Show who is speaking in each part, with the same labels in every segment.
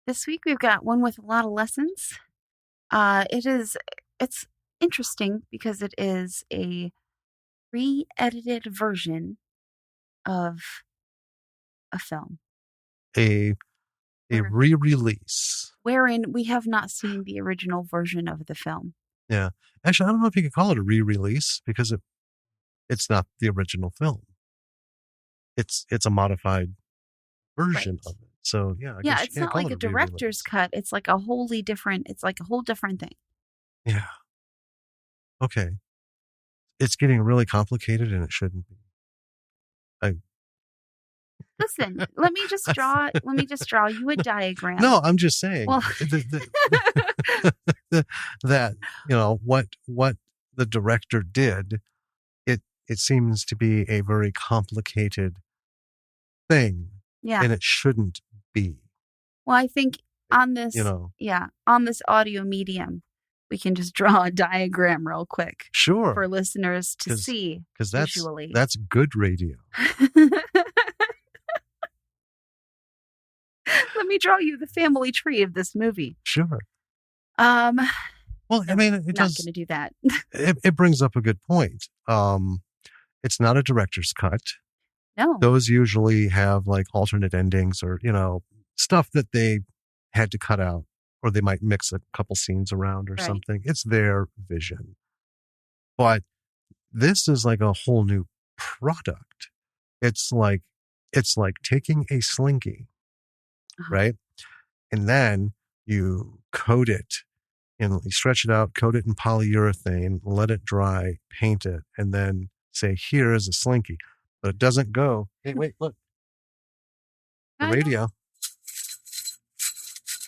Speaker 1: This week we've got one with a lot of lessons. It's interesting because it is a re-edited version of a film.
Speaker 2: A re-release.
Speaker 1: Wherein we have not seen the original version of the film.
Speaker 2: Yeah. Actually, I don't know if you could call it a re-release because it's not the original film. It's a modified version of it. So, yeah. I guess
Speaker 1: it's not like a director's cut. It's like a whole different thing.
Speaker 2: Yeah. Okay. It's getting really complicated and it shouldn't be.
Speaker 1: Listen, let me just draw you a diagram.
Speaker 2: No, I'm just saying that, what the director did, it seems to be a very complicated thing.
Speaker 1: Yeah.
Speaker 2: And it shouldn't be.
Speaker 1: Well, I think on this, on this audio medium, we can just draw a diagram real quick.
Speaker 2: Sure.
Speaker 1: For listeners to see visually.
Speaker 2: That's good radio.
Speaker 1: Let me draw you the family tree of this movie.
Speaker 2: Sure.
Speaker 1: Well,
Speaker 2: I mean,
Speaker 1: not going to do that.
Speaker 2: It brings up a good point. It's not a director's cut.
Speaker 1: No.
Speaker 2: Those usually have like alternate endings or, stuff that they had to cut out, or they might mix a couple scenes around or something. It's their vision. But this is like a whole new product. It's like taking a slinky, right? And then you coat it and you stretch it out, coat it in polyurethane, let it dry, paint it, and then say, here is a slinky. But it doesn't go. Hey, wait, look. The radio.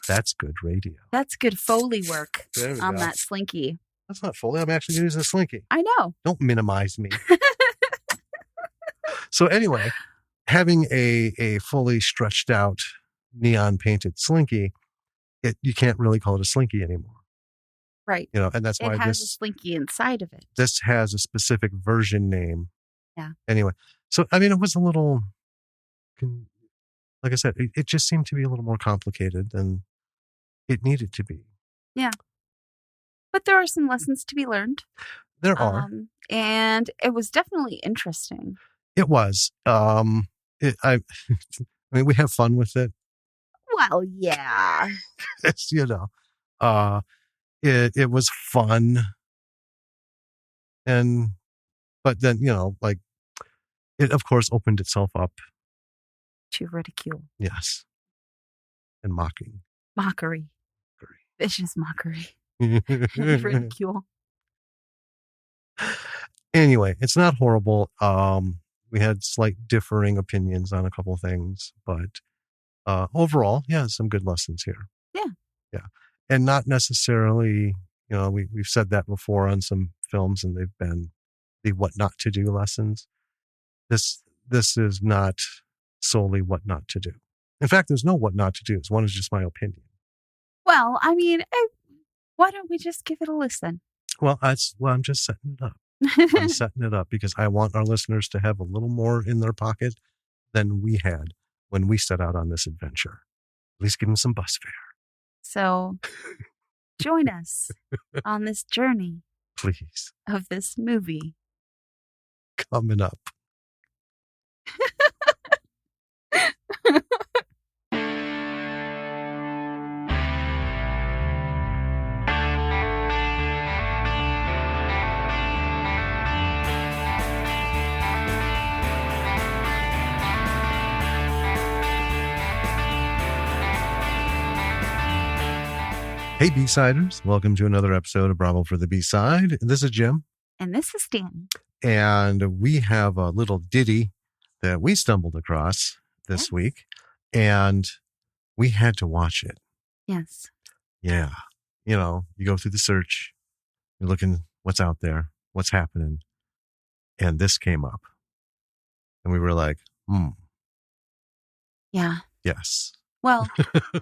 Speaker 2: That's good radio.
Speaker 1: That's good Foley work on that slinky.
Speaker 2: That's not Foley. I'm actually using a slinky.
Speaker 1: I know.
Speaker 2: Don't minimize me. So anyway, having a fully stretched out neon painted slinky, you can't really call it a slinky anymore.
Speaker 1: Right.
Speaker 2: And that's why
Speaker 1: it has a slinky inside of it.
Speaker 2: This has a specific version name.
Speaker 1: Yeah.
Speaker 2: Anyway, so I mean, it was a little, like I said, it just seemed to be a little more complicated than it needed to be.
Speaker 1: Yeah. But there are some lessons to be learned.
Speaker 2: There are.
Speaker 1: And it was definitely interesting.
Speaker 2: It was. I mean, we have fun with it.
Speaker 1: Well, yeah.
Speaker 2: It's, it was fun. But then, it of course opened itself up
Speaker 1: to ridicule.
Speaker 2: Yes. And mocking.
Speaker 1: Mockery. Vicious mockery. Ridicule.
Speaker 2: Anyway, it's not horrible. We had slight differing opinions on a couple of things, but overall, some good lessons here.
Speaker 1: Yeah.
Speaker 2: Yeah. And not necessarily, we've said that before on some films, and they've been the what not to do lessons. This is not solely what not to do. In fact, there's no what not to do. One is just my opinion.
Speaker 1: Well, I mean, why don't we just give it a listen?
Speaker 2: Well, I'm just setting it up. I'm setting it up because I want our listeners to have a little more in their pocket than we had when we set out on this adventure. At least give them some bus fare.
Speaker 1: So join us on this journey.
Speaker 2: Please.
Speaker 1: Of this movie.
Speaker 2: Coming up. Hey, B-Siders. Welcome to another episode of Bravo for the B-Side. This is Jim.
Speaker 1: And this is Danny.
Speaker 2: And we have a little ditty that we stumbled across this week. And we had to watch it.
Speaker 1: Yes.
Speaker 2: Yeah. You go through the search. You're looking what's out there, what's happening. And this came up. And we were like,
Speaker 1: Yeah.
Speaker 2: Yes.
Speaker 1: Well,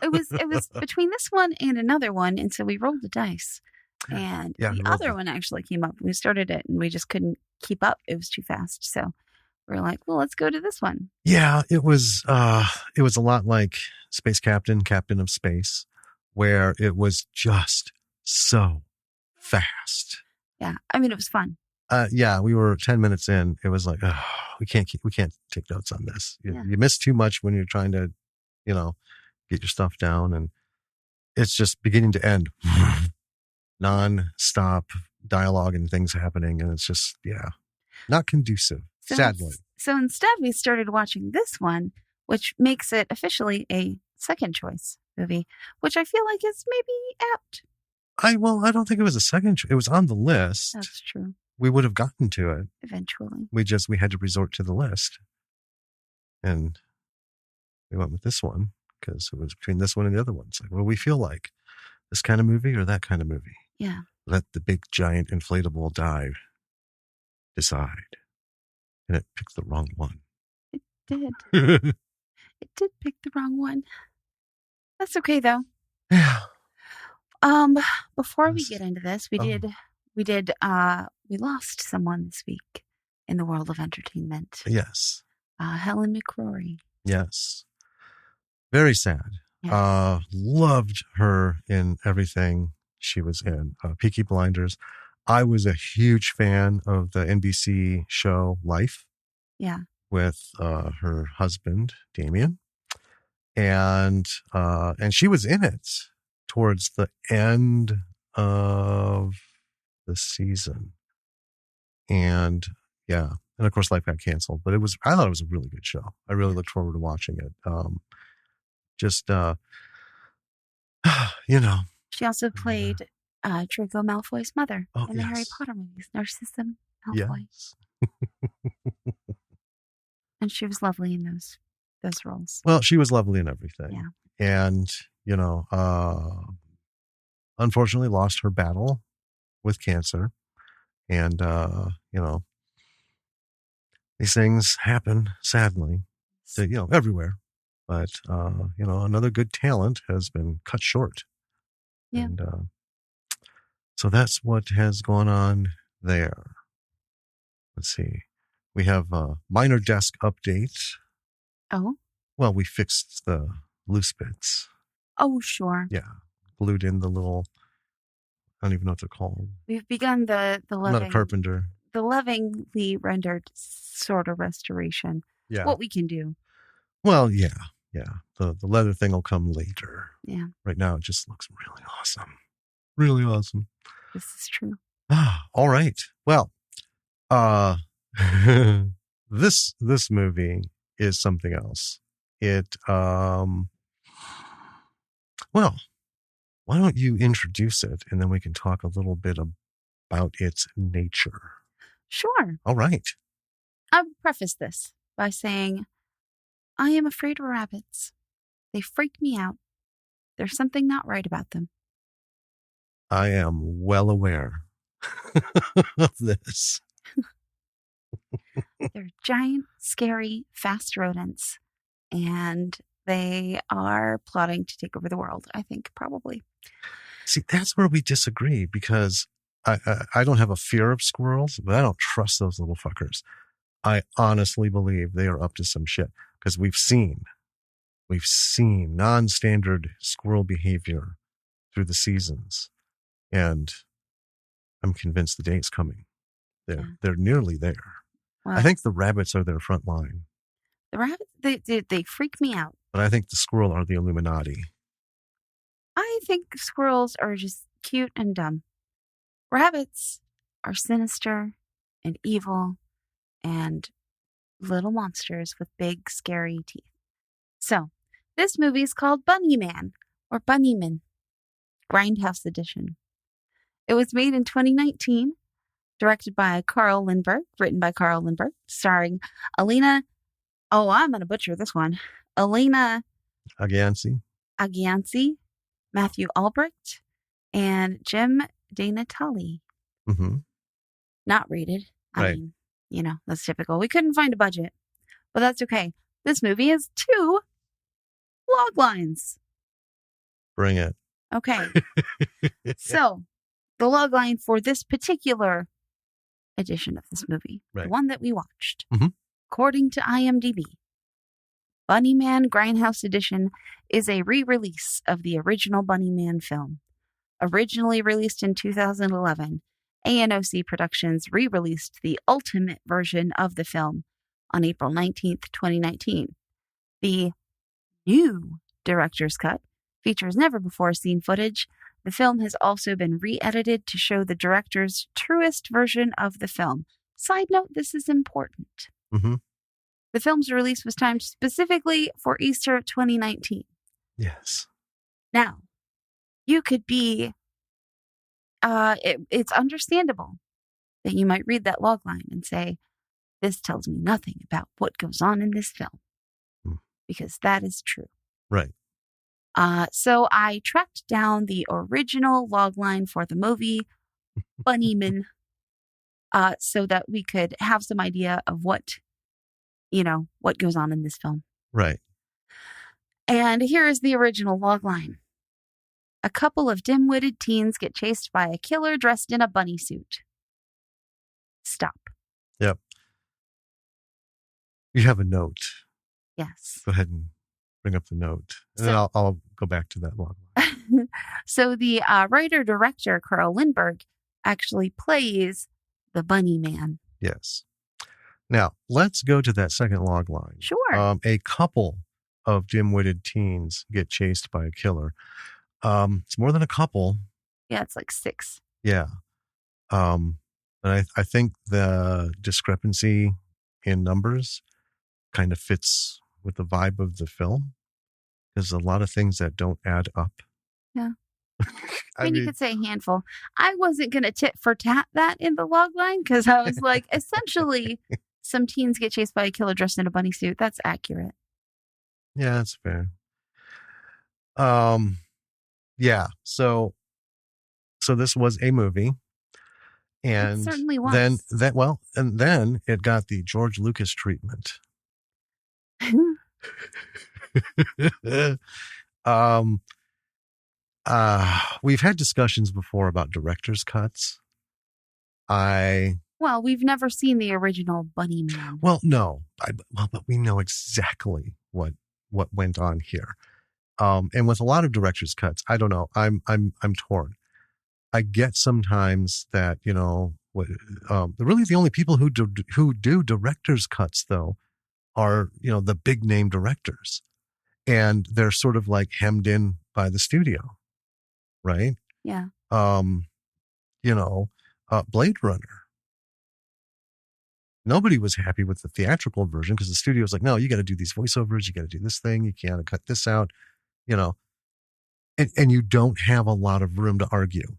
Speaker 1: it was between this one and another one, and so we rolled the dice. And the other one actually came up. We started it, and we just couldn't keep up. It was too fast. So we're like, well, let's go to this one.
Speaker 2: Yeah, it was a lot like Space Captain of Space, where it was just so fast.
Speaker 1: Yeah, I mean, it was fun.
Speaker 2: Yeah, we were 10 minutes in. It was like, oh, we can't take notes on this. You miss too much when you're trying to, get your stuff down, and it's just beginning to end, non-stop dialogue and things happening, and it's just not conducive. Sadly.
Speaker 1: So instead, we started watching this one, which makes it officially a second choice movie, which I feel like is maybe apt.
Speaker 2: I don't think it was a second. It was on the list.
Speaker 1: That's true.
Speaker 2: We would have gotten to it
Speaker 1: eventually.
Speaker 2: We had to resort to the list, and we went with this one because it was between this one and the other one. It's like, what do we feel like? This kind of movie or that kind of movie?
Speaker 1: Yeah.
Speaker 2: Let the big giant inflatable dive decide, and it picked the wrong one.
Speaker 1: It did. It did pick the wrong one. That's okay though.
Speaker 2: Yeah.
Speaker 1: Before we get into this, we lost someone this week in the world of entertainment.
Speaker 2: Yes.
Speaker 1: Helen McCrory.
Speaker 2: Yes. Very sad.
Speaker 1: Yeah.
Speaker 2: Loved her in everything she was in. Peaky Blinders. I was a huge fan of the NBC show Life.
Speaker 1: Yeah.
Speaker 2: With her husband, Damien. And she was in it towards the end of the season. And of course Life got canceled, but I thought it was a really good show. I really looked forward to watching it.
Speaker 1: She also played Draco Malfoy's mother in the Harry Potter movies, Narcissa Malfoy.
Speaker 2: Yes.
Speaker 1: And she was lovely in those roles.
Speaker 2: Well, she was lovely in everything.
Speaker 1: Yeah.
Speaker 2: And, unfortunately lost her battle with cancer. And, these things happen, sadly, everywhere. But, another good talent has been cut short.
Speaker 1: Yeah.
Speaker 2: And so that's what has gone on there. Let's see. We have a minor desk update.
Speaker 1: Oh?
Speaker 2: Well, we fixed the loose bits.
Speaker 1: Oh, sure.
Speaker 2: Yeah. Glued in the little, I don't even know what they're called.
Speaker 1: We've begun the loving.
Speaker 2: I'm not a carpenter.
Speaker 1: The lovingly rendered sort of restoration.
Speaker 2: Yeah.
Speaker 1: What we can do.
Speaker 2: Well, yeah. Yeah. The leather thing will come later.
Speaker 1: Yeah.
Speaker 2: Right now, it just looks really awesome. Really awesome.
Speaker 1: This is true.
Speaker 2: All right. Well, this movie is something else. It, well, why don't you introduce it and then we can talk a little bit about its nature.
Speaker 1: Sure.
Speaker 2: All right.
Speaker 1: I'll preface this by saying, I am afraid of rabbits. They freak me out. There's something not right about them.
Speaker 2: I am well aware of this.
Speaker 1: They're giant, scary, fast rodents, and they are plotting to take over the world, I think, probably.
Speaker 2: See, that's where we disagree, because I don't have a fear of squirrels, but I don't trust those little fuckers. I honestly believe they are up to some shit, because we've seen non-standard squirrel behavior through the seasons, and I'm convinced the day is coming. They're nearly there. Well, I think the rabbits are their front line.
Speaker 1: The rabbits, they freak me out.
Speaker 2: But I think the squirrel are the Illuminati.
Speaker 1: I think squirrels are just cute and dumb. Rabbits are sinister and evil and little monsters with big, scary teeth. So, this movie is called Bunnyman, or Bunnyman Grindhouse Edition. It was made in 2019. Directed by Carl Lindbergh, written by Carl Lindbergh, starring Elena, I'm going to butcher this one, Elena Agianci, Matthew Albrecht, and Jim DeNatale.
Speaker 2: Mm-hmm.
Speaker 1: Not rated.
Speaker 2: Right.
Speaker 1: I mean, that's typical. We couldn't find a budget, but that's okay. This movie has 2 log lines.
Speaker 2: Bring it.
Speaker 1: Okay. So, the log line for this particular edition of this movie, the one that we watched, According to IMDb, Bunnyman Grindhouse Edition is a re-release of the original Bunnyman film. Originally released in 2011, A&OC Productions re-released the ultimate version of the film on April 19th, 2019. The new director's cut features never-before-seen footage. The film has also been re-edited to show the director's truest version of the film. Side note, this is important.
Speaker 2: Mm-hmm.
Speaker 1: The film's release was timed specifically for Easter 2019.
Speaker 2: Yes.
Speaker 1: Now, you could be, it's understandable that you might read that logline and say, this tells me nothing about what goes on in this film. Because that is true.
Speaker 2: Right.
Speaker 1: So I tracked down the original logline for the movie, Bunnyman, so that we could have some idea of what goes on in this film.
Speaker 2: Right.
Speaker 1: And here is the original logline. A couple of dim-witted teens get chased by a killer dressed in a bunny suit. Stop.
Speaker 2: Yep. You have a note.
Speaker 1: Yes.
Speaker 2: Go ahead and bring up the note. And then I'll go back to that logline.
Speaker 1: So the writer-director, Carl Lindbergh, actually plays the Bunny Man.
Speaker 2: Yes. Now, let's go to that second logline.
Speaker 1: Sure.
Speaker 2: A couple of dim-witted teens get chased by a killer. It's more than a couple.
Speaker 1: Yeah, it's like 6.
Speaker 2: Yeah. And I think the discrepancy in numbers kind of fits with the vibe of the film. There's a lot of things that don't add up.
Speaker 1: Yeah. I mean, you could say a handful. I wasn't going to tit for tat that in the logline because I was like, essentially, some teens get chased by a killer dressed in a bunny suit. That's accurate.
Speaker 2: Yeah, that's fair. Yeah. So this was a movie. And
Speaker 1: it certainly was.
Speaker 2: Then it got the George Lucas treatment. We've had discussions before about director's cuts.
Speaker 1: Well, we've never seen the original Bunnyman.
Speaker 2: Well, no, but we know exactly what went on here. And with a lot of director's cuts, I don't know. I'm torn. I get sometimes that really the only people who do director's cuts though are the big name directors, and they're sort of like hemmed in by the studio, right?
Speaker 1: Yeah.
Speaker 2: Blade Runner. Nobody was happy with the theatrical version because the studio was like, no, you got to do these voiceovers, you got to do this thing, you can't cut this out, and you don't have a lot of room to argue.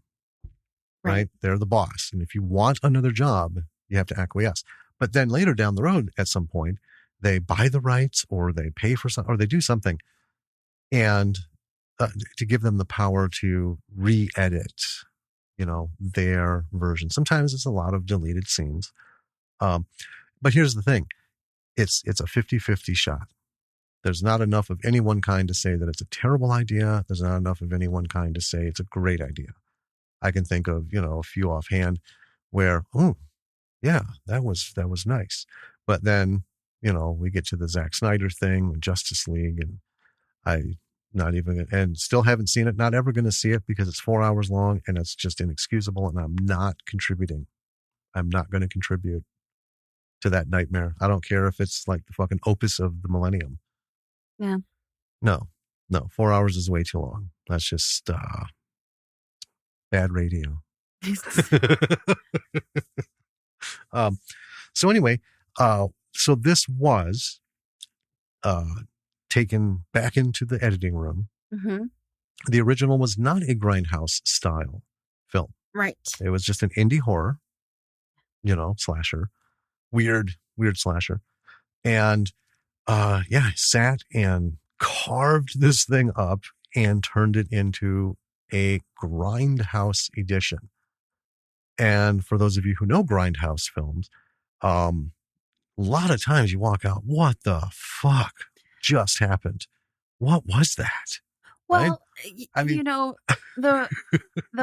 Speaker 2: Right? They're the boss. And if you want another job, you have to acquiesce. But then later down the road, at some point, they buy the rights or they pay for something or they do something and to give them the power to re-edit, their version. Sometimes it's a lot of deleted scenes. But here's the thing. It's a 50-50 shot. There's not enough of any one kind to say that it's a terrible idea. There's not enough of any one kind to say it's a great idea. I can think of, a few offhand where, oh, yeah, that was nice. But then, we get to the Zack Snyder thing, Justice League, and and still haven't seen it, not ever going to see it because it's 4 hours long and it's just inexcusable and I'm not contributing. I'm not going to contribute to that nightmare. I don't care if it's like the fucking opus of the millennium.
Speaker 1: Yeah.
Speaker 2: No, 4 hours is way too long. That's just, bad radio. So anyway, so this was taken back into the editing room.
Speaker 1: Mm-hmm.
Speaker 2: The original was not a Grindhouse style film.
Speaker 1: Right.
Speaker 2: It was just an indie horror, slasher, weird slasher. And I sat and carved this thing up and turned it into a Grindhouse edition. And for those of you who know Grindhouse films, a lot of times you walk out, what the fuck just happened? What was that?
Speaker 1: Well,
Speaker 2: right? I mean,
Speaker 1: the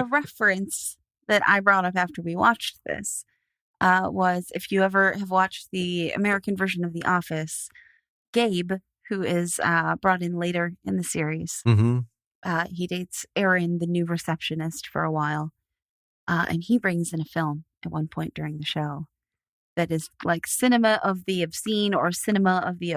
Speaker 1: reference that I brought up after we watched this was if you ever have watched the American version of The Office, Gabe, who is brought in later in the series,
Speaker 2: Mm-hmm.
Speaker 1: he dates Erin, the new receptionist, for a while. And he brings in a film at one point during the show that is like cinema of the obscene or cinema of the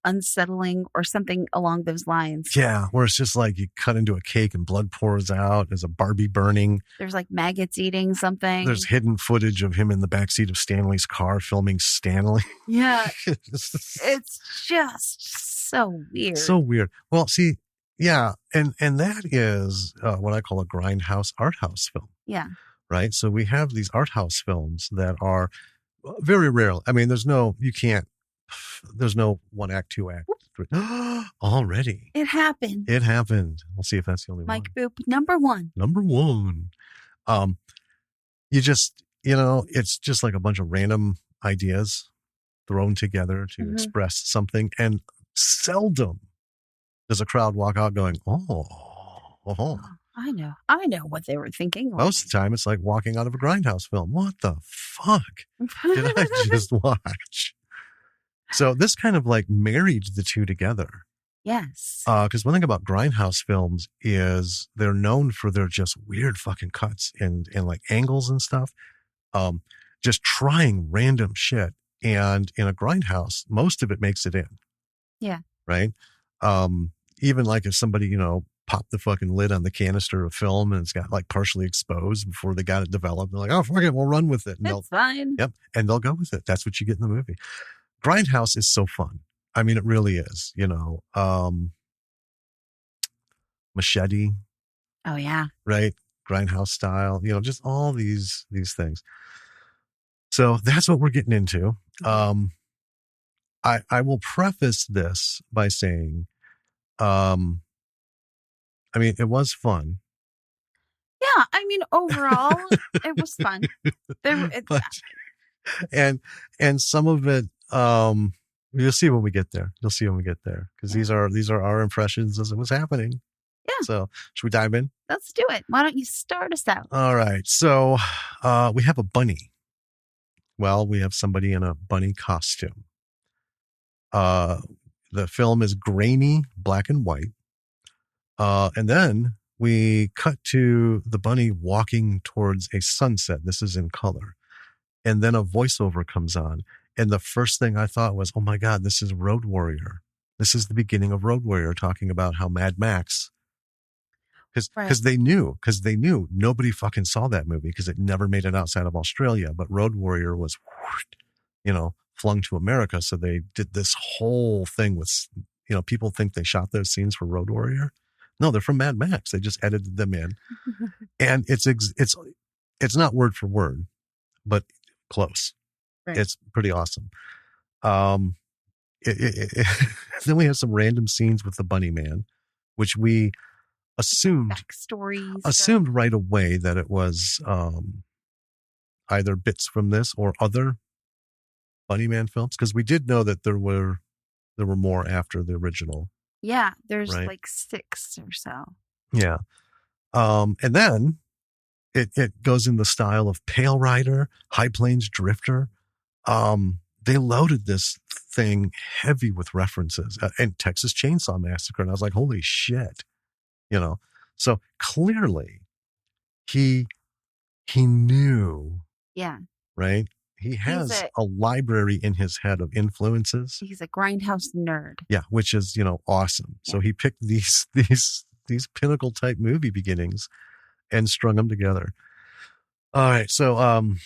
Speaker 1: unsettling or something along those lines.
Speaker 2: Yeah, where it's just like you cut into a cake and blood pours out. There's a Barbie burning.
Speaker 1: There's like maggots eating something.
Speaker 2: There's hidden footage of him in the backseat of Stanley's car filming Stanley.
Speaker 1: Yeah. It's just so weird.
Speaker 2: So weird. Well, see, yeah, and that is what I call a grindhouse art house film.
Speaker 1: Yeah.
Speaker 2: Right? So we have these art house films that are very rare. I mean, there's no one act, two act, three. Already.
Speaker 1: It happened.
Speaker 2: It happened. We'll see if that's the only
Speaker 1: Mike
Speaker 2: one.
Speaker 1: Boop, number one.
Speaker 2: Number one. You just, it's just like a bunch of random ideas thrown together to express something. And seldom does a crowd walk out going, oh.
Speaker 1: I know what they were thinking.
Speaker 2: Most of the time, it's like walking out of a grindhouse film. What the fuck did I just watch? So this kind of like married the two together.
Speaker 1: Yes.
Speaker 2: Because one thing about grindhouse films is they're known for their just weird fucking cuts and like angles and stuff. Just trying random shit. And in a grindhouse, most of it makes it in.
Speaker 1: Yeah.
Speaker 2: Right? Even like if somebody, pop the fucking lid on the canister of film and it's got like partially exposed before they got it developed. They're like, oh, fuck it, we'll run with it. And
Speaker 1: it's fine.
Speaker 2: Yep. And they'll go with it. That's what you get in the movie. Grindhouse is so fun. I mean, it really is, Machete.
Speaker 1: Oh, yeah.
Speaker 2: Right. Grindhouse style, just all these things. So that's what we're getting into. I will preface this by saying, I mean, it was fun.
Speaker 1: Yeah, I mean, overall, it was fun.
Speaker 2: And some of it, you'll see when we get there. You'll see when we get there because these are our impressions as it was happening.
Speaker 1: Yeah.
Speaker 2: So should we dive in?
Speaker 1: Let's do it. Why don't you start us out?
Speaker 2: All right. So we have a bunny. Well, we have somebody in a bunny costume. The film is grainy, black and white. And then we cut to the bunny walking towards a sunset. This is in color. And then a voiceover comes on. And the first thing I thought was, oh my God, this is Road Warrior. This is the beginning of Road Warrior talking about how Mad Max, because they knew nobody fucking saw that movie because it never made it outside of Australia. But Road Warrior was, flung to America. So they did this whole thing with, people think they shot those scenes for Road Warrior. No, they're from Mad Max. They just edited them in. And it's not word for word, but close. Right. It's pretty awesome. Then we have some random scenes with the Bunny Man, which we assumed right away that it was either bits from this or other Bunny Man films, because we did know that there were more after the original.
Speaker 1: Yeah, there's like 6 or so.
Speaker 2: Yeah. And then it goes in the style of Pale Rider, High Plains Drifter. They loaded this thing heavy with references and Texas Chainsaw Massacre. And I was like, holy shit, so clearly he knew. Yeah. Right. He has a library in his head of influences.
Speaker 1: He's a grindhouse nerd.
Speaker 2: Yeah. Which is, awesome. Yeah. So he picked these pinnacle type movie beginnings and strung them together. All right. So, and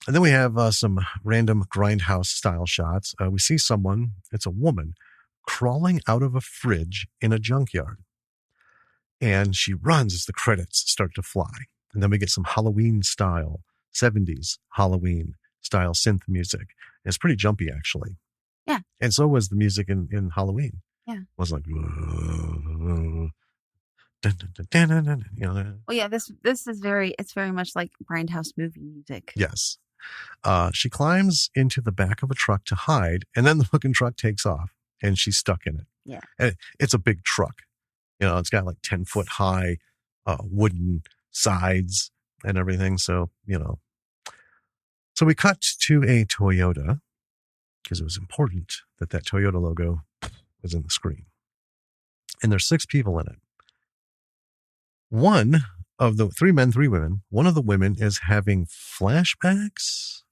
Speaker 2: then we have some random grindhouse style shots. We see someone, it's a woman, crawling out of a fridge in a junkyard. And she runs as the credits start to fly. And then we get some Halloween style, 70s Halloween style synth music. And it's pretty jumpy, actually.
Speaker 1: Yeah.
Speaker 2: And so was the music in Halloween.
Speaker 1: Yeah.
Speaker 2: It was like,
Speaker 1: Well, yeah, this is it's very much like grindhouse movie music.
Speaker 2: Yes. She climbs into the back of a truck to hide, and then the fucking truck takes off, and she's stuck in it.
Speaker 1: Yeah.
Speaker 2: And it's a big truck. It's got like 10-foot high wooden sides and everything. So, So we cut to a Toyota because it was important that that Toyota logo was in the screen. And there's 6 people in it. One of the 3 men, 3 women, one of the women is having flashbacks.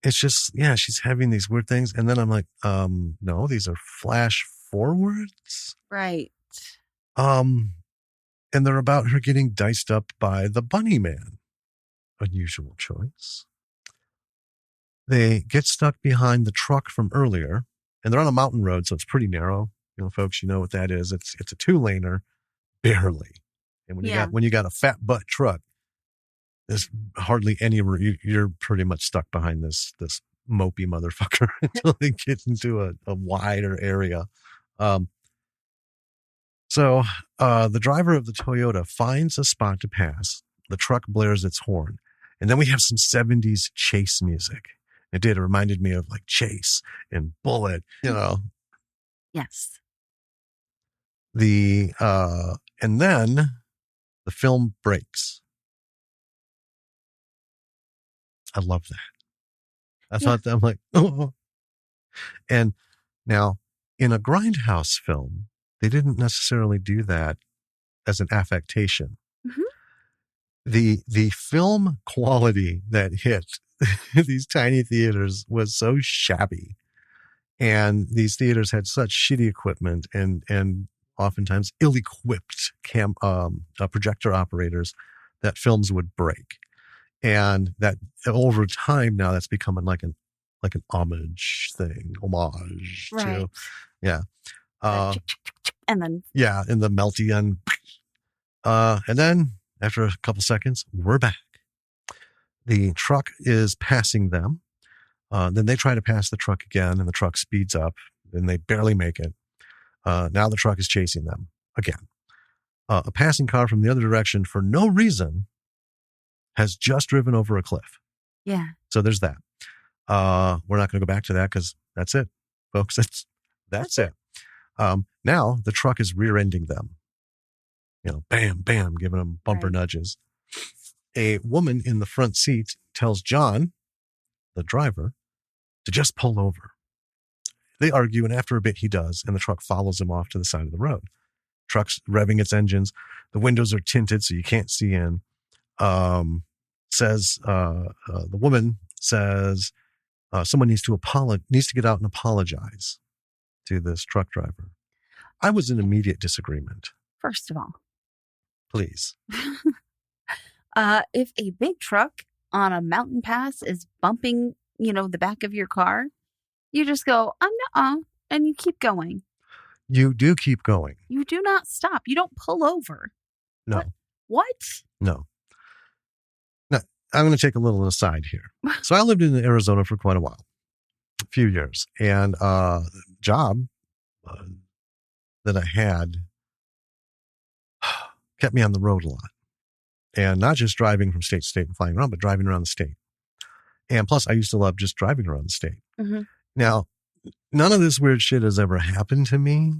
Speaker 2: It's just, yeah, she's having these weird things. And then I'm like, no, these are flash forwards.
Speaker 1: Right.
Speaker 2: And they're about her getting diced up by the Bunnyman. Unusual choice. They get stuck behind the truck from earlier, and they're on a mountain road, so it's pretty narrow. You know, folks, you know what that is. It's a 2-laner, barely. And when you got a fat butt truck, there's hardly any. You're pretty much stuck behind this mopey motherfucker until they get into a wider area. So the driver of the Toyota finds a spot to pass. The truck blares its horn, and then we have some 70s chase music. It did. It reminded me of like Chase and Bullet, you know.
Speaker 1: Yes.
Speaker 2: And then the film breaks. I love that. I thought that, I'm like, oh. And now in a Grindhouse film, they didn't necessarily do that as an affectation.
Speaker 1: Mm-hmm.
Speaker 2: The film quality that hit these tiny theaters was so shabby. And these theaters had such shitty equipment and oftentimes ill-equipped projector operators that films would break. And that over time now that's becoming like an homage
Speaker 1: right.
Speaker 2: to, yeah.
Speaker 1: And then,
Speaker 2: yeah, in the melty end. And then after a couple seconds, we're back. The truck is passing them. Then they try to pass the truck again, and the truck speeds up, and they barely make it. Now the truck is chasing them again. A passing car from the other direction, for no reason, has just driven over a cliff.
Speaker 1: Yeah.
Speaker 2: So there's that. We're not going to go back to that because that's it, folks. That's it. Now the truck is rear-ending them. You know, bam, bam, giving them bumper nudges. A woman in the front seat tells John, the driver, to just pull over. They argue, and after a bit he does, and the truck follows him off to the side of the road. Truck's revving its engines. The windows are tinted so you can't see in. The woman says someone needs to get out and apologize to this truck driver. I was in immediate disagreement.
Speaker 1: First of all,
Speaker 2: please.
Speaker 1: If a big truck on a mountain pass is bumping, the back of your car, you just go, nuh-uh, and you keep going.
Speaker 2: You do keep going.
Speaker 1: You do not stop. You don't pull over.
Speaker 2: No.
Speaker 1: What?
Speaker 2: No. Now, I'm going to take a little aside here. So I lived in Arizona for quite a while, a few years, and the job that I had kept me on the road a lot. And not just driving from state to state and flying around, but driving around the state. And plus, I used to love just driving around the state.
Speaker 1: Mm-hmm.
Speaker 2: Now, none of this weird shit has ever happened to me.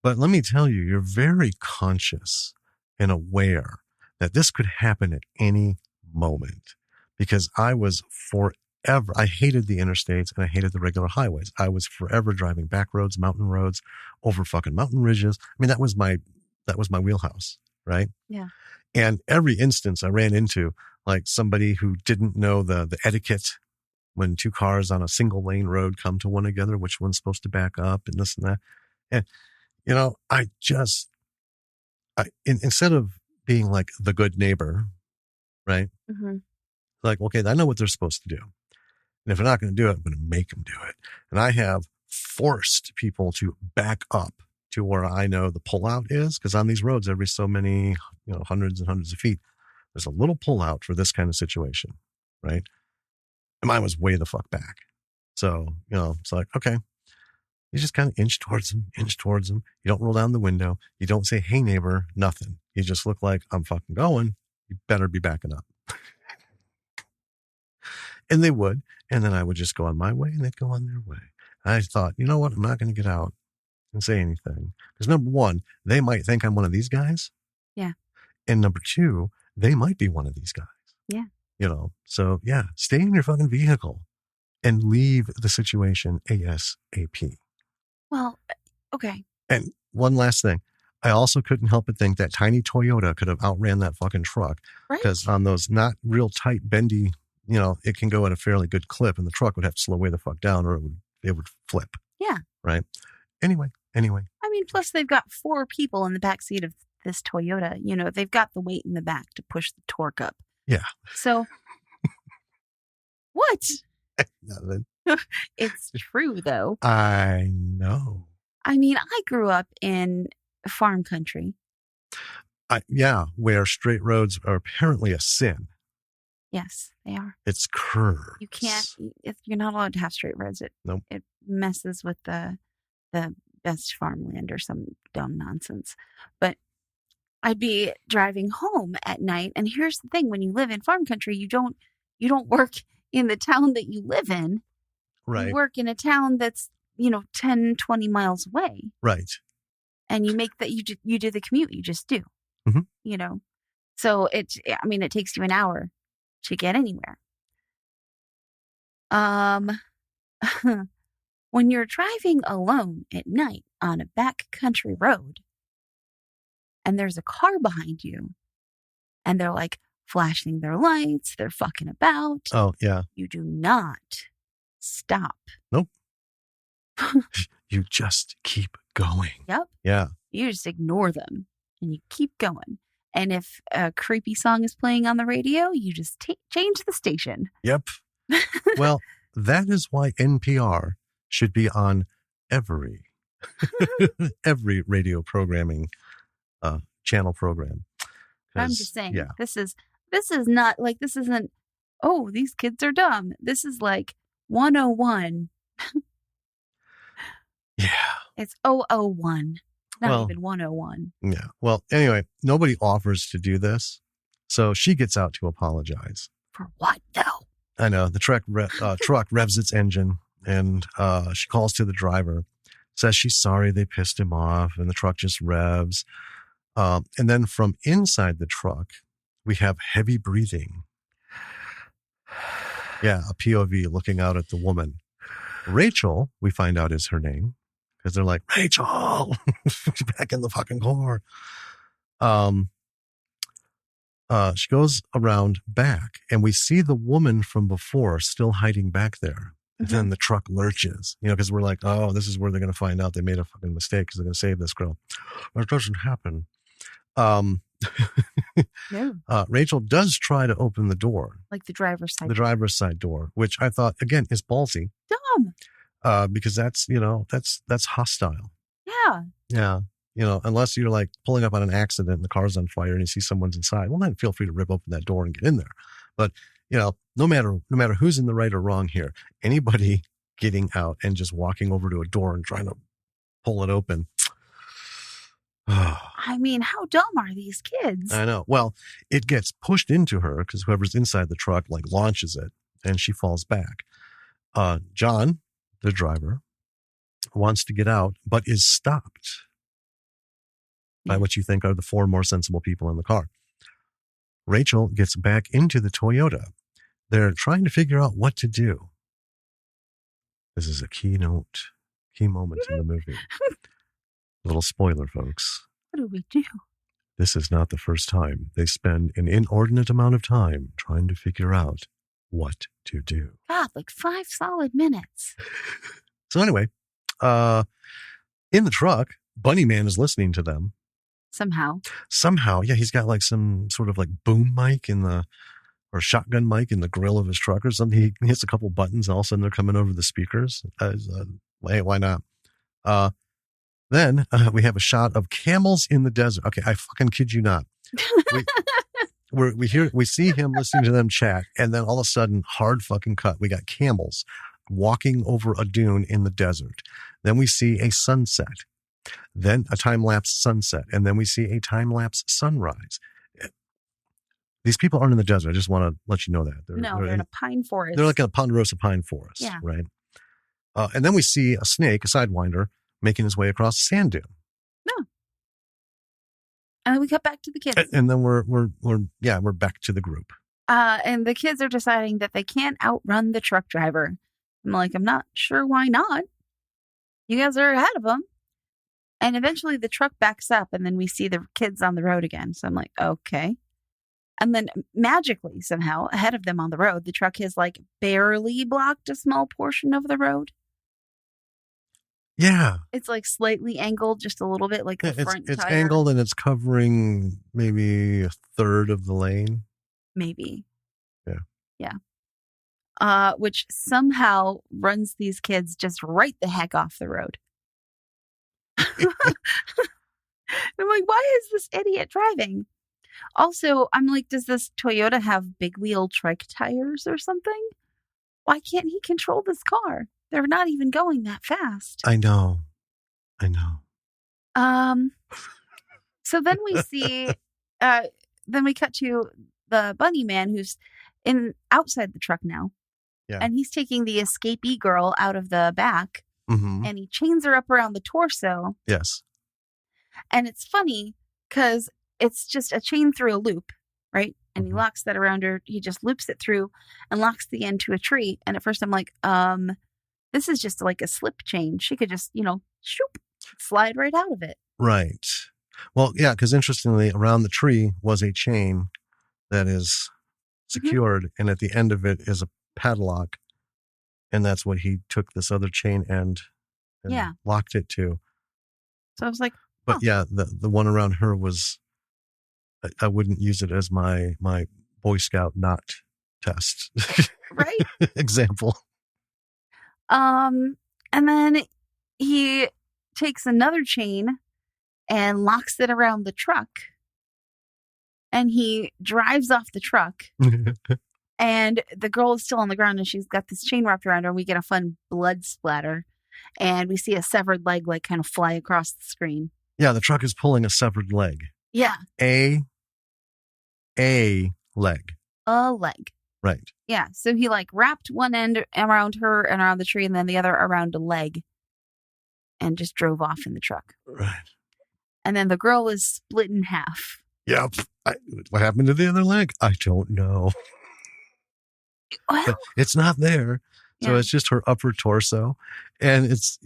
Speaker 2: But let me tell you, you're very conscious and aware that this could happen at any moment. Because I was forever, I hated the interstates and I hated the regular highways. I was forever driving back roads, mountain roads, over fucking mountain ridges. I mean, that was my wheelhouse, right?
Speaker 1: Yeah.
Speaker 2: And every instance I ran into, like somebody who didn't know the etiquette when 2 cars on a single lane road come to one together, which one's supposed to back up and this and that. And, instead of being like the good neighbor, right?
Speaker 1: Mm-hmm.
Speaker 2: Like, okay, I know what they're supposed to do. And if they're not going to do it, I'm going to make them do it. And I have forced people to back up to where I know the pullout is, because on these roads, every so many, hundreds and hundreds of feet, there's a little pullout for this kind of situation, right? And mine was way the fuck back. So, it's like, okay, you just kind of inch towards them. You don't roll down the window. You don't say, hey, neighbor, nothing. You just look like, I'm fucking going. You better be backing up. And they would. And then I would just go on my way and they'd go on their way. And I thought, you know what? I'm not going to get out and say anything. Because number one, they might think I'm one of these guys.
Speaker 1: Yeah.
Speaker 2: And number two, they might be one of these guys.
Speaker 1: Yeah.
Speaker 2: So yeah, stay in your fucking vehicle and leave the situation ASAP.
Speaker 1: Well, okay.
Speaker 2: And one last thing. I also couldn't help but think that tiny Toyota could have outran that fucking truck.
Speaker 1: Right.
Speaker 2: Because on those not real tight, bendy, it can go at a fairly good clip, and the truck would have to slow way the fuck down, or it would flip.
Speaker 1: Yeah.
Speaker 2: Right. Anyway.
Speaker 1: I mean, plus they've got 4 people in the backseat of this Toyota. They've got the weight in the back to push the torque up.
Speaker 2: Yeah.
Speaker 1: So, what?
Speaker 2: Nothing.
Speaker 1: It's true, though.
Speaker 2: I know.
Speaker 1: I mean, I grew up in farm country.
Speaker 2: Where straight roads are apparently a sin.
Speaker 1: Yes, they are.
Speaker 2: It's curves.
Speaker 1: You can't. You're not allowed to have straight roads.
Speaker 2: Nope.
Speaker 1: It messes with the best farmland or some dumb nonsense. But I'd be driving home at night, and here's the thing: when you live in farm country, you don't work in the town that you live in.
Speaker 2: Right.
Speaker 1: You work in a town that's 10, 20 miles away.
Speaker 2: Right.
Speaker 1: And you make that you do the commute. You just do.
Speaker 2: Mm-hmm.
Speaker 1: So it takes you an hour to get anywhere. When you're driving alone at night on a backcountry road and there's a car behind you and they're like flashing their lights, they're fucking about.
Speaker 2: Oh, yeah.
Speaker 1: You do not stop.
Speaker 2: Nope. You just keep going.
Speaker 1: Yep.
Speaker 2: Yeah.
Speaker 1: You just ignore them and you keep going. And if a creepy song is playing on the radio, you just change the station.
Speaker 2: Yep. Well, that is why NPR should be on every radio programming channel program.
Speaker 1: I'm just saying, this is not like, this isn't, oh, these kids are dumb. This is like 101.
Speaker 2: Yeah.
Speaker 1: It's 001, not even 101.
Speaker 2: Yeah. Well, anyway, nobody offers to do this. So she gets out to apologize.
Speaker 1: For what, though?
Speaker 2: I know. The truck revs its engine, and she calls to the driver, says she's sorry they pissed him off, and the truck just revs. And then from inside the truck, we have heavy breathing. Yeah, a POV looking out at the woman. Rachel, we find out, is her name, because they're like, Rachel, back in the fucking car. She goes around back, and we see the woman from before still hiding back there. And then the truck lurches, because we're like, oh, this is where they're going to find out they made a fucking mistake because they're going to save this girl. But it doesn't happen.
Speaker 1: No.
Speaker 2: Rachel does try to open the door.
Speaker 1: Like the driver's side.
Speaker 2: The driver's side door, which I thought, again, is ballsy.
Speaker 1: Dumb.
Speaker 2: Because that's hostile.
Speaker 1: Yeah.
Speaker 2: Yeah. Unless you're like pulling up on an accident and the car's on fire and you see someone's inside, well, then feel free to rip open that door and get in there. But, no matter who's in the right or wrong here, anybody getting out and just walking over to a door and trying to pull it open.
Speaker 1: I mean, how dumb are these kids?
Speaker 2: I know. Well, it gets pushed into her because whoever's inside the truck launches it and she falls back. John, the driver, wants to get out, but is stopped by what you think are the 4 more sensible people in the car. Rachel gets back into the Toyota. They're trying to figure out what to do. This is a key moment in the movie. Little spoiler, folks.
Speaker 1: What do we do?
Speaker 2: This is not the first time they spend an inordinate amount of time trying to figure out what to do.
Speaker 1: God, like 5 solid minutes.
Speaker 2: So anyway, in the truck, Bunnyman is listening to them. Somehow, yeah, he's got like some sort of like boom mic or shotgun mic in the grill of his truck or something. He hits a couple buttons and all of a sudden they're coming over the speakers. Hey, why not? Then we have a shot of camels in the desert. Okay, I fucking kid you not. We see him listening to them chat, and then all of a sudden, hard fucking cut. We got camels walking over a dune in the desert. Then we see a sunset, then a time-lapse sunset, and then we see a time-lapse sunrise. These people aren't in the desert. I just want to let you know that.
Speaker 1: They're in a pine forest.
Speaker 2: They're like in a ponderosa pine forest, right? And then we see a snake, a sidewinder, making his way across a sand dune.
Speaker 1: No. And then we cut back to the kids.
Speaker 2: And then we're back to the group.
Speaker 1: And the kids are deciding that they can't outrun the truck driver. I'm like, I'm not sure why not. You guys are ahead of them. And eventually the truck backs up and then we see the kids on the road again. So I'm like, okay. And then magically, somehow, ahead of them on the road, the truck has like barely blocked a small portion of the road.
Speaker 2: Yeah.
Speaker 1: It's like slightly angled just a little bit, like the front
Speaker 2: it's
Speaker 1: tire.
Speaker 2: angled and it's covering maybe a third of the lane.
Speaker 1: Maybe.
Speaker 2: Yeah.
Speaker 1: Yeah. Which somehow runs these kids just right the heck off the road. I'm like, why is this idiot driving? Also, I'm like, does this Toyota have big wheel trike tires or something? Why can't he control this car? They're not even going that fast.
Speaker 2: I know.
Speaker 1: So then we see, then we cut to the Bunnyman who's outside the truck now.
Speaker 2: Yeah.
Speaker 1: And he's taking the escapee girl out of the back.
Speaker 2: Mm-hmm.
Speaker 1: And he chains her up around the torso.
Speaker 2: Yes.
Speaker 1: And it's funny because it's just a chain through a loop, right? And he locks that around her. He just loops it through and locks the end to a tree. And at first I'm like, this is just like a slip chain. She could just, shoop, slide right out of it.
Speaker 2: Right. Well, yeah, because interestingly, around the tree was a chain that is secured. And at the end of it is a padlock. And that's what he took this other chain and locked it to.
Speaker 1: So I was like,
Speaker 2: but yeah, the one around her was, I wouldn't use it as my Boy Scout knot test.
Speaker 1: Right.
Speaker 2: Example.
Speaker 1: And then he takes another chain and locks it around the truck. And he drives off the truck. And the girl is still on the ground and she's got this chain wrapped around her. And we get a fun blood splatter. And we see a severed leg like kind of fly across the screen.
Speaker 2: Yeah, the truck is pulling a severed leg.
Speaker 1: Yeah.
Speaker 2: A leg.
Speaker 1: A leg.
Speaker 2: Right.
Speaker 1: Yeah. So he like wrapped one end around her and around the tree and then the other around a leg and just drove off in the truck.
Speaker 2: Right.
Speaker 1: And then the girl is split in half.
Speaker 2: Yep. What happened to the other leg? I don't know.
Speaker 1: Well,
Speaker 2: but it's not there. So
Speaker 1: yeah.
Speaker 2: It's just her upper torso. And it's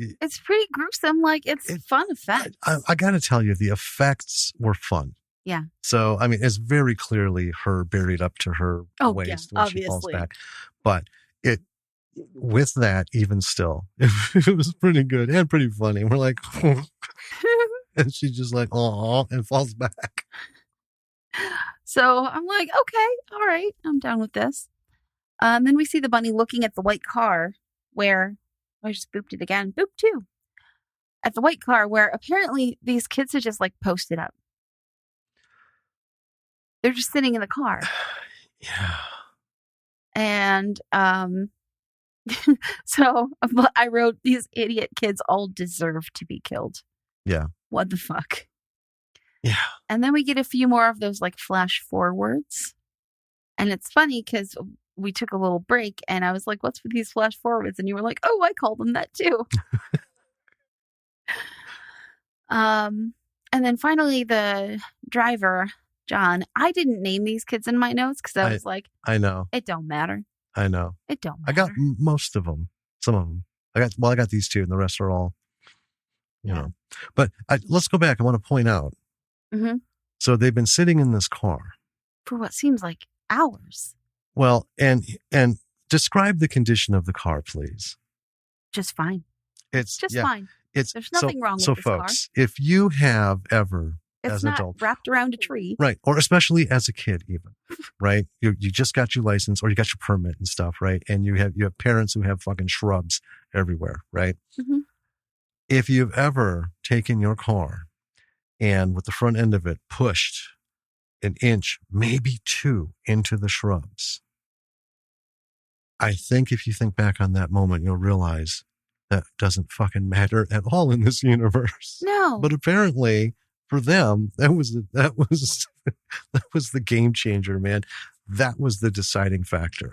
Speaker 1: pretty gruesome. Like it's fun effects.
Speaker 2: I got to tell you, the effects were fun.
Speaker 1: Yeah.
Speaker 2: So, I mean, it's very clearly her buried up to her waist when
Speaker 1: obviously.
Speaker 2: she falls back. But with that, even still, it was pretty good and pretty funny. We're like, and she's just like, oh, and falls back.
Speaker 1: So I'm like, okay, all right, I'm down with this. Then we see the bunny looking at the white car where, I just booped it again, boop 2. At the white car where apparently these kids had just like posted up. They're just sitting in the car.
Speaker 2: Yeah.
Speaker 1: And so I wrote, these idiot kids all deserve to be killed.
Speaker 2: Yeah.
Speaker 1: What the fuck?
Speaker 2: Yeah.
Speaker 1: And then we get a few more of those like flash forwards. And it's funny because we took a little break and I was like, what's with these flash forwards? And you were like, oh, I call them that too. And then finally the driver, John, I didn't name these kids in my notes because I was like,
Speaker 2: I know.
Speaker 1: It don't matter.
Speaker 2: I know.
Speaker 1: It don't matter.
Speaker 2: I got most of them. Some of them. I got these 2 and the rest are all, you know. But let's go back. I want to point out.
Speaker 1: Mm-hmm.
Speaker 2: So they've been sitting in this car.
Speaker 1: For what seems like hours.
Speaker 2: Well, and describe the condition of the car, please.
Speaker 1: Just fine.
Speaker 2: It's
Speaker 1: just fine.
Speaker 2: There's
Speaker 1: nothing wrong with this car. So folks,
Speaker 2: if you have ever,
Speaker 1: it's
Speaker 2: as an
Speaker 1: not
Speaker 2: adult,
Speaker 1: wrapped around a tree.
Speaker 2: Right. Or especially as a kid even, right? You just got your license or you got your permit and stuff, right? And you have parents who have fucking shrubs everywhere, right?
Speaker 1: Mm-hmm.
Speaker 2: If you've ever taken your car and with the front end of it pushed an inch, maybe 2 into the shrubs, I think if you think back on that moment, you'll realize that doesn't fucking matter at all in this universe.
Speaker 1: No.
Speaker 2: But apparently for them, that was the game changer, man. That was the deciding factor.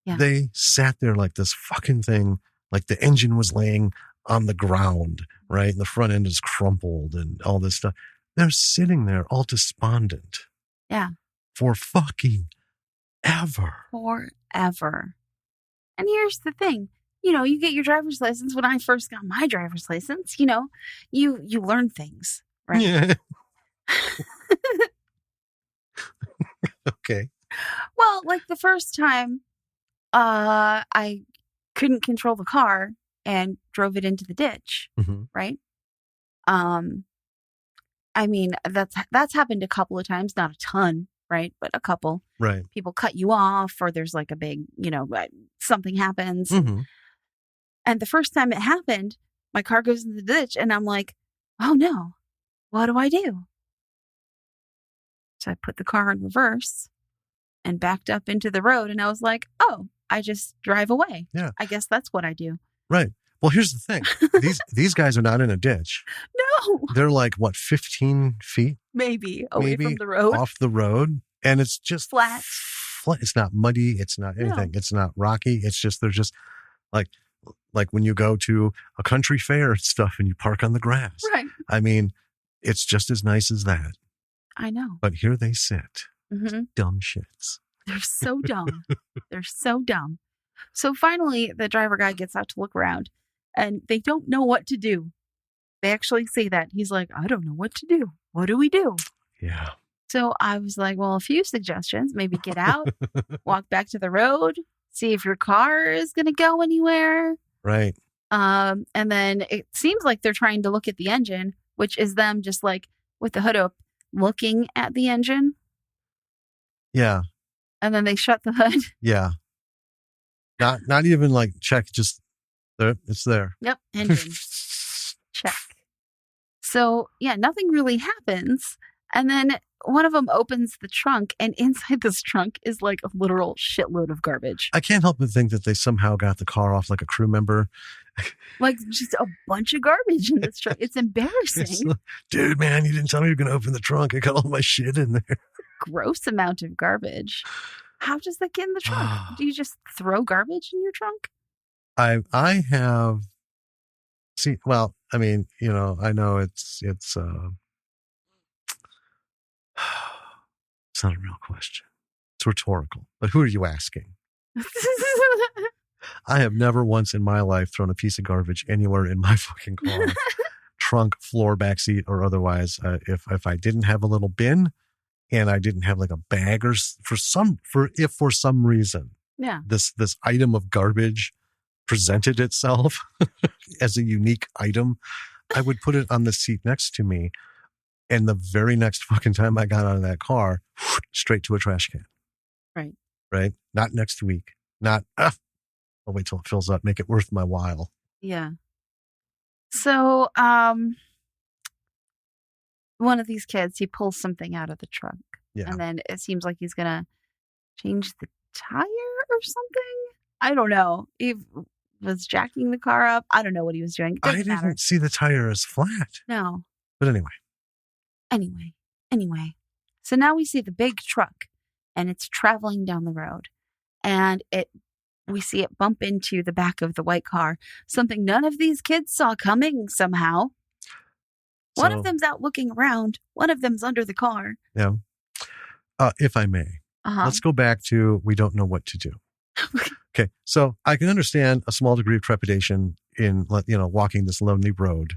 Speaker 2: Yeah. They sat there like this fucking thing, like the engine was laying on the ground, right? And the front end is crumpled and all this stuff. They're sitting there all despondent.
Speaker 1: Yeah.
Speaker 2: For fucking
Speaker 1: Forever. And here's the thing. You get your driver's license. When I first got my driver's license, you learn things, right?
Speaker 2: Yeah. Okay.
Speaker 1: Well, like the first time, I couldn't control the car and drove it into the ditch,
Speaker 2: Mm-hmm.
Speaker 1: right? I mean, that's happened a couple of times, not a ton, right? But a couple.
Speaker 2: Right.
Speaker 1: People cut you off, or there's like a big, something happens.
Speaker 2: Mm-hmm.
Speaker 1: And the first time it happened, my car goes in the ditch, and I'm like, oh no, what do I do? So I put the car in reverse and backed up into the road, and I was like, oh, I just drive away.
Speaker 2: Yeah.
Speaker 1: I guess that's what I do.
Speaker 2: Right. Well, here's the thing. These guys are not in a ditch.
Speaker 1: No.
Speaker 2: They're like, what, 15 feet?
Speaker 1: Maybe away from the road.
Speaker 2: Off the road. And it's just
Speaker 1: flat.
Speaker 2: It's not muddy. It's not anything.
Speaker 1: No.
Speaker 2: It's not rocky. It's just, they're just like when you go to a country fair and stuff and you park on the grass.
Speaker 1: Right.
Speaker 2: I mean, it's just as nice as that.
Speaker 1: I know.
Speaker 2: But here they sit.
Speaker 1: Mm-hmm.
Speaker 2: Dumb shits.
Speaker 1: They're so dumb. They're so dumb. So finally, the driver guy gets out to look around, and they don't know what to do. They actually say that. He's like, I don't know what to do. What do we do?
Speaker 2: Yeah.
Speaker 1: So I was like, well, a few suggestions. Maybe get out, walk back to the road, see if your car is going to go anywhere.
Speaker 2: Right.
Speaker 1: And then it seems like they're trying to look at the engine, which is them just like with the hood up, looking at the engine.
Speaker 2: Yeah.
Speaker 1: And then they shut the hood.
Speaker 2: Yeah. Not even like check, just there. It's there.
Speaker 1: Yep. Engine. Check. So yeah, nothing really happens. And then one of them opens the trunk, and inside this trunk is like a literal shitload of garbage.
Speaker 2: I can't help but think that they somehow got the car off like a crew member.
Speaker 1: Like just a bunch of garbage in this trunk. It's embarrassing.
Speaker 2: It's like, dude, man, you didn't tell me you were going to open the trunk. I got all my shit in there.
Speaker 1: Gross amount of garbage. How does that get in the trunk? Do you just throw garbage in your trunk?
Speaker 2: I have see. Well, I mean, I know it's it's not a real question. It's rhetorical. But who are you asking? I have never once in my life thrown a piece of garbage anywhere in my fucking car, trunk, floor, backseat, or otherwise. If I didn't have a little bin and I didn't have like a bag or for some reason,
Speaker 1: yeah,
Speaker 2: this item of garbage presented itself as a unique item, I would put it on the seat next to me. And the very next fucking time I got out of that car, straight to a trash can.
Speaker 1: Right.
Speaker 2: Right. Not next week. Not, I'll wait till it fills up, make it worth my while.
Speaker 1: Yeah. So, one of these kids, he pulls something out of the trunk.
Speaker 2: Yeah.
Speaker 1: And then it seems like he's going to change the tire or something. I don't know. He was jacking the car up. I don't know what he was doing.
Speaker 2: I didn't see the tire as flat.
Speaker 1: No.
Speaker 2: But anyway.
Speaker 1: So now we see the big truck, and it's traveling down the road, and we see it bump into the back of the white car, something none of these kids saw coming somehow. One of them's out looking around. One of them's under the car.
Speaker 2: Yeah. If I may, let's go back to we don't know what to do. Okay. So I can understand a small degree of trepidation in, walking this lonely road,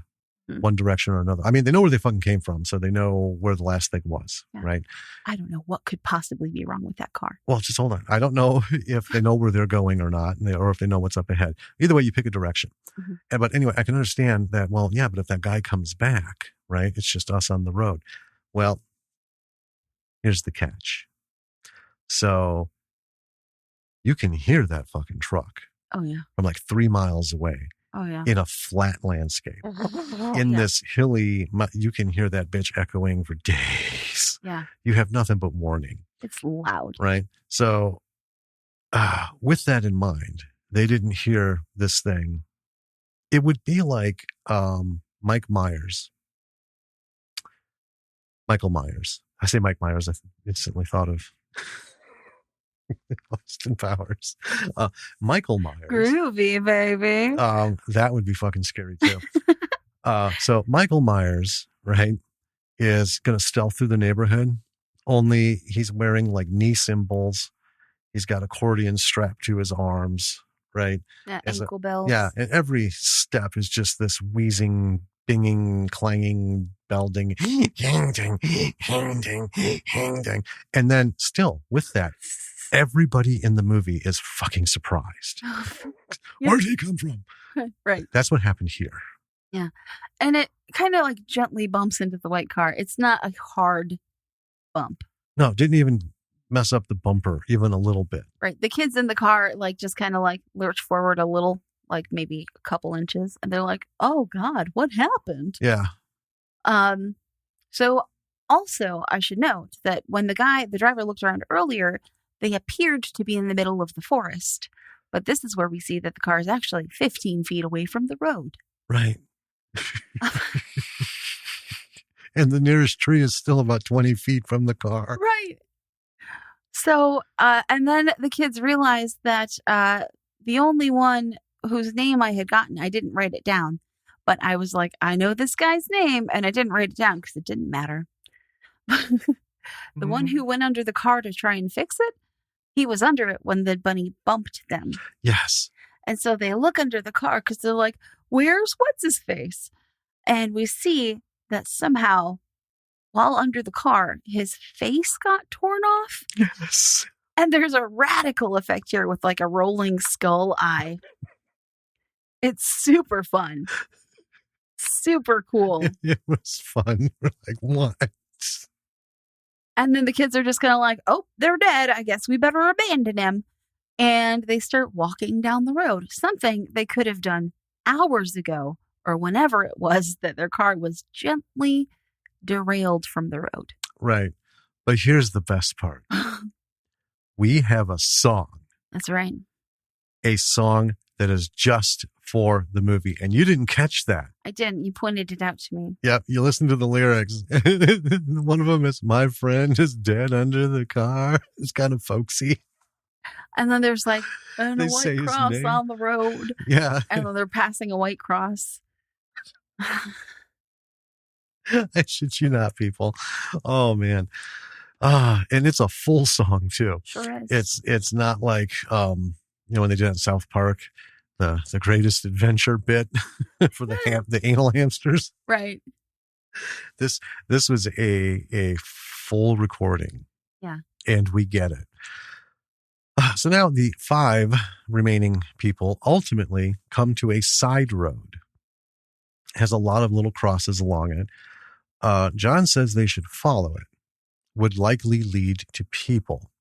Speaker 2: one direction or another. I mean, they know where they fucking came from, so they know where the last thing was, right?
Speaker 1: I don't know what could possibly be wrong with that car.
Speaker 2: Well, just hold on. I don't know if they know where they're going or not, or if they know what's up ahead. Either way, you pick a direction. Mm-hmm. But anyway, I can understand that, well, yeah, but if that guy comes back, right, it's just us on the road. Well, here's the catch. So you can hear that fucking truck.
Speaker 1: Oh, yeah.
Speaker 2: From like 3 miles away.
Speaker 1: Oh, yeah.
Speaker 2: In a flat landscape. In this hilly, you can hear that bitch echoing for days.
Speaker 1: Yeah.
Speaker 2: You have nothing but warning.
Speaker 1: It's loud.
Speaker 2: Right? So with that in mind, they didn't hear this thing. It would be like Michael Myers. I say Mike Myers, I instantly thought of Austin Powers. Michael Myers.
Speaker 1: Groovy, baby.
Speaker 2: That would be fucking scary too. So Michael Myers, right, is going to stealth through the neighborhood, only he's wearing like knee symbols He's got accordion strapped to his arms, right?
Speaker 1: Yeah, ankle bells.
Speaker 2: Yeah, and every step is just this wheezing, dinging, clanging, belding, hang ding, hang ding, hang ding. And then still with that, everybody in the movie is fucking surprised. Where'd he come from?
Speaker 1: Right.
Speaker 2: That's what happened here.
Speaker 1: Yeah. And it kind of like gently bumps into the white car. It's not a hard bump.
Speaker 2: No, didn't even mess up the bumper even a little bit.
Speaker 1: Right. The kids in the car like just kind of like lurch forward a little, like maybe a couple inches, and they're like, "Oh God, what happened?"
Speaker 2: Yeah.
Speaker 1: So also I should note that when the driver looked around earlier, they appeared to be in the middle of the forest. But this is where we see that the car is actually 15 feet away from the road.
Speaker 2: Right. And the nearest tree is still about 20 feet from the car.
Speaker 1: Right. So, and then the kids realized that the only one whose name I had gotten, I didn't write it down. But I was like, I know this guy's name, and I didn't write it down because it didn't matter. The one who went under the car to try and fix it, he was under it when the bunny bumped them.
Speaker 2: Yes.
Speaker 1: And so they look under the car because they're like, where's what's-his-face? And we see that somehow, while under the car, his face got torn off.
Speaker 2: Yes.
Speaker 1: And there's a radical effect here with like a rolling skull eye. It's super fun. Super cool.
Speaker 2: It was fun. We're like, what?
Speaker 1: And then the kids are just kind of like, oh, they're dead. I guess we better abandon him. And they start walking down the road, something they could have done hours ago or whenever it was that their car was gently derailed from the road.
Speaker 2: Right. But here's the best part. We have a song.
Speaker 1: That's right.
Speaker 2: A song that is just for the movie. And you didn't catch that.
Speaker 1: I didn't. You pointed it out to me.
Speaker 2: Yep. You listen to the lyrics. One of them is, my friend is dead under the car. It's kind of folksy.
Speaker 1: And then there's like, and a white cross on the road.
Speaker 2: Yeah.
Speaker 1: And then they're passing a white cross.
Speaker 2: I shit you not, people. Oh, man. And it's a full song, too.
Speaker 1: Sure is.
Speaker 2: It's not like, when they did it in South Park, the greatest adventure bit for the anal hamsters.
Speaker 1: Right.
Speaker 2: This was a full recording.
Speaker 1: Yeah.
Speaker 2: And we get it. So now the 5 remaining people ultimately come to a side road. It has a lot of little crosses along it. John says they should follow it. Would likely lead to people.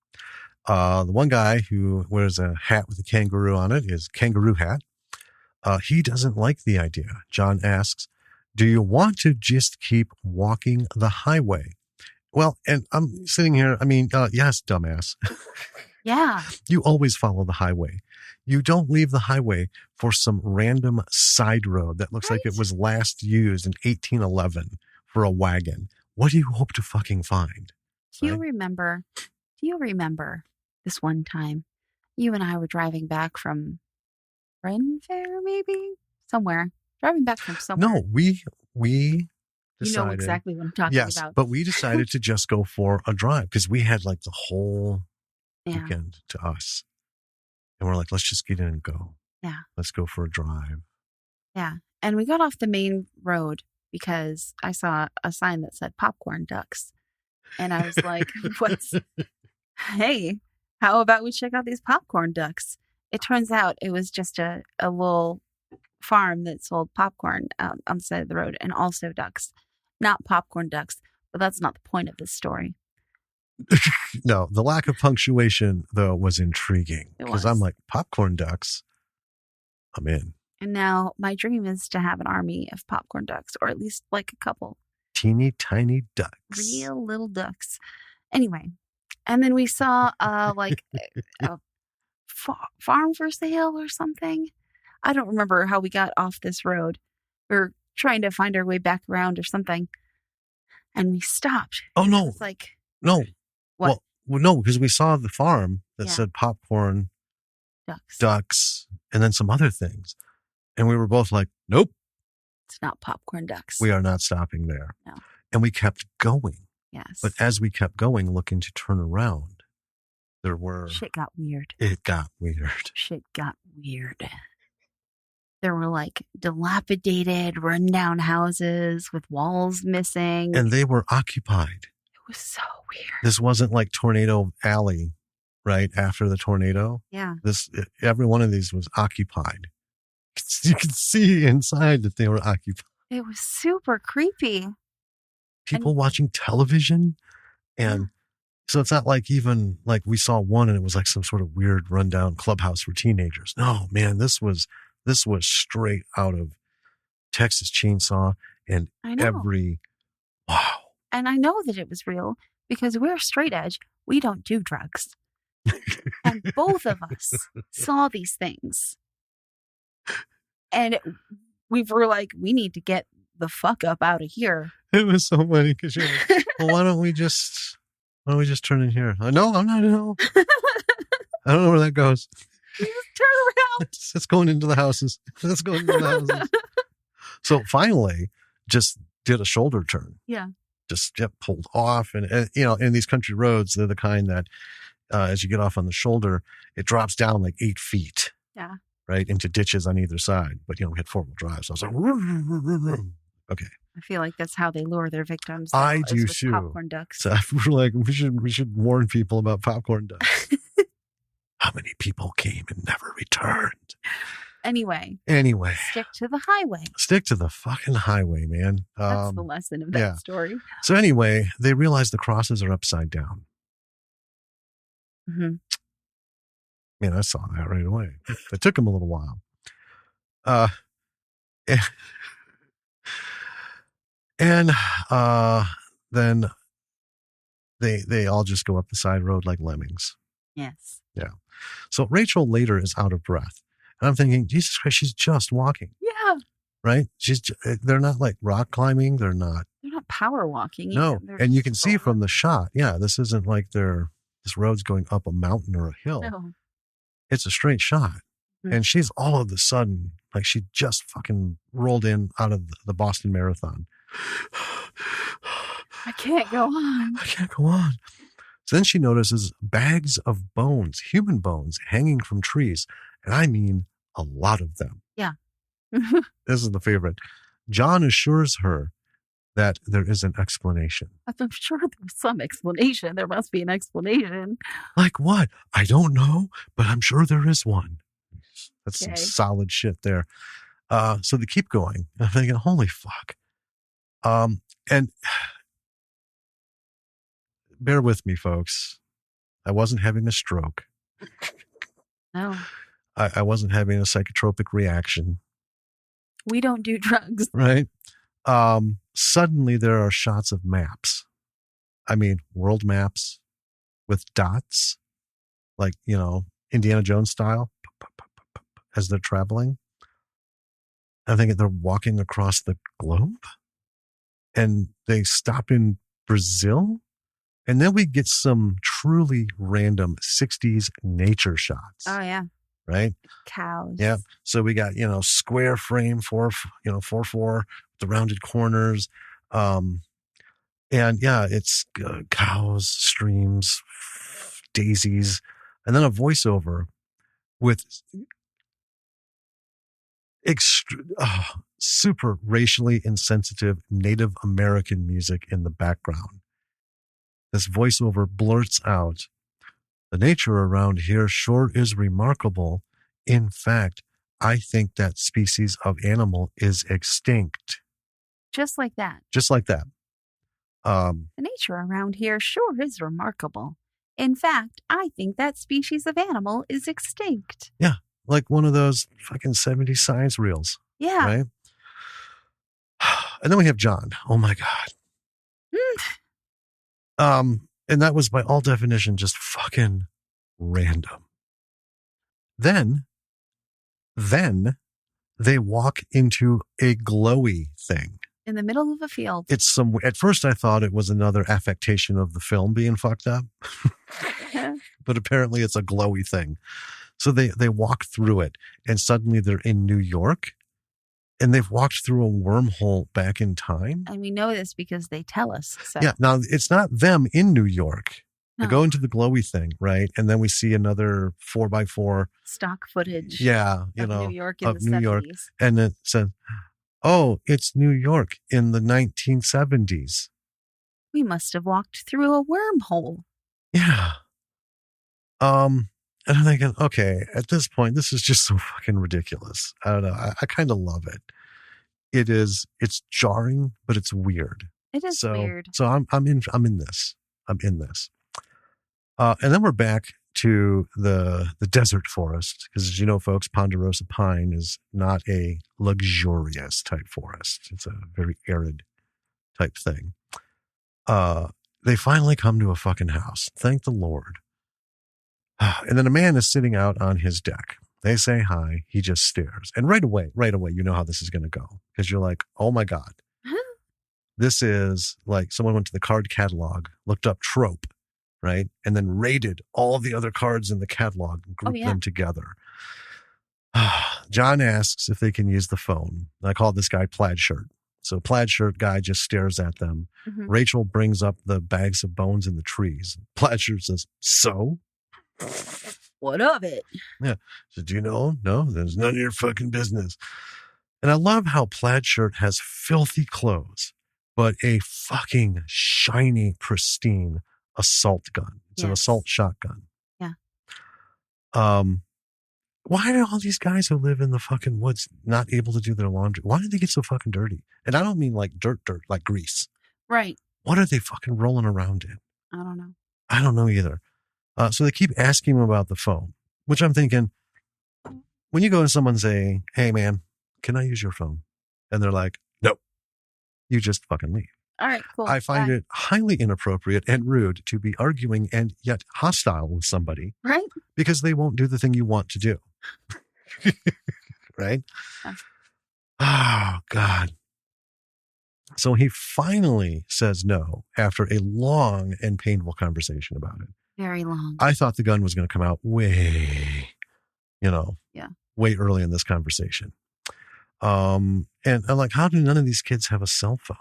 Speaker 2: The one guy who wears a hat with a kangaroo on it is Kangaroo Hat. He doesn't like the idea. John asks, do you want to just keep walking the highway? Well, and I'm sitting here, yes, dumbass.
Speaker 1: Yeah.
Speaker 2: You always follow the highway. You don't leave the highway for some random side road that looks like it was last used in 1811 for a wagon. What do you hope to fucking find?
Speaker 1: Do you remember this one time you and I were driving back from Ren Fair, maybe? Somewhere. Driving back from somewhere.
Speaker 2: No, we decided.
Speaker 1: You know exactly what I'm talking about.
Speaker 2: Yes, but we decided to just go for a drive because we had like the whole weekend to us. And we're like, let's just get in and go.
Speaker 1: Yeah.
Speaker 2: Let's go for a drive.
Speaker 1: Yeah. And we got off the main road because I saw a sign that said popcorn ducks. And I was like, hey, how about we check out these popcorn ducks? It turns out it was just a little farm that sold popcorn on the side of the road and also ducks. Not popcorn ducks, but that's not the point of this story.
Speaker 2: No, the lack of punctuation, though, was intriguing because I'm like, popcorn ducks, I'm in.
Speaker 1: And now my dream is to have an army of popcorn ducks, or at least like a couple.
Speaker 2: Teeny tiny ducks.
Speaker 1: Real little ducks. Anyway, and then we saw like a farm for sale or something. I don't remember how we got off this road. We were trying to find our way back around or something. And we stopped.
Speaker 2: Oh, no.
Speaker 1: It's like...
Speaker 2: No.
Speaker 1: What?
Speaker 2: Well, no, because we saw the farm that said popcorn, ducks, and then some other things. And we were both like, nope.
Speaker 1: It's not popcorn ducks.
Speaker 2: We are not stopping there.
Speaker 1: No.
Speaker 2: And we kept going.
Speaker 1: Yes.
Speaker 2: But as we kept going, looking to turn around, There were.
Speaker 1: Shit got weird.
Speaker 2: It got weird.
Speaker 1: Shit got weird. There were like dilapidated, rundown houses with walls missing.
Speaker 2: And they were occupied.
Speaker 1: It was so weird.
Speaker 2: This wasn't like Tornado Alley, right? After the tornado.
Speaker 1: Yeah.
Speaker 2: Every one of these was occupied. You could see inside that they were occupied.
Speaker 1: It was super creepy.
Speaker 2: People watching television. And so it's not like even like we saw one and it was like some sort of weird rundown clubhouse for teenagers. No, man, this was straight out of Texas Chainsaw and wow.
Speaker 1: And I know that it was real because we're straight edge. We don't do drugs. And both of us saw these things. And we were like, we need to get the fuck up out of here.
Speaker 2: It was so funny because you're like, well, why don't we just turn in here? No, I'm not. No. I don't know where that goes.
Speaker 1: You just turn around.
Speaker 2: It's going into the houses. Let's go into the houses. So finally, just did a shoulder turn.
Speaker 1: Yeah.
Speaker 2: Just pulled off. And in these country roads, they're the kind that as you get off on the shoulder, it drops down like 8 feet.
Speaker 1: Yeah.
Speaker 2: Right? Into ditches on either side. But, we had 4-wheel drive. So I was like, okay.
Speaker 1: I feel like that's how they lure their victims.
Speaker 2: I do too.
Speaker 1: Popcorn ducks.
Speaker 2: So we're like, we should warn people about popcorn ducks. How many people came and never returned?
Speaker 1: Anyway. Stick to the highway.
Speaker 2: Stick to the fucking highway, man.
Speaker 1: That's the lesson of that story.
Speaker 2: So anyway, they realize the crosses are upside down.
Speaker 1: Mm-hmm.
Speaker 2: Man, I saw that right away. It took them a little while. And then they all just go up the side road like lemmings.
Speaker 1: Yes.
Speaker 2: Yeah. So Rachel later is out of breath. And I'm thinking, Jesus Christ, she's just walking.
Speaker 1: Yeah.
Speaker 2: Right? They're not like rock climbing. They're not
Speaker 1: power walking.
Speaker 2: No. And you can see from the shot, this isn't like this road's going up a mountain or a hill.
Speaker 1: No.
Speaker 2: It's a straight shot. Mm-hmm. And she's all of a sudden, like she just fucking rolled in out of the Boston Marathon.
Speaker 1: I can't go on.
Speaker 2: So then she notices bags of bones, human bones, hanging from trees. And I mean a lot of them.
Speaker 1: Yeah.
Speaker 2: This is the favorite. John assures her that there is an explanation.
Speaker 1: I'm sure there's some explanation. There must be an explanation.
Speaker 2: Like what? I don't know, but I'm sure there is one. That's some solid shit there. So they keep going. I'm thinking, holy fuck. And bear with me, folks. I wasn't having a stroke.
Speaker 1: No.
Speaker 2: I wasn't having a psychotropic reaction.
Speaker 1: We don't do drugs.
Speaker 2: Right? Suddenly there are shots of maps. I mean, world maps with dots, like, Indiana Jones style, as they're traveling. I think they're walking across the globe. And they stop in Brazil. And then we get some truly random 60s nature shots.
Speaker 1: Oh, yeah.
Speaker 2: Right?
Speaker 1: Cows.
Speaker 2: Yeah. So we got, square frame, 4-4, the rounded corners. It's cows, streams, daisies, and then a voiceover with super racially insensitive Native American music in the background. This voiceover blurts out, "The nature around here sure is remarkable. In fact, I think that species of animal is extinct."
Speaker 1: Just like that.
Speaker 2: Just like that.
Speaker 1: The nature around here sure is remarkable. In fact, I think that species of animal is extinct.
Speaker 2: Yeah. Like one of those fucking 70s science reels.
Speaker 1: Yeah.
Speaker 2: Right? And then we have John. Oh my God. And that was by all definition just fucking random. Then they walk into a glowy thing.
Speaker 1: In the middle of a field.
Speaker 2: At first I thought it was another affectation of the film being fucked up. But apparently it's a glowy thing. So they walk through it and suddenly they're in New York and they've walked through a wormhole back in time.
Speaker 1: And we know this because they tell us. So.
Speaker 2: Yeah. Now it's not them in New York. They
Speaker 1: No.
Speaker 2: go into the glowy thing, right? And then we see another 4x4.
Speaker 1: Stock footage.
Speaker 2: Yeah,
Speaker 1: of New York in
Speaker 2: of
Speaker 1: the
Speaker 2: New
Speaker 1: 70s.
Speaker 2: York. And it says, oh, it's New York in the 1970s.
Speaker 1: We must have walked through a wormhole.
Speaker 2: Yeah. And I'm thinking, okay, at this point, this is just so fucking ridiculous. I don't know. I kind of love it. It's jarring, but it's weird.
Speaker 1: It is weird.
Speaker 2: So I'm in this. And then we're back to the desert forest, because as you know, folks, ponderosa pine is not a luxurious type forest. It's a very arid type thing. They finally come to a fucking house. Thank the Lord. And then a man is sitting out on his deck. They say hi. He just stares. And right away, you know how this is going to go, because you're like, oh my God. This is like someone went to the card catalog, looked up trope, right? And then rated all of the other cards in the catalog and grouped them together. John asks if they can use the phone. I call this guy Plaid Shirt. So Plaid Shirt guy just stares at them. Mm-hmm. Rachel brings up the bags of bones in the trees. Plaid Shirt says, so?
Speaker 1: What of it?
Speaker 2: Yeah. So do you know? No, there's none of your fucking business. And I love how Plaid Shirt has filthy clothes, but a fucking shiny, pristine assault gun. It's an assault shotgun.
Speaker 1: Yeah.
Speaker 2: Why are all these guys who live in the fucking woods not able to do their laundry? Why did they get so fucking dirty? And I don't mean like dirt, like grease.
Speaker 1: Right.
Speaker 2: What are they fucking rolling around in?
Speaker 1: I don't know.
Speaker 2: I don't know either. So they keep asking him about the phone, which I'm thinking, when you go to someone and say, hey man, can I use your phone? And they're like, no, you just fucking leave.
Speaker 1: All right, cool.
Speaker 2: I find it highly inappropriate and rude to be arguing and yet hostile with somebody.
Speaker 1: Right.
Speaker 2: Because they won't do the thing you want to do. Right? Oh, God. So he finally says no after a long and painful conversation about it.
Speaker 1: Very long.
Speaker 2: I thought the gun was going to come out way early in this conversation. And I'm like, how do none of these kids have a cell phone?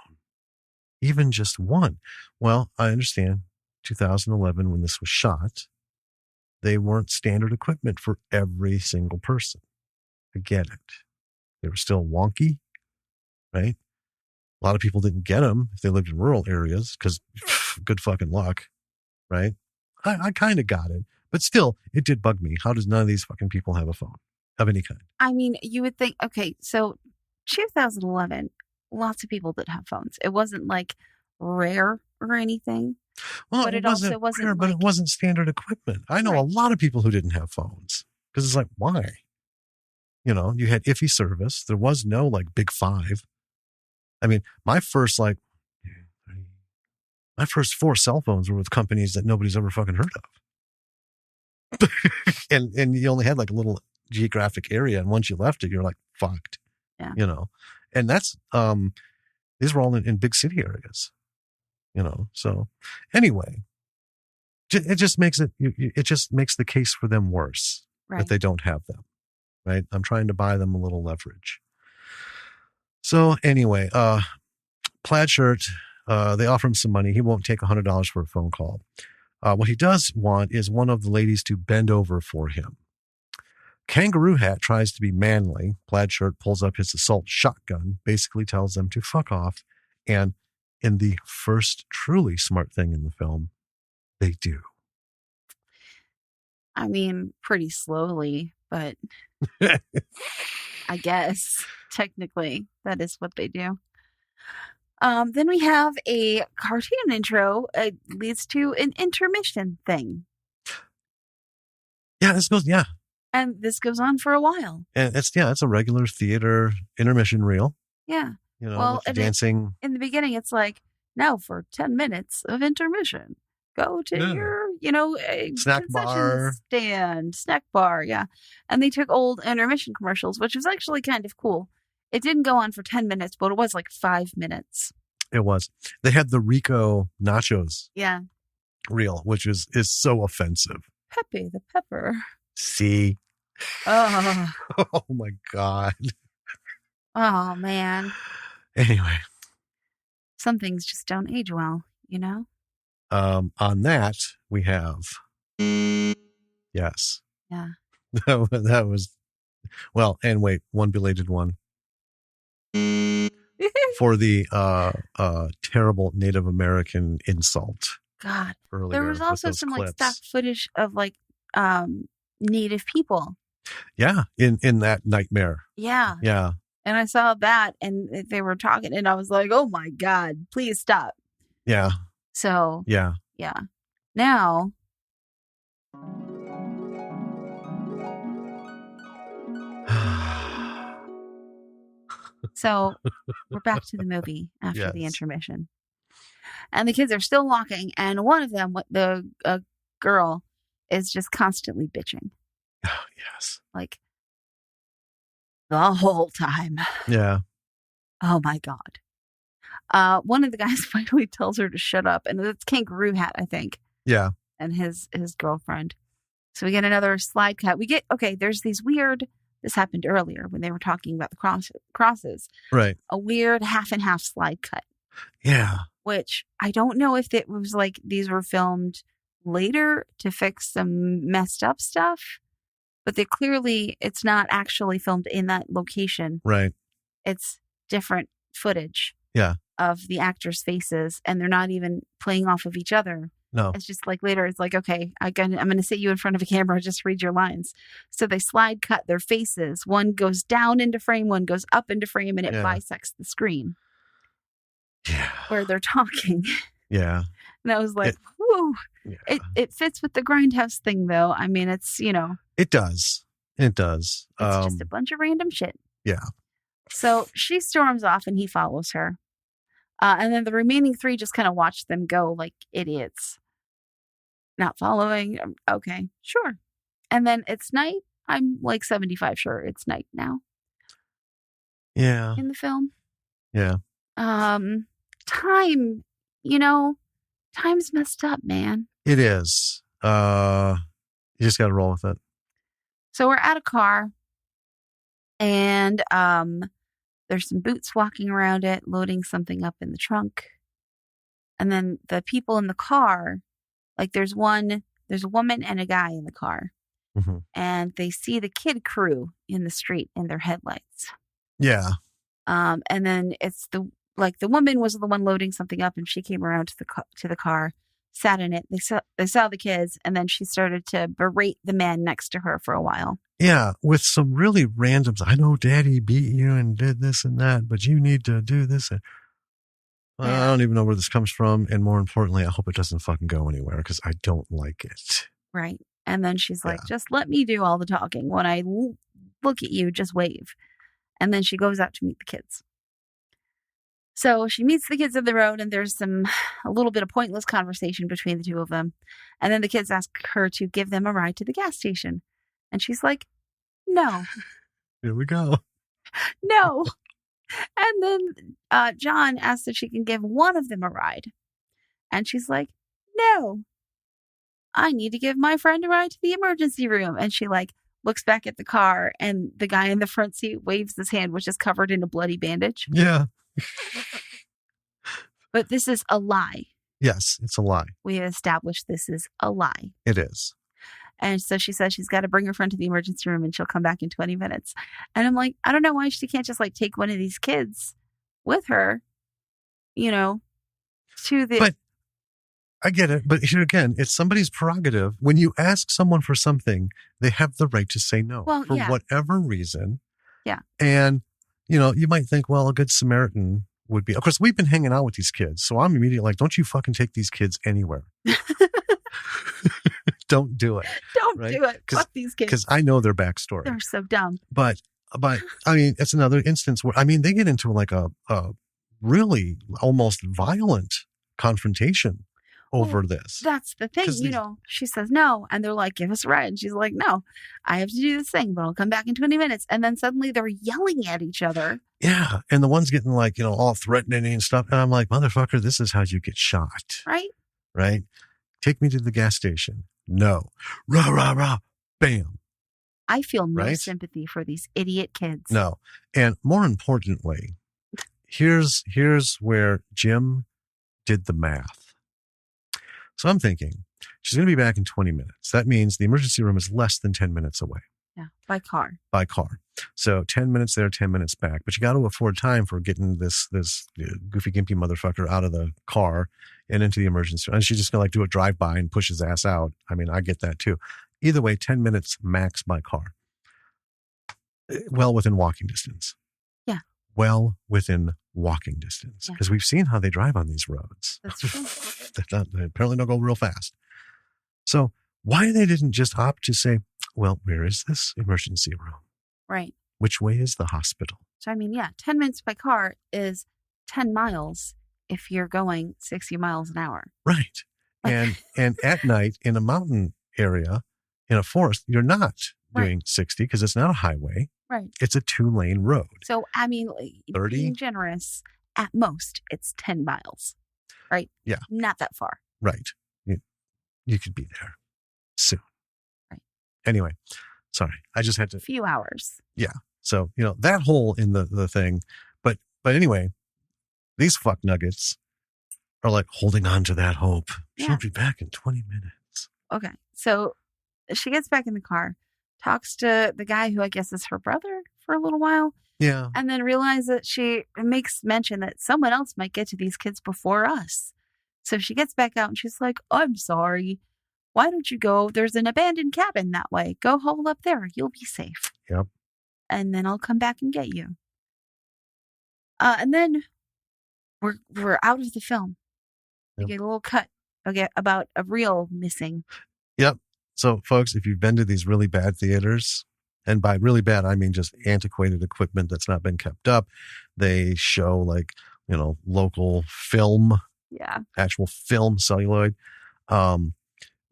Speaker 2: Even just one. Well, I understand 2011, when this was shot, they weren't standard equipment for every single person. I get it. They were still wonky, right? A lot of people didn't get them if they lived in rural areas because good fucking luck, right? I kind of got it. But still, it did bug me. How does none of these fucking people have a phone of any kind?
Speaker 1: I mean, you would think, okay, so 2011, lots of people did have phones. It wasn't like rare or anything.
Speaker 2: Well,
Speaker 1: but
Speaker 2: it also wasn't rare, but it wasn't standard equipment. I know a lot of people who didn't have phones because it's like, why? You know, you had iffy service. There was no like big five. I mean, my first 4 cell phones were with companies that nobody's ever fucking heard of. and you only had like a little geographic area. And once you left it, you're like fucked, you know? And that's, these were all in big city areas, you know? So anyway, it just makes the case for them worse that they don't have them, right? I'm trying to buy them a little leverage. So anyway, Plaid Shirt, they offer him some money. He won't take $100 for a phone call. What he does want is one of the ladies to bend over for him. Kangaroo Hat tries to be manly. Plaid Shirt pulls up his assault shotgun, basically tells them to fuck off. And in the first truly smart thing in the film, they do.
Speaker 1: I mean, pretty slowly, but I guess technically that is what they do. Then we have a cartoon intro. It leads to an intermission thing.
Speaker 2: Yeah,
Speaker 1: And this goes on for a while.
Speaker 2: And it's a regular theater intermission reel.
Speaker 1: Yeah.
Speaker 2: You know, with dancing.
Speaker 1: In the beginning, it's like, now for 10 minutes of intermission. Go to your,
Speaker 2: snack bar.
Speaker 1: Snack bar, yeah. And they took old intermission commercials, which was actually kind of cool. It didn't go on for 10 minutes, but it was like 5 minutes.
Speaker 2: It was. They had the Rico nachos.
Speaker 1: Yeah.
Speaker 2: Reel, which is so offensive.
Speaker 1: Pepe the Pepper.
Speaker 2: See?
Speaker 1: Oh.
Speaker 2: Oh my God.
Speaker 1: Oh man.
Speaker 2: Anyway.
Speaker 1: Some things just don't age well, you know?
Speaker 2: On that, we have, yes.
Speaker 1: Yeah.
Speaker 2: That was, well, and wait, one belated one. For the terrible Native American insult.
Speaker 1: God.
Speaker 2: Earlier,
Speaker 1: There was also some like stock footage of like Native people.
Speaker 2: Yeah, in that nightmare.
Speaker 1: Yeah.
Speaker 2: Yeah.
Speaker 1: And I saw that and they were talking and I was like, oh my God, please stop.
Speaker 2: Yeah.
Speaker 1: So,
Speaker 2: yeah.
Speaker 1: Now, so we're back to the movie after the intermission. And the kids are still walking. And one of them, the girl, is just constantly bitching.
Speaker 2: Oh, yes.
Speaker 1: Like, the whole time.
Speaker 2: Yeah.
Speaker 1: Oh, my God. One of the guys finally tells her to shut up. And it's Kangaroo Hat, I think.
Speaker 2: Yeah.
Speaker 1: And his girlfriend. So we get another slide cut. There's these weird, this happened earlier when they were talking about the crosses.
Speaker 2: Right.
Speaker 1: A weird half and half slide cut.
Speaker 2: Yeah.
Speaker 1: Which I don't know if it was like these were filmed later to fix some messed up stuff, but it's not actually filmed in that location.
Speaker 2: Right.
Speaker 1: It's different footage.
Speaker 2: Yeah.
Speaker 1: Of the actors' faces, and they're not even playing off of each other.
Speaker 2: No.
Speaker 1: It's just like later, it's like, okay, I'm going to sit you in front of a camera, just read your lines. So they slide cut their faces. One goes down into frame, one goes up into frame, and it bisects the screen.
Speaker 2: Yeah.
Speaker 1: Where they're talking.
Speaker 2: Yeah.
Speaker 1: And I was like, whoa. Yeah. It fits with the Grindhouse thing, though. I mean, it's,
Speaker 2: It does. It does.
Speaker 1: It's just a bunch of random shit.
Speaker 2: Yeah.
Speaker 1: So she storms off and he follows her. And then the remaining three just kind of watch them go like idiots. Not following. Okay, sure. And then it's night. I'm like 75 sure it's night now.
Speaker 2: Yeah.
Speaker 1: In the film.
Speaker 2: Yeah.
Speaker 1: Time, time's messed up, man.
Speaker 2: It is. You just got to roll with it.
Speaker 1: So we're at a car and there's some boots walking around it, loading something up in the trunk. And then the people in the car, like there's a woman and a guy in the car.
Speaker 2: Mm-hmm.
Speaker 1: And they see the kid crew in the street in their headlights.
Speaker 2: Yeah.
Speaker 1: And then it's the woman was the one loading something up and she came around to the car, sat in it. They saw the kids and then she started to berate the man next to her for a while.
Speaker 2: Yeah, with some really random, I know daddy beat you and did this and that, but you need to do this. I don't even know where this comes from. And more importantly, I hope it doesn't fucking go anywhere because I don't like it.
Speaker 1: Right. And then she's like, just let me do all the talking. When I look at you, just wave. And then she goes out to meet the kids. So she meets the kids on the road and there's a little bit of pointless conversation between the two of them. And then the kids ask her to give them a ride to the gas station. And she's like, no.
Speaker 2: Here we go.
Speaker 1: No. And then John asks if she can give one of them a ride. And she's like, no. I need to give my friend a ride to the emergency room. And she looks back at the car and the guy in the front seat waves his hand, which is covered in a bloody bandage.
Speaker 2: Yeah.
Speaker 1: But this is a lie.
Speaker 2: Yes, it's a lie.
Speaker 1: We have established this is a lie.
Speaker 2: It is.
Speaker 1: And so she says she's got to bring her friend to the emergency room and she'll come back in 20 minutes. And I'm like, I don't know why she can't just take one of these kids with her, to the...
Speaker 2: But I get it. But here again, it's somebody's prerogative. When you ask someone for something, they have the right to say no for whatever reason.
Speaker 1: Yeah.
Speaker 2: And, you might think, well, a good Samaritan would be, of course, we've been hanging out with these kids. So I'm immediately like, don't you fucking take these kids anywhere. Don't do it.
Speaker 1: Don't do it. Fuck these kids.
Speaker 2: Because I know their backstory.
Speaker 1: They're so dumb.
Speaker 2: But I mean, it's another instance where, they get into a really almost violent confrontation over this.
Speaker 1: That's the thing. She says no. And they're like, give us a ride. And she's like, no, I have to do this thing, but I'll come back in 20 minutes. And then suddenly they're yelling at each other.
Speaker 2: Yeah. And the one's getting all threatening and stuff. And I'm like, motherfucker, this is how you get shot.
Speaker 1: Right.
Speaker 2: Right. Take me to the gas station. No. Rah, rah, rah. Bam.
Speaker 1: I feel no sympathy for these idiot kids.
Speaker 2: No. And more importantly, here's where Jim did the math. So I'm thinking she's going to be back in 20 minutes. That means the emergency room is less than 10 minutes away.
Speaker 1: Yeah, by car.
Speaker 2: By car. So 10 minutes there, 10 minutes back. But you got to afford time for getting this goofy gimpy motherfucker out of the car and into the emergency room. And she's just going to like do a drive-by and push his ass out. I mean, I get that too. Either way, 10 minutes max by car. Well within walking distance.
Speaker 1: Yeah.
Speaker 2: Well within walking distance. Because we've seen how they drive on these roads.
Speaker 1: That's true.
Speaker 2: They apparently don't go real fast. So why they didn't just opt to say, well, where is this emergency room?
Speaker 1: Right.
Speaker 2: Which way is the hospital?
Speaker 1: So, I mean, 10 minutes by car is 10 miles if you're going 60 miles an hour.
Speaker 2: Right. And at night in a mountain area, in a forest, you're not doing 60 because it's not a highway.
Speaker 1: Right.
Speaker 2: It's a 2-lane road.
Speaker 1: So, I mean,
Speaker 2: 30?
Speaker 1: Being generous, at most, it's 10 miles. Right?
Speaker 2: Yeah.
Speaker 1: Not that far.
Speaker 2: Right. You could be there soon.
Speaker 1: Right.
Speaker 2: Anyway, sorry. I just had to.
Speaker 1: A few hours.
Speaker 2: Yeah. So, that hole in the thing. But anyway, these fuck nuggets are like holding on to that hope. She'll be back in 20 minutes.
Speaker 1: Okay. So she gets back in the car, talks to the guy who I guess is her brother for a little while.
Speaker 2: Yeah.
Speaker 1: And then realizes that she makes mention that someone else might get to these kids before us. So she gets back out and she's like, I'm sorry. Why don't you go? There's an abandoned cabin that way. Go hole up there. You'll be safe.
Speaker 2: Yep.
Speaker 1: And then I'll come back and get you. And then we're out of the film. We get a little cut about a reel missing.
Speaker 2: Yep. So, folks, if you've been to these really bad theaters, and by really bad, I mean just antiquated equipment that's not been kept up, they show local film, actual film celluloid.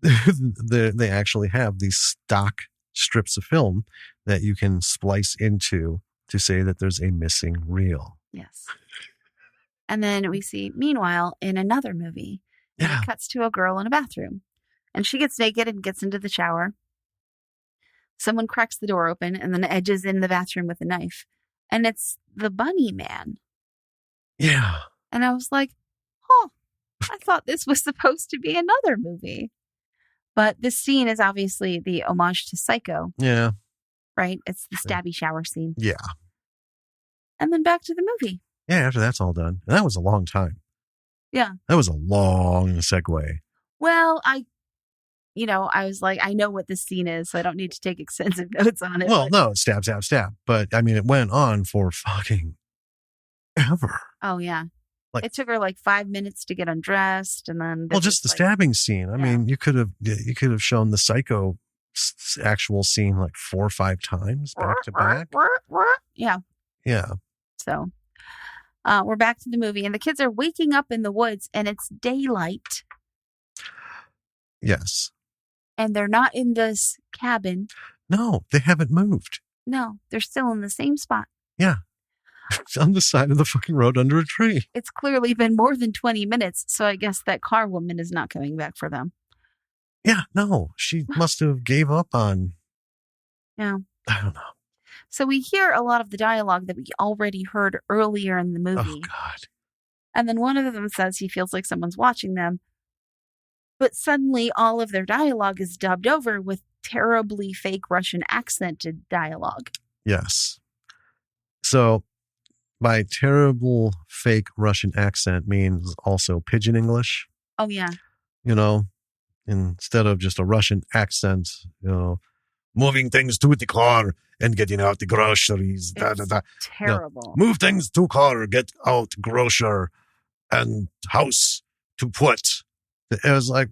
Speaker 2: They actually have these stock strips of film that you can splice into to say that there's a missing reel.
Speaker 1: Yes. And then we see, meanwhile, in another movie, it cuts to a girl in a bathroom. And she gets naked and gets into the shower. Someone cracks the door open and then edges in the bathroom with a knife. And it's the Bunny Man.
Speaker 2: Yeah.
Speaker 1: And I was like, I thought this was supposed to be another movie. But this scene is obviously the homage to Psycho.
Speaker 2: Yeah.
Speaker 1: Right? It's the stabby shower scene.
Speaker 2: Yeah. And
Speaker 1: then back to the movie.
Speaker 2: Yeah, after that's all done. And that was a long time.
Speaker 1: Yeah.
Speaker 2: That was a long segue.
Speaker 1: Well, I was like, I know what this scene is, so I don't need to take extensive notes on it.
Speaker 2: Well, no, stab, stab, stab. But, I mean, it went on for fucking ever.
Speaker 1: Oh, yeah. It took her 5 minutes to get undressed, and then...
Speaker 2: Well, just the stabbing scene. I mean, you could have shown the Psycho actual scene 4 or 5 times back to back.
Speaker 1: Yeah.
Speaker 2: Yeah.
Speaker 1: So, we're back to the movie, and the kids are waking up in the woods, and it's daylight.
Speaker 2: Yes.
Speaker 1: And they're not in this cabin.
Speaker 2: No, they haven't moved.
Speaker 1: No, they're still in the same spot.
Speaker 2: Yeah. It's on the side of the fucking road under a tree.
Speaker 1: It's clearly been more than 20 minutes, so I guess that car woman is not coming back for them.
Speaker 2: Yeah, no. She must have gave up on...
Speaker 1: Yeah.
Speaker 2: I don't know.
Speaker 1: So we hear a lot of the dialogue that we already heard earlier in the movie.
Speaker 2: Oh, God.
Speaker 1: And then one of them says he feels like someone's watching them. But suddenly all of their dialogue is dubbed over with terribly fake Russian accented dialogue. Yes.
Speaker 2: So by terrible fake Russian accent means also pidgin English.
Speaker 1: Oh, yeah.
Speaker 2: Instead of just a Russian accent, moving things to the car and getting out the groceries.
Speaker 1: Terrible.
Speaker 2: Move things to car, get out grocer and house to put. It was like,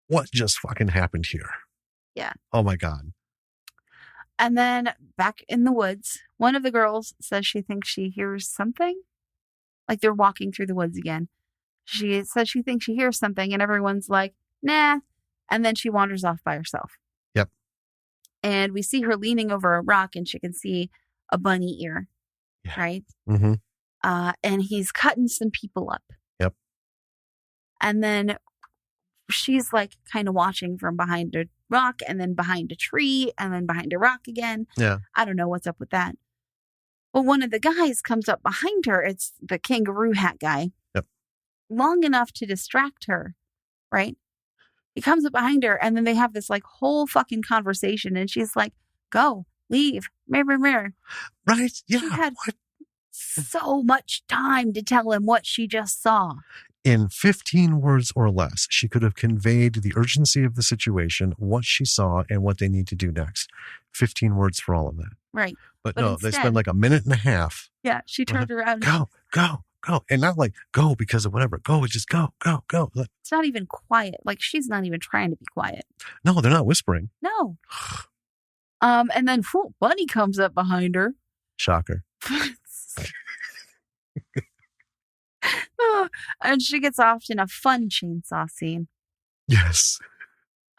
Speaker 2: what just fucking happened here?
Speaker 1: Yeah.
Speaker 2: Oh, my God.
Speaker 1: And then back in the woods, one of the girls says she thinks she hears something. Like they're walking through the woods again. She says she thinks she hears something and everyone's like, nah. And then she wanders off by herself.
Speaker 2: Yep.
Speaker 1: And we see her leaning over a rock and she can see a bunny ear. Yeah. Right?
Speaker 2: Mm-hmm.
Speaker 1: And he's cutting some people up.
Speaker 2: Yep.
Speaker 1: And then she's kind of watching from behind a rock and then behind a tree and then behind a rock again.
Speaker 2: Yeah.
Speaker 1: I don't know what's up with that. Well, one of the guys comes up behind her. It's the kangaroo hat guy.
Speaker 2: Yep.
Speaker 1: long enough to distract her, right? He comes up behind her, and then they have this like whole fucking conversation, and she's like, "Go, leave, mirror, mirror."
Speaker 2: Right? Yeah.
Speaker 1: She had so much time to tell him what she just saw.
Speaker 2: In 15 words or less, she could have conveyed the urgency of the situation, what she saw, and what they need to do next. 15 words for all of that.
Speaker 1: Right.
Speaker 2: But no, instead, they spend like a minute and a half.
Speaker 1: Yeah, she turned around.
Speaker 2: Go, go, go. And not like, go because of whatever. Go, just go, go, go.
Speaker 1: It's not even quiet. Like, she's not even trying to be quiet.
Speaker 2: No, they're not whispering.
Speaker 1: No. And then Bunny comes up behind her.
Speaker 2: Shocker.
Speaker 1: And she gets off in a fun chainsaw scene.
Speaker 2: Yes.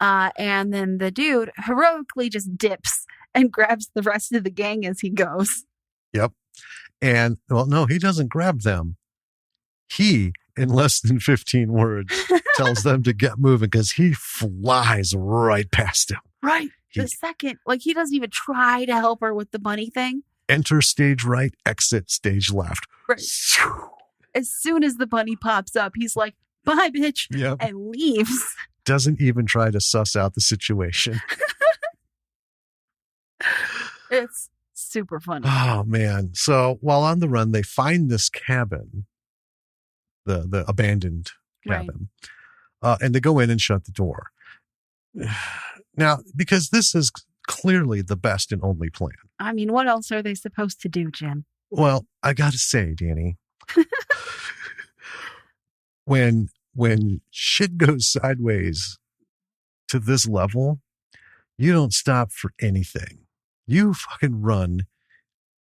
Speaker 1: And then the dude heroically just dips and grabs the rest of the gang as he goes.
Speaker 2: Yep. And, well, no, he doesn't grab them. He, in less than 15 words, tells them to get moving because he flies right past him.
Speaker 1: Right. The second, like, he doesn't even try to help her with the bunny thing.
Speaker 2: Enter stage right, exit stage left.
Speaker 1: Right. As soon as the bunny pops up, he's like, "Bye, bitch," and leaves.
Speaker 2: Doesn't even try to suss out the situation.
Speaker 1: It's super funny.
Speaker 2: Oh, man. So while on the run, they find this cabin, the abandoned cabin, and they go in and shut the door. Now, because this is clearly the best and only plan.
Speaker 1: I mean, what else are they supposed to do, Jim?
Speaker 2: Well, I got to say, Danny, when shit goes sideways to this level, you don't stop for anything. You fucking run.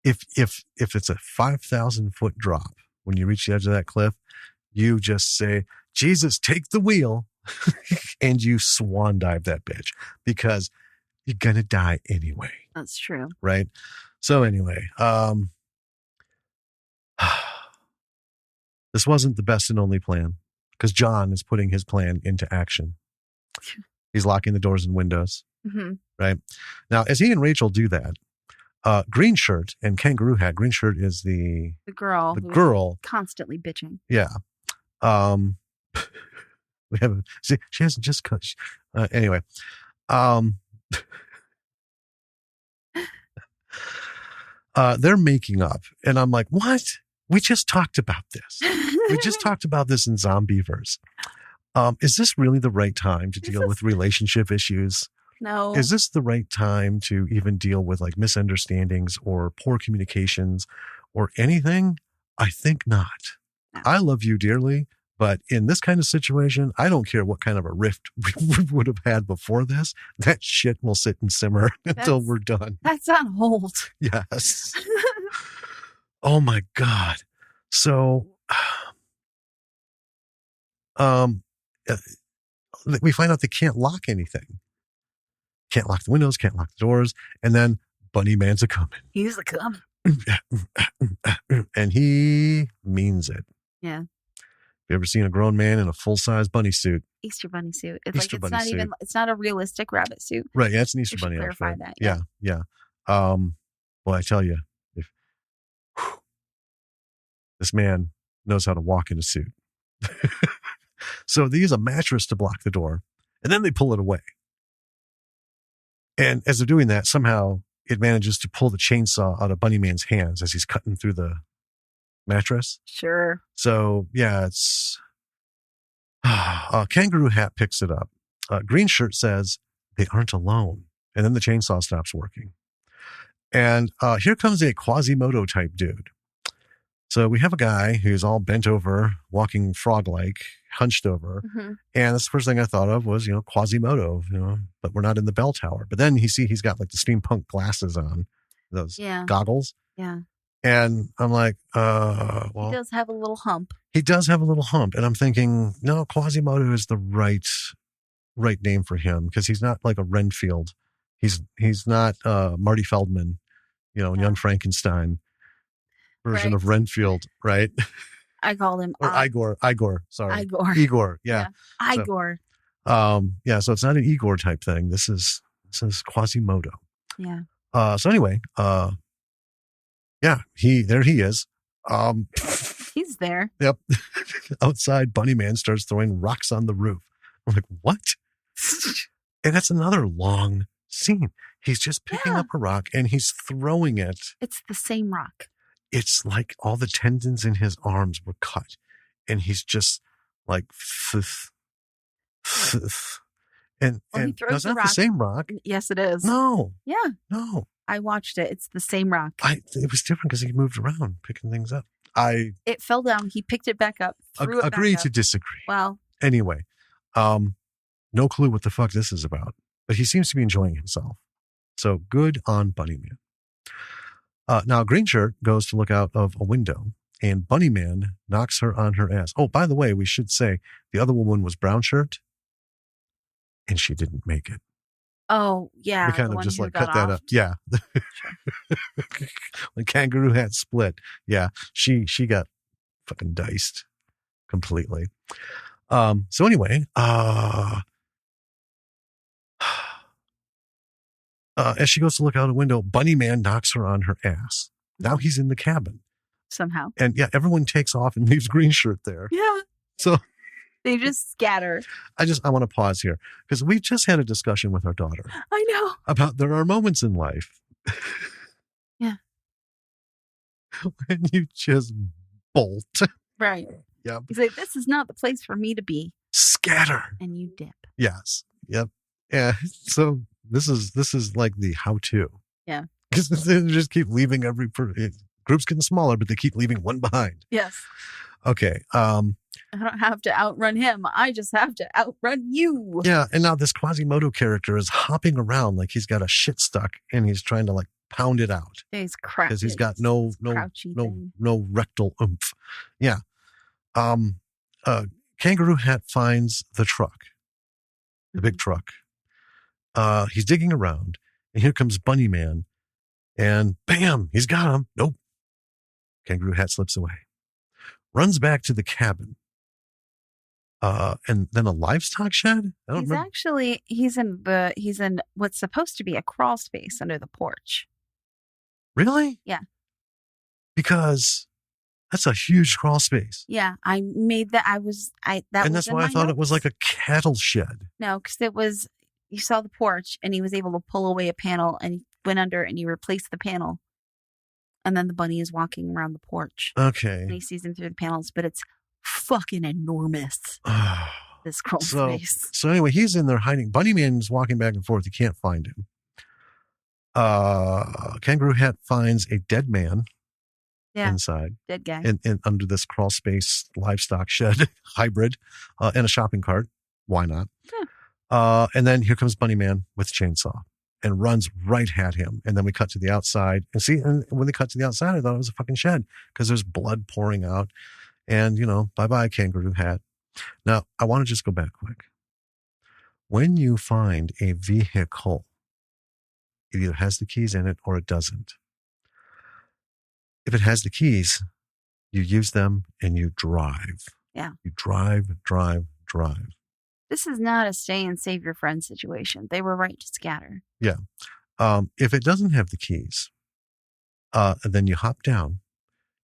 Speaker 2: If it's a 5,000-foot drop, when you reach the edge of that cliff, you just say, "Jesus, take the wheel," and you swan dive that bitch because you're gonna die anyway.
Speaker 1: That's true.
Speaker 2: Right? So anyway, this wasn't the best and only plan because John is putting his plan into action. He's locking the doors and windows.
Speaker 1: Mm-hmm.
Speaker 2: Right? Now, as he and Rachel do that, Green Shirt and Kangaroo Hat. Green Shirt is the
Speaker 1: girl.
Speaker 2: The girl
Speaker 1: constantly bitching.
Speaker 2: Yeah. We have she hasn't just cut. Anyway. They're making up, and I'm like, what? We just talked about this. We just talked about this in Zombieverse. Is this really the right time to deal with relationship issues?
Speaker 1: No.
Speaker 2: Is this the right time to even deal with like misunderstandings or poor communications or anything? I think not. No. I love you dearly, but in this kind of situation, I don't care what kind of a rift we would have had before this. That shit will sit and simmer until we're done.
Speaker 1: That's on hold.
Speaker 2: Yes. Oh my God. So, we find out they can't lock anything. Can't lock the windows, can't lock the doors. And then Bunnyman's a coming.
Speaker 1: He's a coming.
Speaker 2: And he means it.
Speaker 1: Yeah.
Speaker 2: You ever seen a grown man in a full-size bunny suit?
Speaker 1: Easter bunny suit. It's not a realistic rabbit suit.
Speaker 2: Right. Yeah, it's an Easter bunny outfit.
Speaker 1: Clarify that.
Speaker 2: Yeah. Well, I tell you, this man knows how to walk in a suit. So they use a mattress to block the door, and then they pull it away. And as they're doing that, somehow it manages to pull the chainsaw out of Bunnyman's hands as he's cutting through the mattress.
Speaker 1: Sure.
Speaker 2: So, yeah, it's... Kangaroo Hat picks it up. Green Shirt says they aren't alone. And then the chainsaw stops working. And here comes a Quasimodo type dude. So we have a guy who's all bent over, walking frog-like, hunched over. Mm-hmm. And that's the first thing I thought of was, Quasimodo, but we're not in the bell tower. But then he's got like the steampunk glasses on, those goggles.
Speaker 1: Yeah.
Speaker 2: And I'm like, well.
Speaker 1: He does have a little hump.
Speaker 2: He does have a little hump. And I'm thinking, no, Quasimodo is the right name for him because he's not like a Renfield. He's not Marty Feldman, Young Frankenstein version of Renfield, right?
Speaker 1: I called him
Speaker 2: Igor. Sorry.
Speaker 1: Igor.
Speaker 2: Yeah.
Speaker 1: Igor.
Speaker 2: So it's not an Igor type thing. This is Quasimodo.
Speaker 1: Yeah.
Speaker 2: So anyway, he is.
Speaker 1: He's there.
Speaker 2: Yep. Outside, Bunnyman starts throwing rocks on the roof. I'm like, what? And that's another long scene. He's just picking up a rock and he's throwing it.
Speaker 1: It's the same rock.
Speaker 2: It's like all the tendons in his arms were cut. And he's just like, and
Speaker 1: throws
Speaker 2: that's not the same rock.
Speaker 1: Yes, it is.
Speaker 2: No.
Speaker 1: Yeah.
Speaker 2: No.
Speaker 1: I watched it. It's the same rock.
Speaker 2: It was different because he moved around picking things up.
Speaker 1: It fell down. He picked it back up. Threw it
Speaker 2: agree
Speaker 1: back up.
Speaker 2: to disagree.
Speaker 1: Well.
Speaker 2: Anyway, no clue what the fuck this is about. But he seems to be enjoying himself. So good on Bunnyman. Now, Green Shirt goes to look out of a window, and Bunnyman knocks her on her ass. Oh, by the way, we should say the other woman was Brown Shirt, and she didn't make it.
Speaker 1: Oh, yeah.
Speaker 2: We kind of just like cut that up. Yeah. When Kangaroo Hat split. Yeah. She got fucking diced completely. So anyway, as she goes to look out a window, Bunnyman knocks her on her ass. Now he's in the cabin.
Speaker 1: Somehow.
Speaker 2: And yeah, everyone takes off and leaves Green Shirt there.
Speaker 1: Yeah.
Speaker 2: So
Speaker 1: they just scatter.
Speaker 2: I want to pause here because we just had a discussion with our daughter.
Speaker 1: I know.
Speaker 2: About there are moments in life.
Speaker 1: Yeah.
Speaker 2: When you just bolt.
Speaker 1: Right.
Speaker 2: Yep.
Speaker 1: He's like, this is not the place for me to be.
Speaker 2: Scatter.
Speaker 1: And you dip.
Speaker 2: Yes. Yep. Yeah. So this is like the how-to.
Speaker 1: Yeah.
Speaker 2: Because they just keep leaving group's getting smaller, but they keep leaving one behind.
Speaker 1: Yes.
Speaker 2: Okay.
Speaker 1: I don't have to outrun him. I just have to outrun you.
Speaker 2: Yeah. And now this Quasimodo character is hopping around like he's got a shit stuck and he's trying to like pound it out.
Speaker 1: He's crouching.
Speaker 2: Because he's got no rectal oomph. Yeah. Kangaroo Hat finds the truck, the big truck. He's digging around, and here comes Bunnyman, and bam, he's got him. Nope. Kangaroo Hat slips away, runs back to the cabin, and then a livestock shed.
Speaker 1: He's in what's supposed to be a crawl space under the porch.
Speaker 2: Really?
Speaker 1: Yeah.
Speaker 2: Because that's a huge crawl space.
Speaker 1: Yeah, I made that. And
Speaker 2: that's why I thought it was like a cattle shed.
Speaker 1: No, because you saw the porch and he was able to pull away a panel and he went under and he replaced the panel. And then the bunny is walking around the porch.
Speaker 2: Okay.
Speaker 1: And he sees him through the panels, but it's fucking enormous. This crawl space.
Speaker 2: So anyway, he's in there hiding. Bunnyman's walking back and forth. You can't find him. Kangaroo Hat finds a dead man. Yeah, inside.
Speaker 1: Dead guy.
Speaker 2: And under this crawl space livestock shed hybrid and a shopping cart. Why not? Yeah. And then here comes Bunnyman with a chainsaw and runs right at him. And then we cut to the outside. And when they cut to the outside, I thought it was a fucking shed because there's blood pouring out. And, bye-bye, Kangaroo Hat. Now, I want to just go back quick. When you find a vehicle, it either has the keys in it or it doesn't. If it has the keys, you use them and you drive.
Speaker 1: Yeah.
Speaker 2: You drive.
Speaker 1: This is not a stay and save your friend situation. They were right to scatter.
Speaker 2: Yeah. If it doesn't have the keys, then you hop down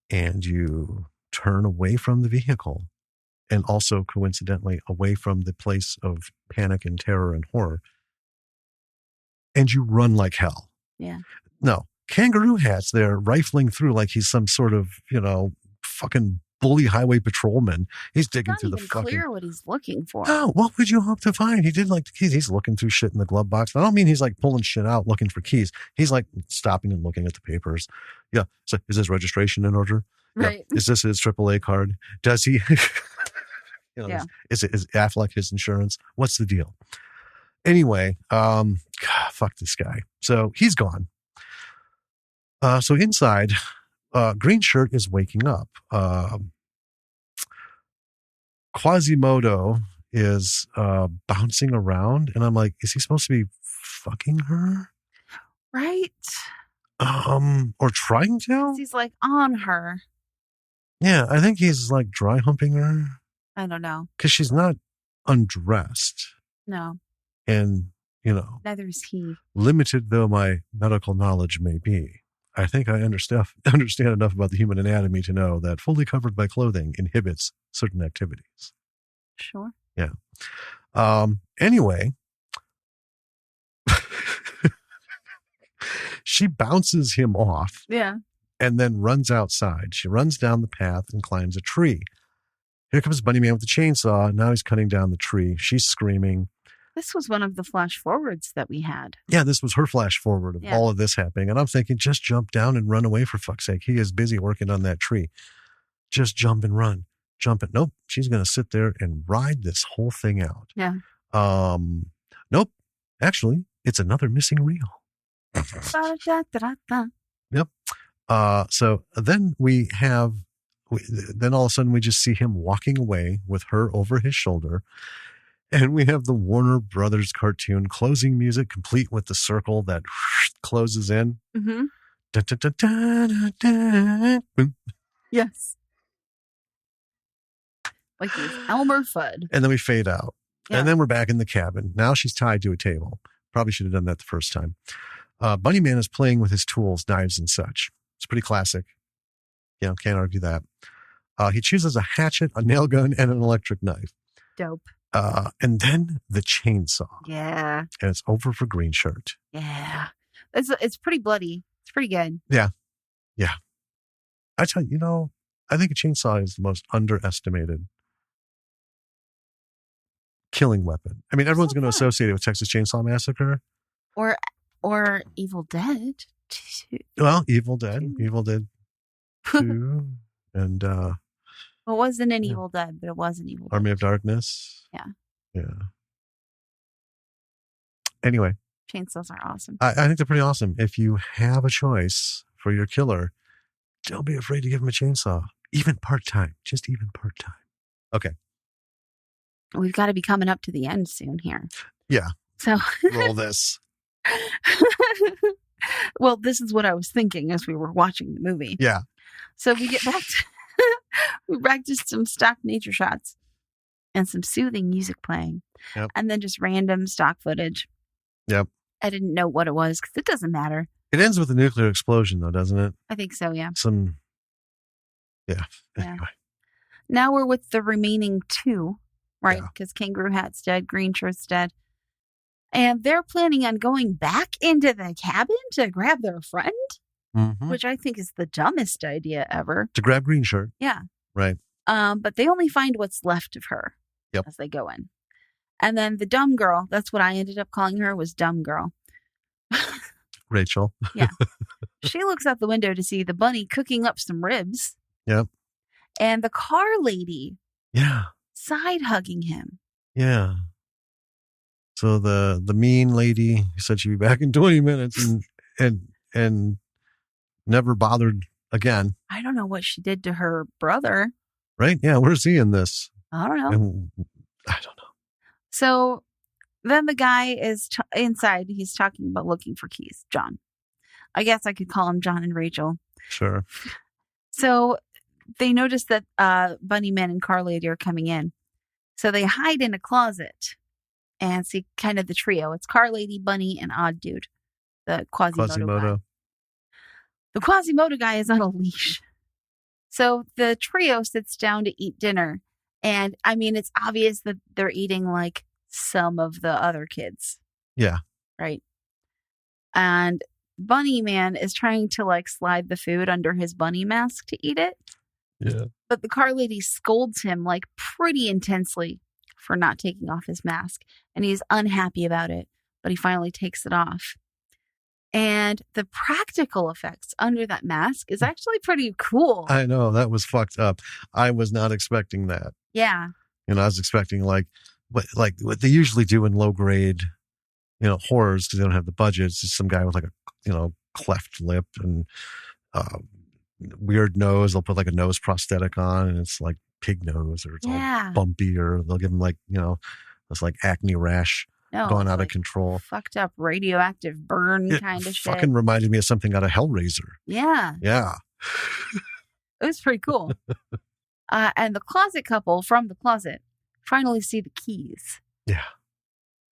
Speaker 2: and you turn away from the vehicle and also coincidentally away from the place of panic and terror and horror. And you run like hell.
Speaker 1: Yeah.
Speaker 2: No. Kangaroo Hat's there rifling through like he's some sort of, fucking bully highway patrolman. He's digging through the fucking... It's not
Speaker 1: clear what he's looking for.
Speaker 2: Oh, what would you hope to find? He did like the keys. He's looking through shit in the glove box. I don't mean he's like pulling shit out looking for keys. He's like stopping and looking at the papers. Yeah. So is his registration in order?
Speaker 1: Right.
Speaker 2: Yeah. Is this his AAA card? Does he...
Speaker 1: Yeah.
Speaker 2: Is Affleck his insurance? What's the deal? Anyway, God, fuck this guy. So he's gone. So inside, Green Shirt is waking up. Quasimodo is bouncing around, and I'm like, is he supposed to be fucking her?
Speaker 1: Right.
Speaker 2: Or trying to?
Speaker 1: He's like on her.
Speaker 2: Yeah, I think he's like dry humping her.
Speaker 1: I don't know.
Speaker 2: Because she's not undressed.
Speaker 1: No.
Speaker 2: And,
Speaker 1: neither is he.
Speaker 2: Limited though my medical knowledge may be, I think I understand enough about the human anatomy to know that fully covered by clothing inhibits certain activities.
Speaker 1: Sure.
Speaker 2: Yeah. Anyway, she bounces him off.
Speaker 1: Yeah.
Speaker 2: And then runs outside. She runs down the path and climbs a tree. Here comes Bunnyman with the chainsaw. Now he's cutting down the tree. She's screaming.
Speaker 1: This was one of the flash forwards that we had.
Speaker 2: Yeah, this was her flash forward of all of this happening. And I'm thinking, just jump down and run away for fuck's sake. He is busy working on that tree. Just jump and run. Jump it. Nope. She's going to sit there and ride this whole thing out.
Speaker 1: Yeah.
Speaker 2: Nope. Actually, it's another missing reel. Yep. So then then all of a sudden we just see him walking away with her over his shoulder. And we have the Warner Brothers cartoon closing music complete with the circle that closes in.
Speaker 1: Mm-hmm.
Speaker 2: Dun, dun, dun, dun, dun, dun.
Speaker 1: Yes. Like he's Elmer Fudd.
Speaker 2: And then we fade out. Yeah. And then we're back in the cabin. Now she's tied to a table. Probably should have done that the first time. Bunnyman is playing with his tools, knives and such. It's pretty classic. You know, can't argue that. He chooses a hatchet, a nail gun, and an electric knife.
Speaker 1: Dope.
Speaker 2: And then the chainsaw.
Speaker 1: Yeah.
Speaker 2: And it's over for Green Shirt.
Speaker 1: Yeah. It's pretty bloody. It's pretty good.
Speaker 2: Yeah. Yeah. I tell you, I think a chainsaw is the most underestimated killing weapon. I mean, everyone's going to associate it with Texas Chainsaw Massacre.
Speaker 1: Or Evil Dead.
Speaker 2: Well, Evil Dead 2. And
Speaker 1: it wasn't an Evil Dead, but it was an Evil Dead.
Speaker 2: Army of Darkness.
Speaker 1: Yeah.
Speaker 2: Yeah. Anyway.
Speaker 1: Chainsaws are awesome.
Speaker 2: I think they're pretty awesome. If you have a choice for your killer, don't be afraid to give him a chainsaw. Even part-time. Just even part-time. Okay.
Speaker 1: We've got to be coming up to the end soon here.
Speaker 2: Yeah.
Speaker 1: So
Speaker 2: roll this.
Speaker 1: Well, this is what I was thinking as we were watching the movie.
Speaker 2: Yeah.
Speaker 1: So we get back to some stock nature shots and some soothing music playing.
Speaker 2: Yep.
Speaker 1: And then just random stock footage.
Speaker 2: Yep.
Speaker 1: I didn't know what it was because it doesn't matter.
Speaker 2: It ends with a nuclear explosion, though, doesn't it?
Speaker 1: I think so, yeah.
Speaker 2: Yeah.
Speaker 1: Anyway. Now we're with the remaining two, right? Because Kangaroo Hat's dead, Green Shirt's dead. And they're planning on going back into the cabin to grab their friend, which I think is the dumbest idea ever.
Speaker 2: To grab Green Shirt.
Speaker 1: Yeah.
Speaker 2: Right.
Speaker 1: But they only find what's left of her as they go in. And then the dumb girl, that's what I ended up calling her, was Dumb Girl.
Speaker 2: Rachel.
Speaker 1: Yeah. She looks out the window to see the bunny cooking up some ribs.
Speaker 2: Yep.
Speaker 1: And the car lady.
Speaker 2: Yeah.
Speaker 1: Side hugging him.
Speaker 2: Yeah. So the mean lady who said she'd be back in 20 minutes and never bothered again.
Speaker 1: I don't know what she did to her brother.
Speaker 2: Right? Yeah, we're seeing this.
Speaker 1: I don't know.
Speaker 2: And I don't know.
Speaker 1: So then the guy is inside. He's talking about looking for keys. John. I guess I could call him John and Rachel.
Speaker 2: Sure.
Speaker 1: So they notice that Bunnyman and Car Lady are coming in. So they hide in a closet and see kind of the trio. It's Car Lady, Bunny, and Odd Dude, the Quasimodo guy. The Quasimodo guy is on a leash. So the trio sits down to eat dinner. And I mean, it's obvious that they're eating like some of the other kids.
Speaker 2: Yeah.
Speaker 1: Right. And Bunnyman is trying to like slide the food under his bunny mask to eat it.
Speaker 2: Yeah.
Speaker 1: But the car lady scolds him like pretty intensely for not taking off his mask. And he's unhappy about it, but he finally takes it off. And the practical effects under that mask is actually pretty cool.
Speaker 2: I know, that was fucked up. I was not expecting that.
Speaker 1: Yeah.
Speaker 2: You know, I was expecting like what they usually do in low grade, horrors, because they don't have the budget. It's just some guy with like a, cleft lip and weird nose. They'll put like a nose prosthetic on and it's like pig nose or it's all bumpy, or they'll give him like, this like acne rash. Going out of control.
Speaker 1: Fucked up radioactive burn kind of shit.
Speaker 2: Fucking reminded me of something out of Hellraiser.
Speaker 1: Yeah.
Speaker 2: Yeah.
Speaker 1: It was pretty cool. And the closet couple from the closet finally see the keys.
Speaker 2: Yeah.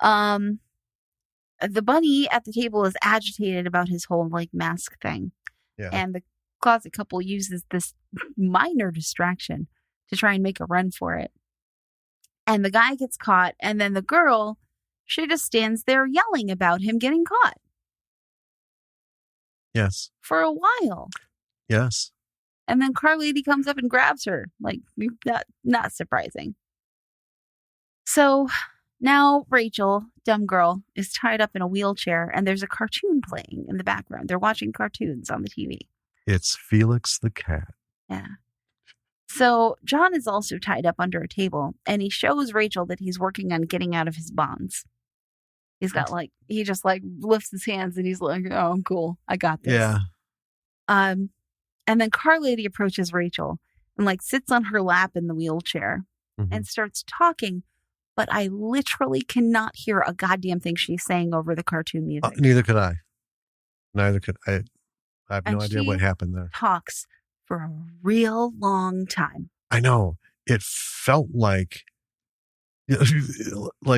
Speaker 1: The bunny at the table is agitated about his whole like mask thing.
Speaker 2: Yeah.
Speaker 1: And the closet couple uses this minor distraction to try and make a run for it. And the guy gets caught, and then the girl, she just stands there yelling about him getting caught.
Speaker 2: Yes.
Speaker 1: For a while.
Speaker 2: Yes.
Speaker 1: And then Car Lady comes up and grabs her. Like, not surprising. So now Rachel, dumb girl, is tied up in a wheelchair, and there's a cartoon playing in the background. They're watching cartoons on the TV.
Speaker 2: It's Felix the cat.
Speaker 1: Yeah. So John is also tied up under a table, and he shows Rachel that he's working on getting out of his bonds. He's got he just lifts his hands and he's like, "Oh, I'm cool. I got this."
Speaker 2: Yeah.
Speaker 1: And then Car Lady approaches Rachel and sits on her lap in the wheelchair and starts talking, but I literally cannot hear a goddamn thing she's saying over the cartoon music.
Speaker 2: Neither could I. Neither could I. I have no idea what happened there.
Speaker 1: Talks for a real long time.
Speaker 2: I know. It felt like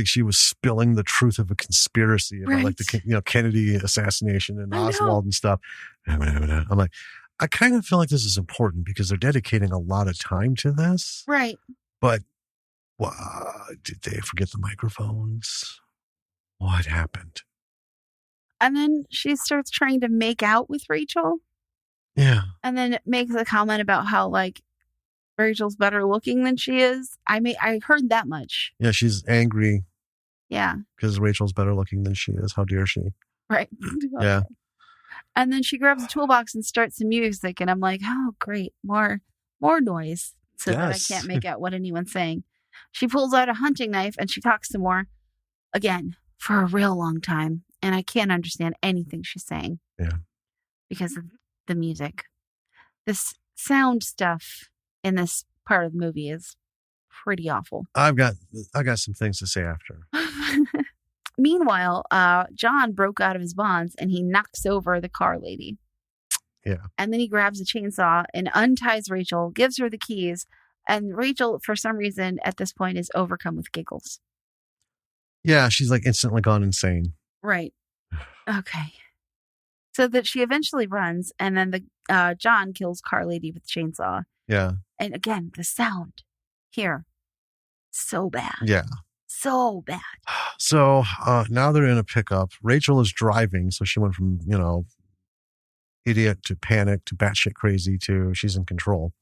Speaker 2: she was spilling the truth of a conspiracy about the Kennedy assassination and Oswald and stuff. I'm like, I kind of feel like this is important because they're dedicating a lot of time to this.
Speaker 1: Right.
Speaker 2: But did they forget the microphones? What happened?
Speaker 1: And then she starts trying to make out with Rachel.
Speaker 2: Yeah.
Speaker 1: And then makes a comment about how Rachel's better looking than she is. I heard that much.
Speaker 2: Yeah, she's angry.
Speaker 1: Yeah.
Speaker 2: Because Rachel's better looking than she is. How dare she?
Speaker 1: Right. Okay.
Speaker 2: Yeah.
Speaker 1: And then she grabs a toolbox and starts some music, and I'm like, oh great, more noise. So that I can't make out what anyone's saying. She pulls out a hunting knife and she talks some more. Again, for a real long time. And I can't understand anything she's saying.
Speaker 2: Yeah.
Speaker 1: Because of the music. This sound stuff in this part of the movie is pretty awful.
Speaker 2: I got some things to say after.
Speaker 1: Meanwhile, John broke out of his bonds and he knocks over the Car Lady.
Speaker 2: Yeah.
Speaker 1: And then he grabs a chainsaw and unties Rachel, gives her the keys, and Rachel, for some reason, at this point, is overcome with giggles.
Speaker 2: Yeah, she's instantly gone insane.
Speaker 1: Right. Okay. So that she eventually runs, and then the John kills Car Lady with the chainsaw.
Speaker 2: Yeah.
Speaker 1: And again, the sound here, so bad.
Speaker 2: Yeah.
Speaker 1: So bad.
Speaker 2: So now they're in a pickup. Rachel is driving, so she went from, idiot to panic to batshit crazy to she's in control.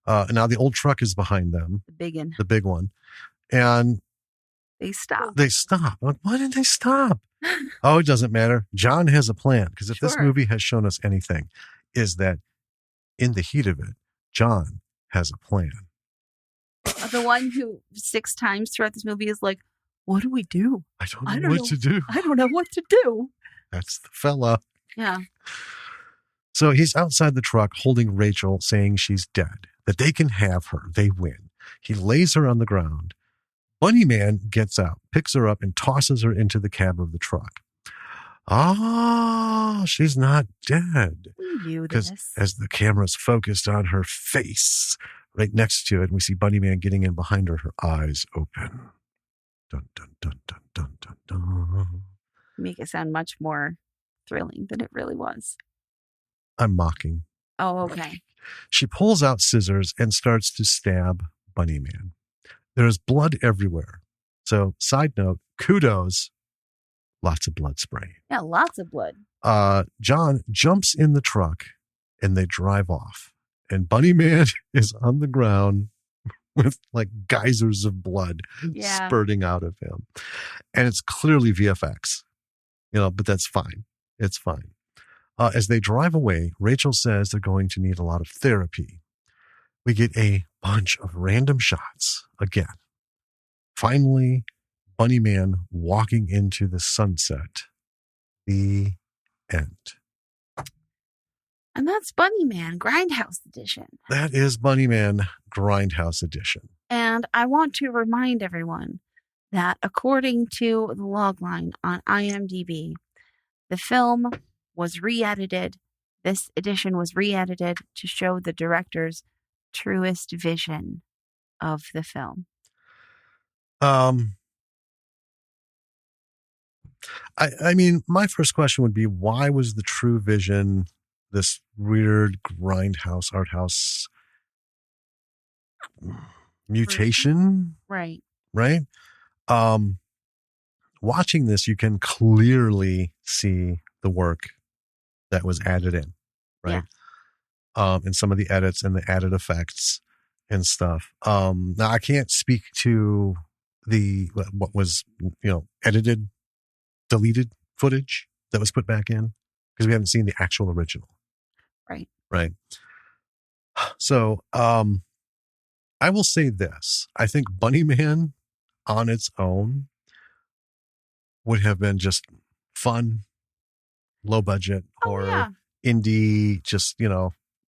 Speaker 2: And now the old truck is behind them.
Speaker 1: The
Speaker 2: big one. And
Speaker 1: they stop.
Speaker 2: I'm like, why did they stop? Oh, it doesn't matter. John has a plan. Because if this movie has shown us anything, is that in the heat of it, John has a plan.
Speaker 1: The one who 6 times throughout this movie is like, what do we do?
Speaker 2: I don't know what to do.
Speaker 1: I don't know what to do.
Speaker 2: That's the fella.
Speaker 1: Yeah.
Speaker 2: So he's outside the truck holding Rachel, saying she's dead, that they can have her. They win. He lays her on the ground. Bunnyman gets out, picks her up, and tosses her into the cab of the truck. Ah, she's not dead.
Speaker 1: We knew
Speaker 2: because
Speaker 1: this.
Speaker 2: as the camera's focused on her face, right next to it, and we see Bunnyman getting in behind her, her eyes open. Dun, dun, dun, dun, dun, dun, dun.
Speaker 1: Make it sound much more thrilling than it really was.
Speaker 2: I'm mocking.
Speaker 1: Oh, okay.
Speaker 2: She pulls out scissors and starts to stab Bunnyman. There is blood everywhere. So, side note, kudos. Lots of blood spray.
Speaker 1: Yeah, lots of blood.
Speaker 2: John jumps in the truck and they drive off. And Bunnyman is on the ground with geysers of blood spurting out of him. And it's clearly VFX, but that's fine. It's fine. As they drive away, Rachel says they're going to need a lot of therapy. We get a bunch of random shots again. Finally, Bunnyman walking into the sunset. The end.
Speaker 1: And that's Bunnyman Grindhouse Edition.
Speaker 2: That is Bunnyman Grindhouse Edition.
Speaker 1: And I want to remind everyone that according to the logline on IMDb, the film was re-edited. This edition was re-edited to show the director's truest vision of the film.
Speaker 2: I mean, my first question would be, why was the true vision this weird grindhouse art house mutation,
Speaker 1: right?
Speaker 2: right? Watching this, you can clearly see the work that was added in, right? And some of the edits and the added effects and stuff. Now I can't speak to what was, edited, deleted footage that was put back in because we haven't seen the actual original. Right. So, I will say this. I think Bunnyman on its own would have been just fun, low budget horror, indie, just,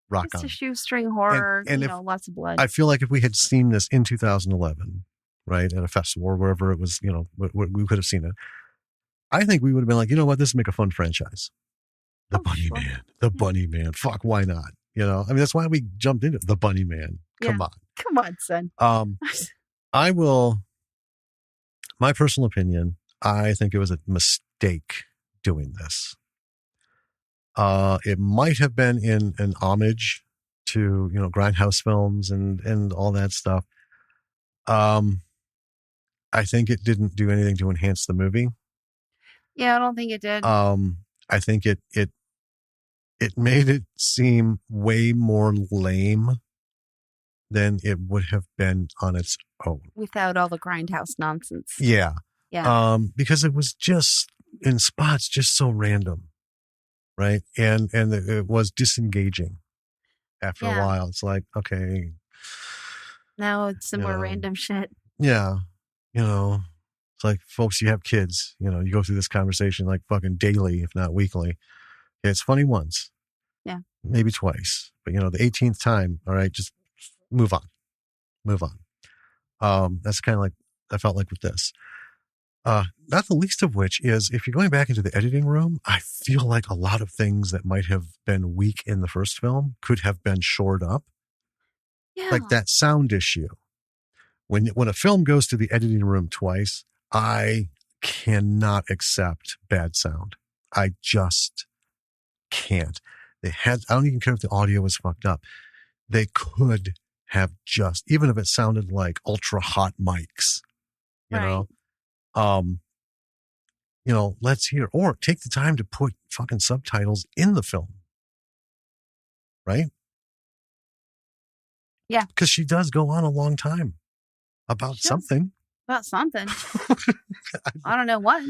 Speaker 2: rock
Speaker 1: just
Speaker 2: on.
Speaker 1: a shoestring horror,
Speaker 2: and
Speaker 1: lots of blood.
Speaker 2: I feel like if we had seen this in 2011, right, at a festival or wherever it was, we could have seen it. I think we would have been like, you know what, this would make a fun franchise. The Bunnyman, the Bunnyman. Fuck, why not? That's why we jumped into the Bunnyman. Come on,
Speaker 1: son.
Speaker 2: My personal opinion, I think it was a mistake doing this. It might have been in an homage to, Grindhouse films and all that stuff. I think it didn't do anything to enhance the movie.
Speaker 1: Yeah, I don't think it did.
Speaker 2: I think it made it seem way more lame than it would have been on its own.
Speaker 1: Without all the grindhouse nonsense.
Speaker 2: Yeah.
Speaker 1: Yeah.
Speaker 2: Because it was just in spots just so random. Right. And it was disengaging after a while. It's like, okay.
Speaker 1: Now it's some more random shit.
Speaker 2: Yeah. It's like, folks, you have kids, you go through this conversation like fucking daily, if not weekly. Yeah, it's funny once.
Speaker 1: Yeah.
Speaker 2: Maybe twice. But, the 18th time, all right, just move on. That's kind of like, I felt like with this. Not the least of which is if you're going back into the editing room, I feel like a lot of things that might have been weak in the first film could have been shored up.
Speaker 1: Yeah.
Speaker 2: Like that sound issue. When a film goes to the editing room twice, I cannot accept bad sound. I just can't. I don't even care if the audio was fucked up. They could have even if it sounded like ultra hot mics, let's hear, or take the time to put fucking subtitles in the film. Right?
Speaker 1: Yeah.
Speaker 2: Because she does go on a long time about something.
Speaker 1: About something. I don't know what.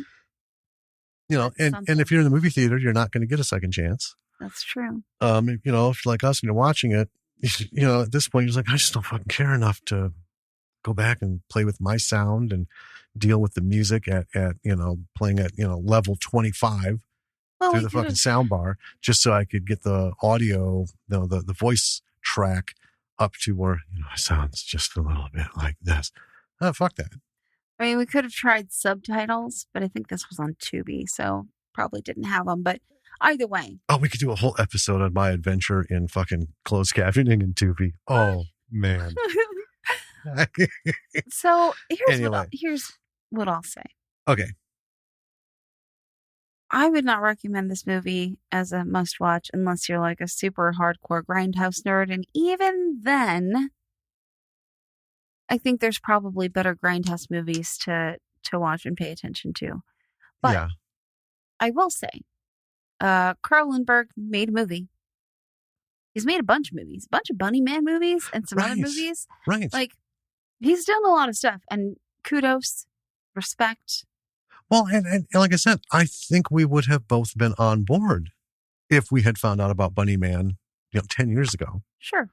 Speaker 2: And if you're in the movie theater, you're not going to get a second chance.
Speaker 1: That's true.
Speaker 2: If you're like us and you're watching it, at this point, you're like, I just don't fucking care enough to go back and play with my sound and deal with the music at playing at, level 25 through the fucking sound bar just so I could get the audio, the voice track up to where, it sounds just a little bit like this. Oh, fuck that.
Speaker 1: I mean, we could have tried subtitles, but I think this was on Tubi, so probably didn't have them. But either way.
Speaker 2: Oh, we could do a whole episode on my adventure in fucking closed captioning in Tubi. Oh, man.
Speaker 1: So here's what I'll say.
Speaker 2: Okay.
Speaker 1: I would not recommend this movie as a must watch unless you're like a super hardcore grindhouse nerd. And even then, I think there's probably better grindhouse movies to watch and pay attention to. But I will say, Carl Lindbergh made a movie. He's made a bunch of movies, a bunch of Bunnyman movies and some other movies.
Speaker 2: Right.
Speaker 1: Like, he's done a lot of stuff. And kudos, respect.
Speaker 2: Well, and like I said, I think we would have both been on board if we had found out about Bunnyman, 10 years ago.
Speaker 1: Sure.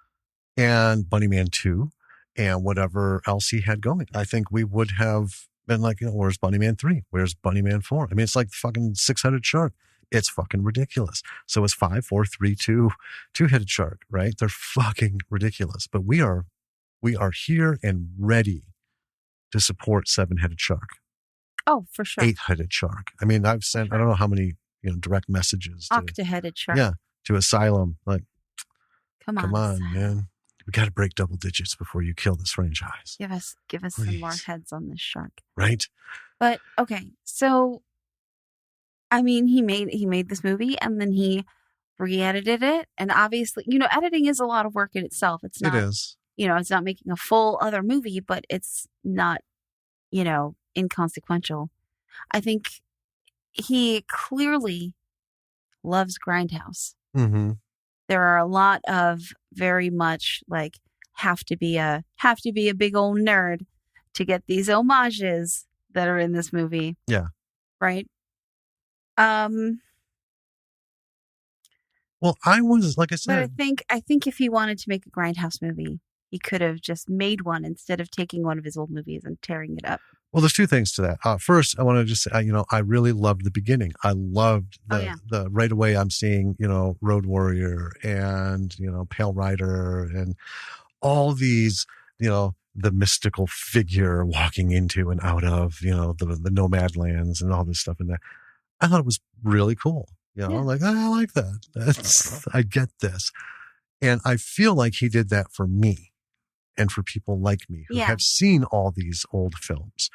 Speaker 2: And Bunnyman 2 and whatever else he had going. I think we would have been like, where's Bunnyman 3? Where's Bunnyman 4? I mean, it's like the fucking six-headed shark. It's fucking ridiculous. So it's 5, 4, 3, 2, two-headed shark, right? They're fucking ridiculous. But we are here and ready to support seven-headed shark.
Speaker 1: Oh, for sure.
Speaker 2: 8-headed shark. I mean, I've sent, I don't know how many, direct messages.
Speaker 1: Octa-headed shark.
Speaker 2: Yeah. To Asylum. Like,
Speaker 1: come
Speaker 2: on, man. We got to break double digits before you kill this franchise.
Speaker 1: Give us some more heads on this shark.
Speaker 2: Right.
Speaker 1: But okay. So, I mean, he made this movie and then he re-edited it. And obviously, editing is a lot of work in itself. It's
Speaker 2: It
Speaker 1: not,
Speaker 2: is.
Speaker 1: it's not making a full other movie, but it's not, inconsequential. I think he clearly loves Grindhouse.
Speaker 2: Mm-hmm.
Speaker 1: There are a lot of very much like have to be a big old nerd to get these homages that are in this movie.
Speaker 2: Yeah.
Speaker 1: Right?
Speaker 2: Well, I was, like I
Speaker 1: But
Speaker 2: said,
Speaker 1: I think if he wanted to make a Grindhouse movie, he could have just made one instead of taking one of his old movies and tearing it up.
Speaker 2: well, there's two things to that. First, I want to just say, I really loved the beginning. I loved the right away. I'm seeing, Road Warrior and, Pale Rider and all these, the mystical figure walking into and out of, the nomad lands and all this stuff in there. I thought it was really cool. Like, I like that. I get this. And I feel like he did that for me and for people like me who have seen all these old films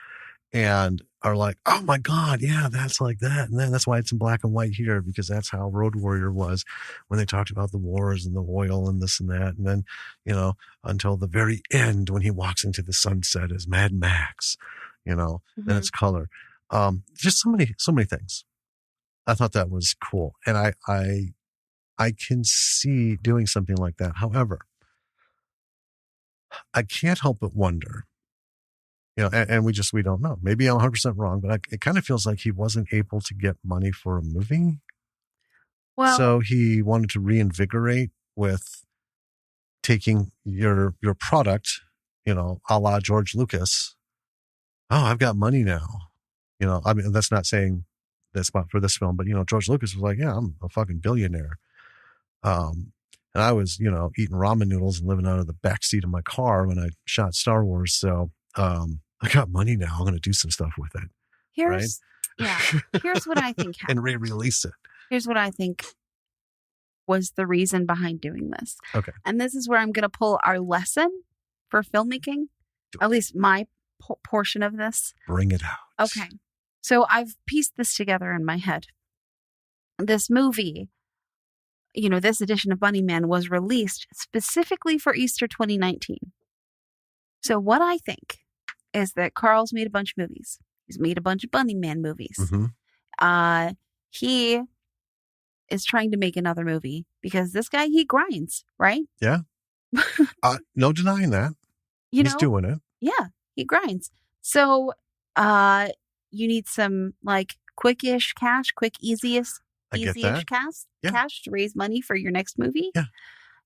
Speaker 2: and are like, oh my God, yeah, that's like that. And then that's why it's in black and white here, because that's how Road Warrior was when they talked about the wars and the oil and this and that. And then, until the very end when he walks into the sunset as Mad Max, then it's color. Just so many things. I thought that was cool. And I can see doing something like that. However, I can't help but wonder, and we don't know. Maybe I'm 100% wrong, but it kind of feels like he wasn't able to get money for a movie. Well, so he wanted to reinvigorate with taking your product, a la George Lucas. Oh, I've got money now. I mean, that's not saying that's for this film, but George Lucas was like, yeah, I'm a fucking billionaire. And I was, eating ramen noodles and living out of the backseat of my car when I shot Star Wars. So I got money now. I'm going to do some stuff with it.
Speaker 1: Here's what I think happened.
Speaker 2: And re-release it.
Speaker 1: Here's what I think was the reason behind doing this.
Speaker 2: Okay.
Speaker 1: And this is where I'm going to pull our lesson for filmmaking, at least my portion of this.
Speaker 2: Bring it out.
Speaker 1: Okay. So I've pieced this together in my head. This movie, this edition of Bunnyman was released specifically for Easter 2019. So what I think is that Carl's made a bunch of movies. He's made a bunch of Bunnyman movies.
Speaker 2: Mm-hmm.
Speaker 1: He is trying to make another movie because this guy, he grinds, right?
Speaker 2: Yeah. No denying that. He's doing it.
Speaker 1: Yeah, he grinds. So you need some like quick, easy-ish cash to raise money for your next movie.
Speaker 2: Yeah.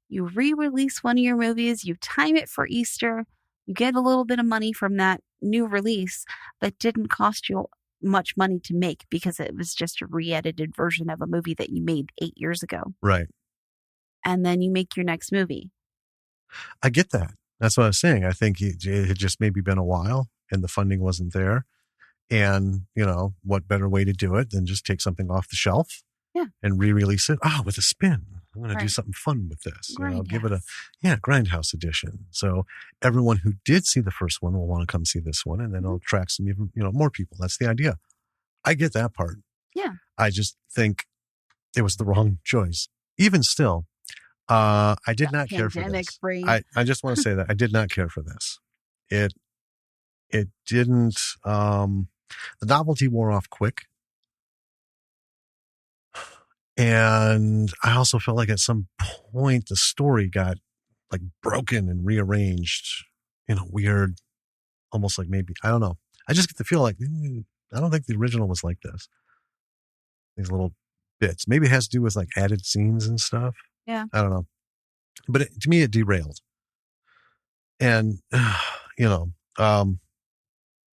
Speaker 1: You re-release one of your movies, you time it for Easter, you get a little bit of money from that new release that didn't cost you much money to make because it was just a re-edited version of a movie that you made 8 years ago.
Speaker 2: Right.
Speaker 1: And then you make your next movie.
Speaker 2: I get that. That's what I was saying. I think it had just maybe been a while and the funding wasn't there. And, what better way to do it than just take something off the shelf and re-release it? With a spin. I'm going to do something fun with this. Give it a Grindhouse Edition. So everyone who did see the first one will want to come see this one, and then it'll attract some even more people. That's the idea. I get that part.
Speaker 1: Yeah.
Speaker 2: I just think it was the wrong choice. Even still, I did not care for this. I just want to say that I did not care for this. It didn't. The novelty wore off quick. And I also felt like at some point the story got like broken and rearranged in a weird, almost like maybe, I don't know. I just get the feel like, I don't think the original was like this. These little bits. Maybe it has to do with like added scenes and stuff.
Speaker 1: Yeah.
Speaker 2: I don't know. But to me, it derailed. And,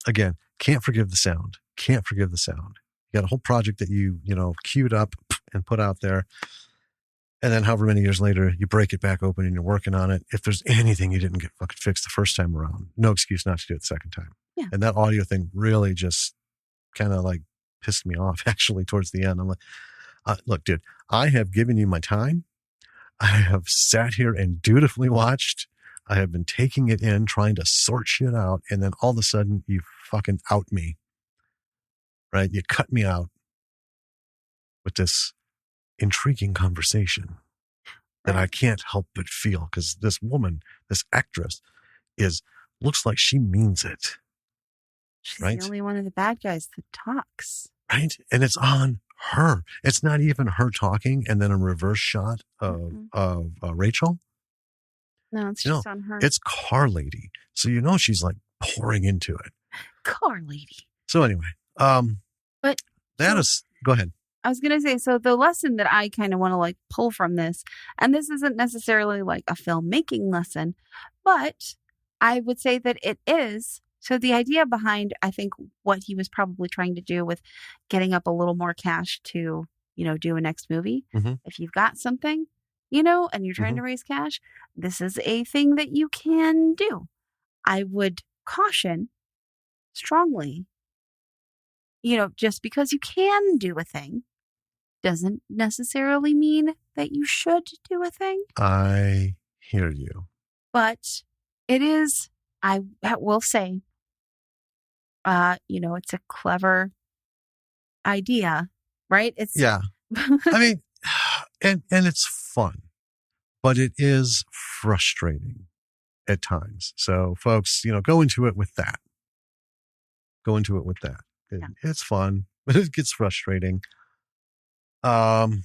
Speaker 2: again, can't forgive the sound. You got a whole project that you queued up and put out there. And then however many years later, you break it back open and you're working on it. If there's anything you didn't get fucking fixed the first time around, no excuse not to do it the second time.
Speaker 1: Yeah.
Speaker 2: And that audio thing really just kind of like pissed me off actually towards the end. I'm like, look, dude, I have given you my time. I have sat here and dutifully watched. I have been taking it in, trying to sort shit out. And then all of a sudden you fucking out me. Right? You cut me out with this intriguing conversation that I can't help but feel, because this woman, this actress, looks like she means it.
Speaker 1: She's
Speaker 2: right?
Speaker 1: the only one of the bad guys that talks.
Speaker 2: Right? And it's on her. It's not even her talking and then a reverse shot of Rachel.
Speaker 1: No, it's just on her.
Speaker 2: It's Car Lady. So she's like pouring into it.
Speaker 1: Car Lady.
Speaker 2: So anyway,
Speaker 1: but
Speaker 2: go ahead.
Speaker 1: I was going to say, so the lesson that I kind of want to like pull from this, and this isn't necessarily like a filmmaking lesson, but I would say that it is. So the idea behind, I think, what he was probably trying to do with getting up a little more cash to, do a next movie.
Speaker 2: Mm-hmm.
Speaker 1: If you've got something, and you're trying to raise cash, this is a thing that you can do. I would caution strongly, just because you can do a thing doesn't necessarily mean that you should do a thing.
Speaker 2: I hear you.
Speaker 1: But it is, I will say, it's a clever idea, right?
Speaker 2: Yeah. I mean, and it's fun, but it is frustrating at times. So folks, go into it with that.
Speaker 1: Yeah.
Speaker 2: It's fun, but it gets frustrating. Some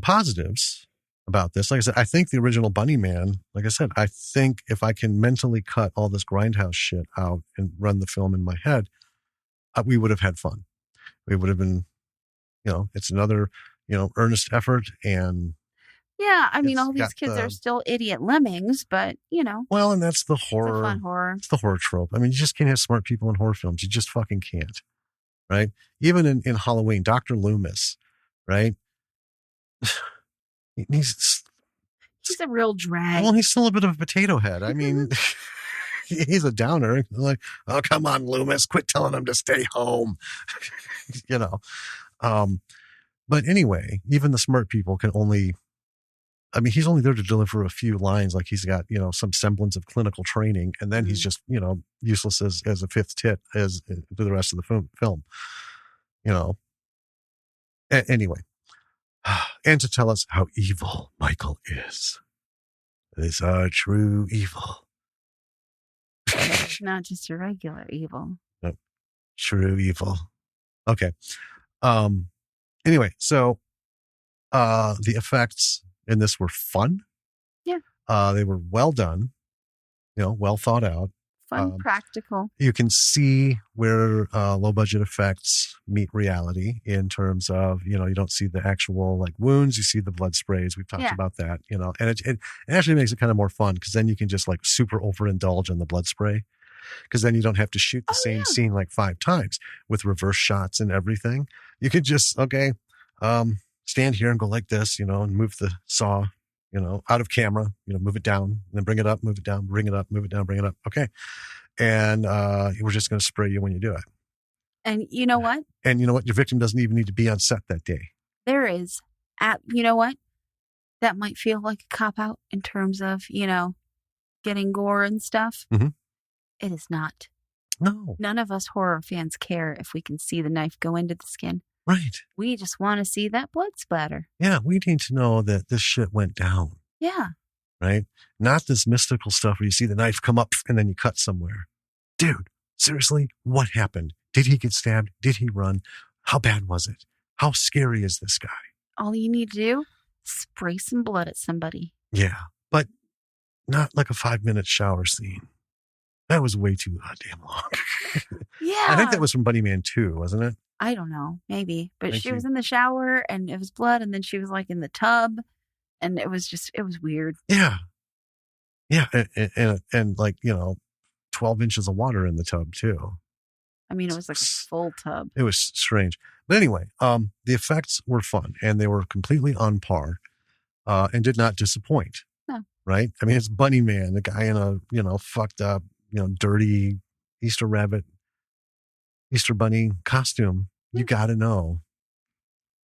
Speaker 2: positives about this. Like I said, I think the original Bunnyman, like I said, I think if I can mentally cut all this grindhouse shit out and run the film in my head, we would have had fun. We would have been, it's another, earnest effort. And
Speaker 1: yeah, I mean, all these kids are still idiot lemmings, but,
Speaker 2: Well, and that's the horror.
Speaker 1: It's a fun horror.
Speaker 2: It's the horror trope. I mean, you just can't have smart people in horror films. You just fucking can't. Right? Even in Halloween, Dr. Loomis, right? He's
Speaker 1: a real drag.
Speaker 2: Well, he's still a bit of a potato head. I mean, he's a downer. Like, oh, come on, Loomis, quit telling him to stay home. But anyway, even the smart people can only, he's only there to deliver a few lines. Like he's got, some semblance of clinical training. And then he's just, useless as a fifth tit as to the rest of the film, Anyway. And to tell us how evil Michael is. It's our true evil.
Speaker 1: It's not just a regular evil.
Speaker 2: No, true evil. Okay. Anyway, so the effects in this were fun.
Speaker 1: Yeah.
Speaker 2: They were well done, well thought out.
Speaker 1: Fun, practical.
Speaker 2: You can see where low budget effects meet reality in terms of, you don't see the actual like wounds, you see the blood sprays. We've talked about that, and it actually makes it kind of more fun because then you can just like super overindulge in the blood spray because then you don't have to shoot the same scene like 5 times with reverse shots and everything. You could just, stand here and go like this, and move the saw, out of camera, move it down, and then bring it up, move it down, bring it up, move it down, bring it up. Okay. And we're just going to spray you when you do it.
Speaker 1: And you know what?
Speaker 2: And you know what? Your victim doesn't even need to be on set that day.
Speaker 1: There is, you know what? That might feel like a cop-out in terms of, getting gore and stuff.
Speaker 2: Mm-hmm.
Speaker 1: It is not.
Speaker 2: No.
Speaker 1: None of us horror fans care if we can see the knife go into the skin.
Speaker 2: Right.
Speaker 1: We just want to see that blood splatter.
Speaker 2: Yeah, we need to know that this shit went down.
Speaker 1: Yeah.
Speaker 2: Right? Not this mystical stuff where you see the knife come up and then you cut somewhere. Dude, seriously, what happened? Did he get stabbed? Did he run? How bad was it? How scary is this guy?
Speaker 1: All you need to do, spray some blood at somebody.
Speaker 2: Yeah, but not like a 5-minute shower scene. That was way too goddamn long.
Speaker 1: Yeah.
Speaker 2: I think that was from Bunnyman 2, wasn't it?
Speaker 1: I don't know, maybe. But
Speaker 2: Thank
Speaker 1: she
Speaker 2: you.
Speaker 1: was in the shower and it was blood, and then she was like in the tub, and it was weird.
Speaker 2: Yeah. Yeah. And like, 12 inches of water in the tub too.
Speaker 1: I mean, it was like a full tub.
Speaker 2: It was strange. But anyway, the effects were fun and they were completely on par and did not disappoint.
Speaker 1: No.
Speaker 2: Right? I mean, it's Bunnyman, the guy in a, fucked up, dirty Easter Bunny costume. You got to know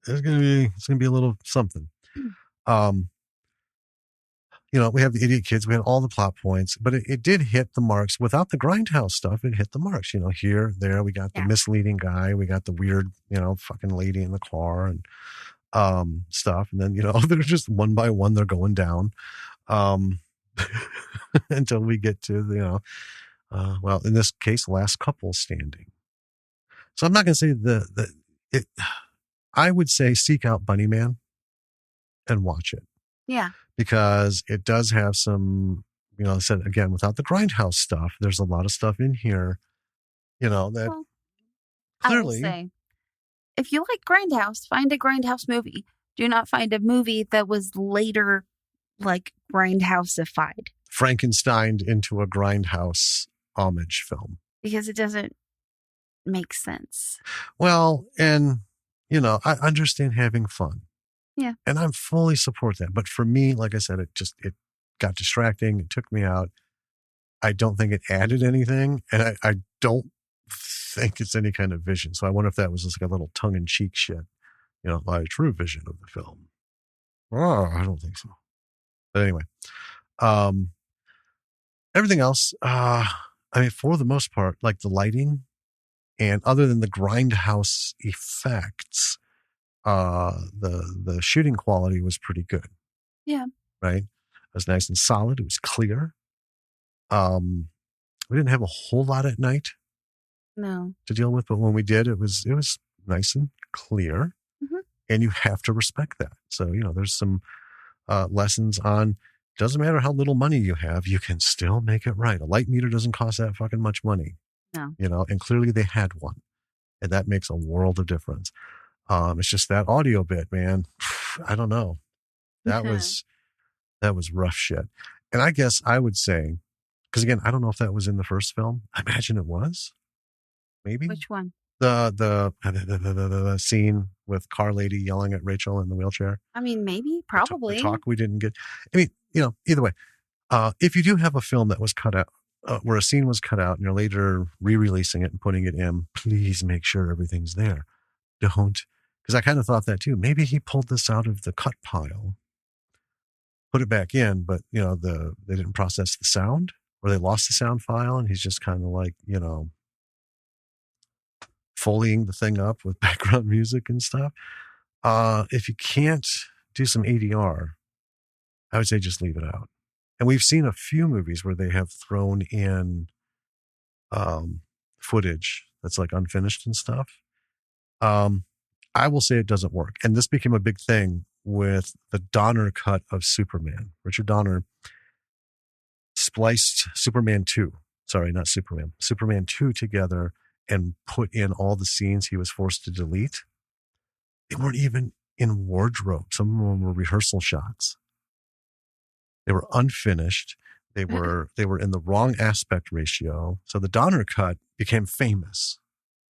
Speaker 2: it's going to be a little something. We have the idiot kids. We had all the plot points, but it did hit the marks without the grindhouse stuff. It hit the marks, here, there, we got the misleading guy. We got the weird, fucking lady in the car. And, stuff. And then, they're just one by one, they're going down. Until we get to well, in this case, last couple standing. So I'm not going to say I would say seek out Bunnyman and watch it.
Speaker 1: Yeah.
Speaker 2: Because it does have some, I said again, without the Grindhouse stuff, there's a lot of stuff in here, that clearly.
Speaker 1: I will say, if you like Grindhouse, find a Grindhouse movie. Do not find a movie that was later, like, Grindhouse-ified.
Speaker 2: Frankensteined into a Grindhouse homage film.
Speaker 1: Because it doesn't make sense.
Speaker 2: Well, and, I understand having fun.
Speaker 1: Yeah.
Speaker 2: And I fully support that. But for me, like I said, it got distracting. It took me out. I don't think it added anything. And I don't think it's any kind of vision. So I wonder if that was just like a little tongue-in-cheek shit, my true vision of the film. Oh, I don't think so. But anyway, everything else, for the most part, like the lighting and other than the Grindhouse effects, the shooting quality was pretty good.
Speaker 1: Yeah.
Speaker 2: Right? It was nice and solid. It was clear. We didn't have a whole lot at night.
Speaker 1: No.
Speaker 2: To deal with, but when we did, it was nice and clear.
Speaker 1: Mm-hmm.
Speaker 2: And you have to respect that. So, there's some lessons on, doesn't matter how little money you have, you can still make it right. A light meter doesn't cost that fucking much money.
Speaker 1: No.
Speaker 2: And clearly they had one. And that makes a world of difference. It's just that audio bit, man. I don't know. That was rough shit. And I guess I would say, because again, I don't know if that was in the first film. I imagine it was. Maybe.
Speaker 1: Which one?
Speaker 2: The scene with Car Lady yelling at Rachel in the wheelchair.
Speaker 1: I mean, maybe, probably.
Speaker 2: The talk we didn't get. I mean, either way, if you do have a film that was cut out, where a scene was cut out and you're later re-releasing it and putting it in, please make sure everything's there. Don't, because I kind of thought that too. Maybe he pulled this out of the cut pile, put it back in, but they didn't process the sound, or they lost the sound file, and he's just kind of like, foleying the thing up with background music and stuff. If you can't do some ADR, I would say just leave it out. And we've seen a few movies where they have thrown in footage that's like unfinished and stuff. I will say it doesn't work. And this became a big thing with the Donner cut of Superman. Richard Donner spliced Superman 2 together and put in all the scenes he was forced to delete. They weren't even in wardrobe. Some of them were rehearsal shots. They were unfinished. They were in the wrong aspect ratio. So the Donner cut became famous.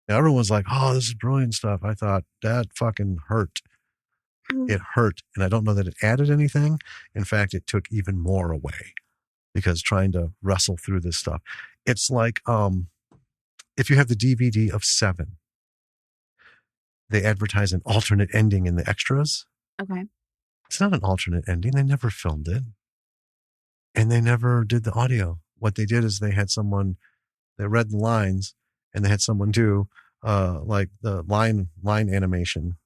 Speaker 2: And everyone was like, oh, this is brilliant stuff. I thought that fucking hurt. It hurt. And I don't know that it added anything. In fact, it took even more away because trying to wrestle through this stuff. It's like, if you have the DVD of 7, they advertise an alternate ending in the extras.
Speaker 1: Okay.
Speaker 2: It's not an alternate ending. They never filmed it. And they never did the audio. What they did is they read the lines and they had someone do like the line animation.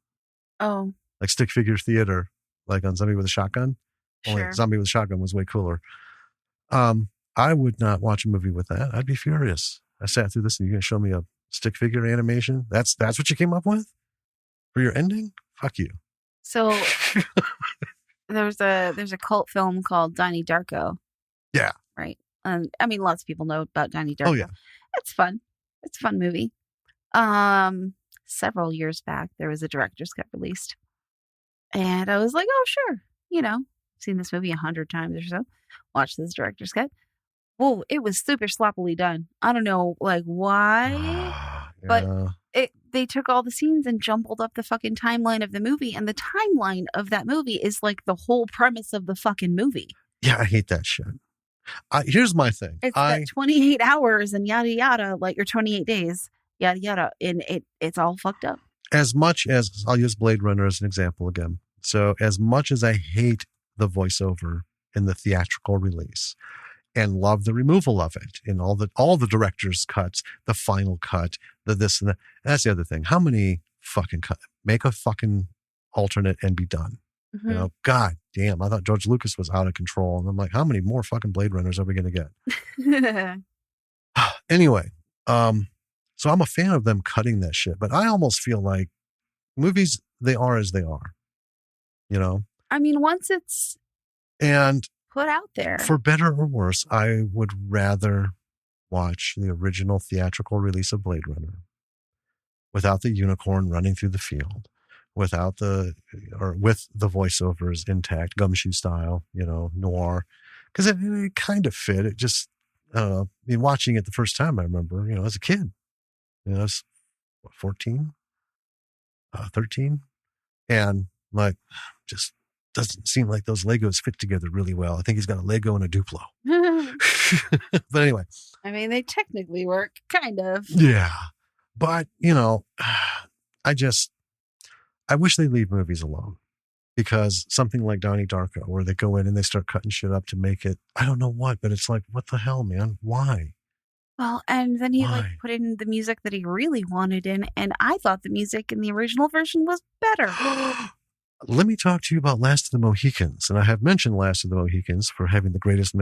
Speaker 1: Oh.
Speaker 2: Like stick figure theater, like on Zombie with a Shotgun.
Speaker 1: Sure.
Speaker 2: Only Zombie with a Shotgun was way cooler. I would not watch a movie with that. I'd be furious. I sat through this and you're going to show me a stick figure animation? That's what you came up with for your ending? Fuck you.
Speaker 1: So there's a cult film called Donnie Darko.
Speaker 2: Yeah.
Speaker 1: Right. I mean, lots of people know about Donnie Darko.
Speaker 2: Oh yeah.
Speaker 1: It's fun. It's a fun movie. Several years back, there was a director's cut released. And I was like, oh, sure. Seen this movie 100 times or so. Watched this director's cut. Whoa, it was super sloppily done. I don't know, like, why, but they took all the scenes and jumbled up the fucking timeline of the movie, and the timeline of that movie is like the whole premise of the fucking movie.
Speaker 2: Yeah, I hate that shit. Here's my thing.
Speaker 1: It's that 28 hours and yada yada, like, or 28 days, yada yada, and it's all fucked up.
Speaker 2: As much as, I'll use Blade Runner as an example again. So as much as I hate the voiceover in the theatrical release, and love the removal of it in all the director's cuts, the final cut, the this and that. That's the other thing. How many fucking make a fucking alternate and be done.
Speaker 1: Mm-hmm.
Speaker 2: You know, God damn, I thought George Lucas was out of control. And I'm like, how many more fucking Blade Runners are we going to get? Anyway, so I'm a fan of them cutting that shit, but I almost feel like movies, they are as they are, you know?
Speaker 1: I mean, once it's
Speaker 2: and
Speaker 1: put out there.
Speaker 2: For better or worse, I would rather watch the original theatrical release of Blade Runner without the unicorn running through the field, with the voiceovers intact, gumshoe style, you know, noir, because it kind of fit. It just, I don't know. I mean, watching it the first time, I remember, you know, as a kid, you know, I was 14, 13, and like, just doesn't seem like those Legos fit together really well. I think he's got a Lego and a Duplo. But anyway.
Speaker 1: I mean, they technically work, kind of.
Speaker 2: Yeah. But, you know, I wish they'd leave movies alone, because something like Donnie Darko, where they go in and they start cutting shit up to make it, I don't know what, but it's like, what the hell, man? Why?
Speaker 1: Well, and then he like put in the music that he really wanted in, and I thought the music in the original version was better.
Speaker 2: Let me talk to you about Last of the Mohicans. And I have mentioned Last of the Mohicans for having the greatest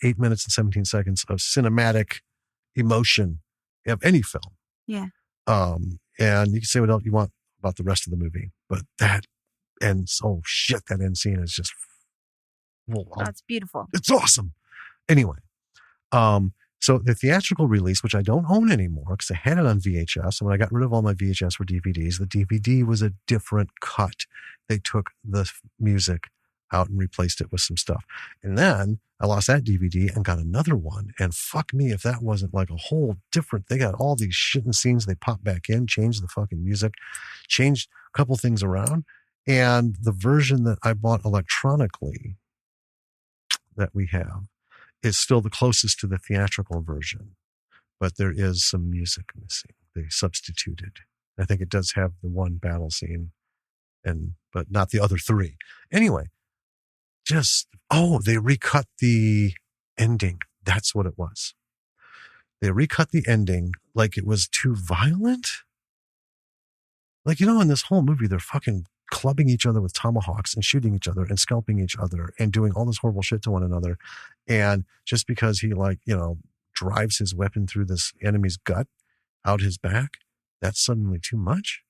Speaker 2: 8 minutes and 17 seconds of cinematic emotion of any film.
Speaker 1: Yeah.
Speaker 2: And you can say what else you want about the rest of the movie, but that ends, that end scene is just,
Speaker 1: it's beautiful.
Speaker 2: It's awesome. Anyway, so the theatrical release, which I don't own anymore because I had it on VHS, and when I got rid of all my VHS for DVDs, the DVD was a different cut. They took the music out and replaced it with some stuff. And then I lost that DVD and got another one. And fuck me if that wasn't like a whole different, they got all these shit and scenes, they popped back in, changed the fucking music, changed a couple things around. And the version that I bought electronically that we have is still the closest to the theatrical version, but there is some music missing. They substituted. I think it does have the one battle scene, but not the other three. Anyway, they recut the ending. That's what it was. They recut the ending like it was too violent. Like, you know, in this whole movie, they're fucking clubbing each other with tomahawks and shooting each other and scalping each other and doing all this horrible shit to one another. And just because he, like, you know, drives his weapon through this enemy's gut out his back, that's suddenly too much.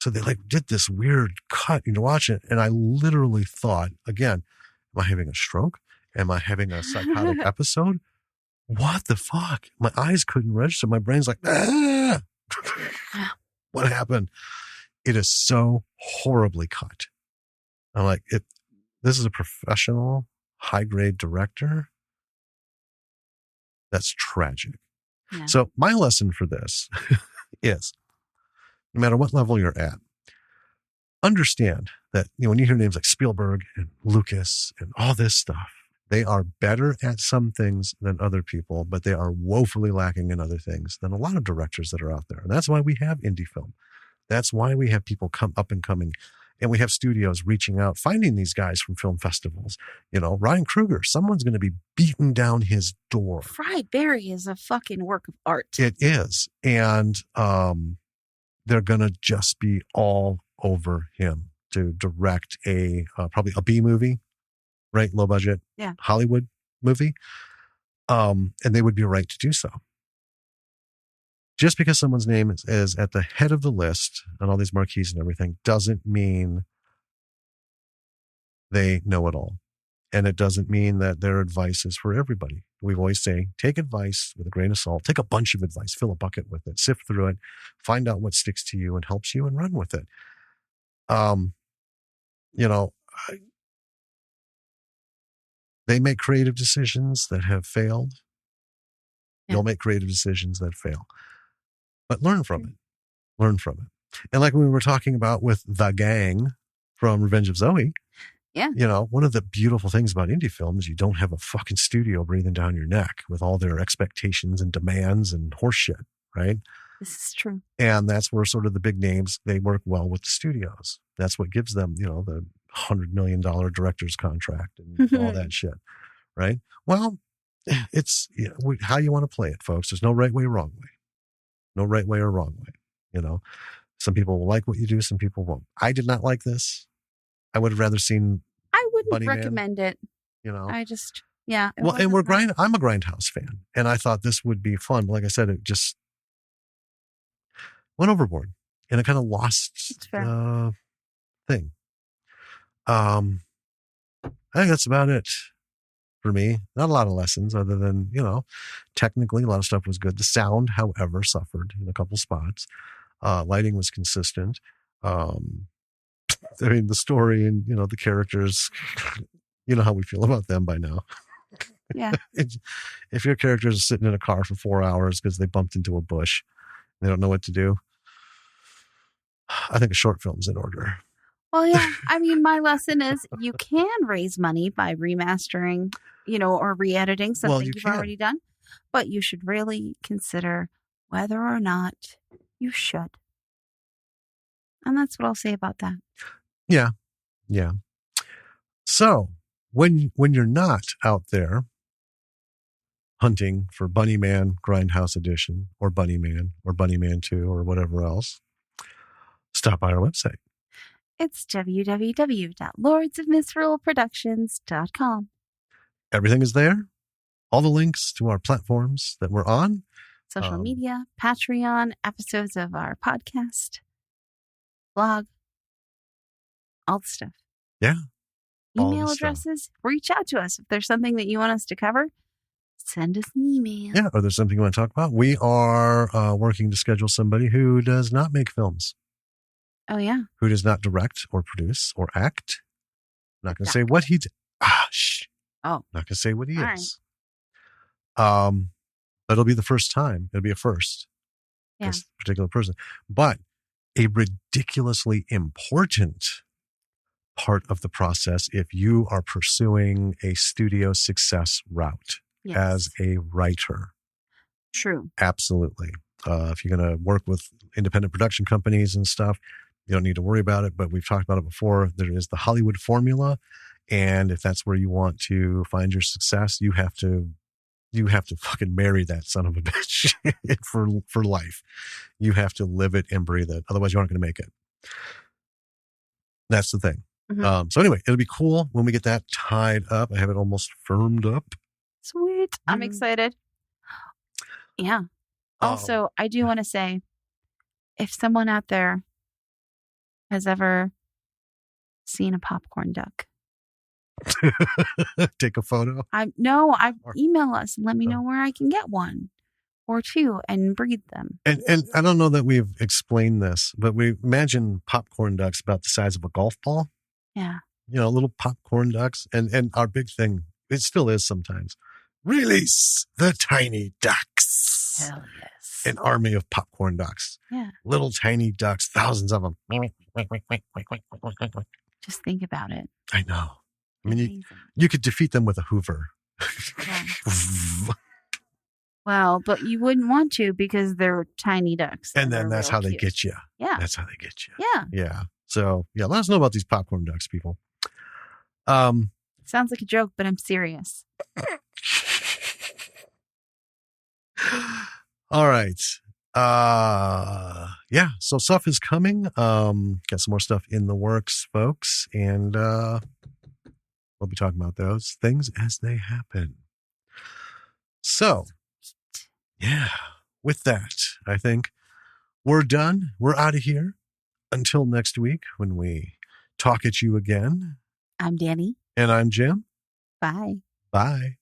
Speaker 2: So they like did this weird cut, you know, watch it. And I literally thought, again, am I having a stroke? Am I having a psychotic episode? What the fuck? My eyes couldn't register. My brain's like, ah! What happened? It is so horribly cut. I'm like, this is a professional, high-grade director. That's tragic. Yeah. So my lesson for this is, no matter what level you're at, understand that, you know, when you hear names like Spielberg and Lucas and all this stuff, they are better at some things than other people, but they are woefully lacking in other things than a lot of directors that are out there. And that's why we have indie film. That's why we have people come up and coming, and we have studios reaching out, finding these guys from film festivals. You know, Ryan Kruger, someone's going to be beating down his door.
Speaker 1: Fried Berry is a fucking work of art.
Speaker 2: It is. And they're going to just be all over him to direct probably a B movie, right? Low budget, Hollywood movie. And they would be right to do so. Just because someone's name is at the head of the list on all these marquees and everything doesn't mean they know it all. And it doesn't mean that their advice is for everybody. We always say, take advice with a grain of salt, take a bunch of advice, fill a bucket with it, sift through it, find out what sticks to you and helps you, and run with it. You know, they make creative decisions that have failed. Yeah. You'll make creative decisions that fail. But learn from it. Learn from it. And like we were talking about with the gang from Revenge of Zoe,
Speaker 1: yeah,
Speaker 2: you know, one of the beautiful things about indie film is you don't have a fucking studio breathing down your neck with all their expectations and demands and horse shit, right?
Speaker 1: This is true.
Speaker 2: And that's where sort of the big names, they work well with the studios. That's what gives them, you know, the $100 million director's contract and all that shit, right? Well, it's how you want to play it, folks. There's no right way, wrong way. No right way or wrong way, you know. Some people will like what you do. Some people won't. I did not like this. I would have rather seen
Speaker 1: I wouldn't
Speaker 2: Bunnyman,
Speaker 1: recommend it.
Speaker 2: I
Speaker 1: just, yeah.
Speaker 2: Well, and I'm a Grindhouse fan, and I thought this would be fun. But like I said, it just went overboard, and it kind of lost the thing. I think that's about it for me. Not a lot of lessons other than, technically a lot of stuff was good. The sound, however, suffered in a couple spots. Lighting was consistent. The story and, the characters, you know how we feel about them by now.
Speaker 1: Yeah.
Speaker 2: If your characters are sitting in a car for 4 hours because they bumped into a bush, and they don't know what to do, I think a short film's in order.
Speaker 1: Well, yeah. My lesson is you can raise money by remastering, or re-editing something you've already done, but you should really consider whether or not you should. And that's what I'll say about that.
Speaker 2: Yeah. Yeah. So when you're not out there hunting for Bunnyman Grindhouse Edition or Bunnyman or Bunnyman 2 or whatever else, stop by our website.
Speaker 1: It's www.lordsofmisrulproductions.com.
Speaker 2: Everything is there. All the links to our platforms that we're on.
Speaker 1: Social media, Patreon, episodes of our podcast, blog, all the stuff.
Speaker 2: Yeah.
Speaker 1: Email addresses. Reach out to us. If there's something that you want us to cover, send us an email.
Speaker 2: Yeah, or there's something you want to talk about. We are working to schedule somebody who does not make films.
Speaker 1: Oh, yeah.
Speaker 2: Who does not direct or produce or act. I'm not going to say what he did. Not going to say what he is. Right. But it'll be the first time. It'll be a first.
Speaker 1: Yeah.
Speaker 2: This particular person. But a ridiculously important part of the process if you are pursuing a studio success route as a writer.
Speaker 1: True.
Speaker 2: Absolutely. If you're going to work with independent production companies and stuff, you don't need to worry about it, but we've talked about it before. There is the Hollywood formula. And if that's where you want to find your success, you have to fucking marry that son of a bitch for life. You have to live it and breathe it. Otherwise you aren't going to make it. That's the thing. Mm-hmm. So anyway, it'll be cool when we get that tied up. I have it almost firmed up.
Speaker 1: Sweet. I'm excited. Yeah. Also, I do want to say, if someone out there has ever seen a popcorn duck,
Speaker 2: take a photo.
Speaker 1: Email us and let me know where I can get one or two and breed them.
Speaker 2: And I don't know that we've explained this, but we imagine popcorn ducks about the size of a golf ball.
Speaker 1: Yeah.
Speaker 2: Little popcorn ducks. And our big thing, it still is sometimes, release the tiny ducks.
Speaker 1: Hell yes.
Speaker 2: An army of popcorn ducks.
Speaker 1: Yeah.
Speaker 2: Little tiny ducks, thousands of them.
Speaker 1: Just think about it.
Speaker 2: I know. You could defeat them with a Hoover.
Speaker 1: Yeah. Well, but you wouldn't want to because they're tiny ducks.
Speaker 2: And then that's how they get you.
Speaker 1: Yeah.
Speaker 2: That's how they get you.
Speaker 1: Yeah.
Speaker 2: Yeah. So, let us know about these popcorn ducks, people.
Speaker 1: Sounds like a joke, but I'm serious.
Speaker 2: All right. So stuff is coming. Got some more stuff in the works, folks. And we'll be talking about those things as they happen. So, with that, I think we're done. We're out of here. Until next week when we talk at you again.
Speaker 1: I'm Danny.
Speaker 2: And I'm Jim.
Speaker 1: Bye.
Speaker 2: Bye.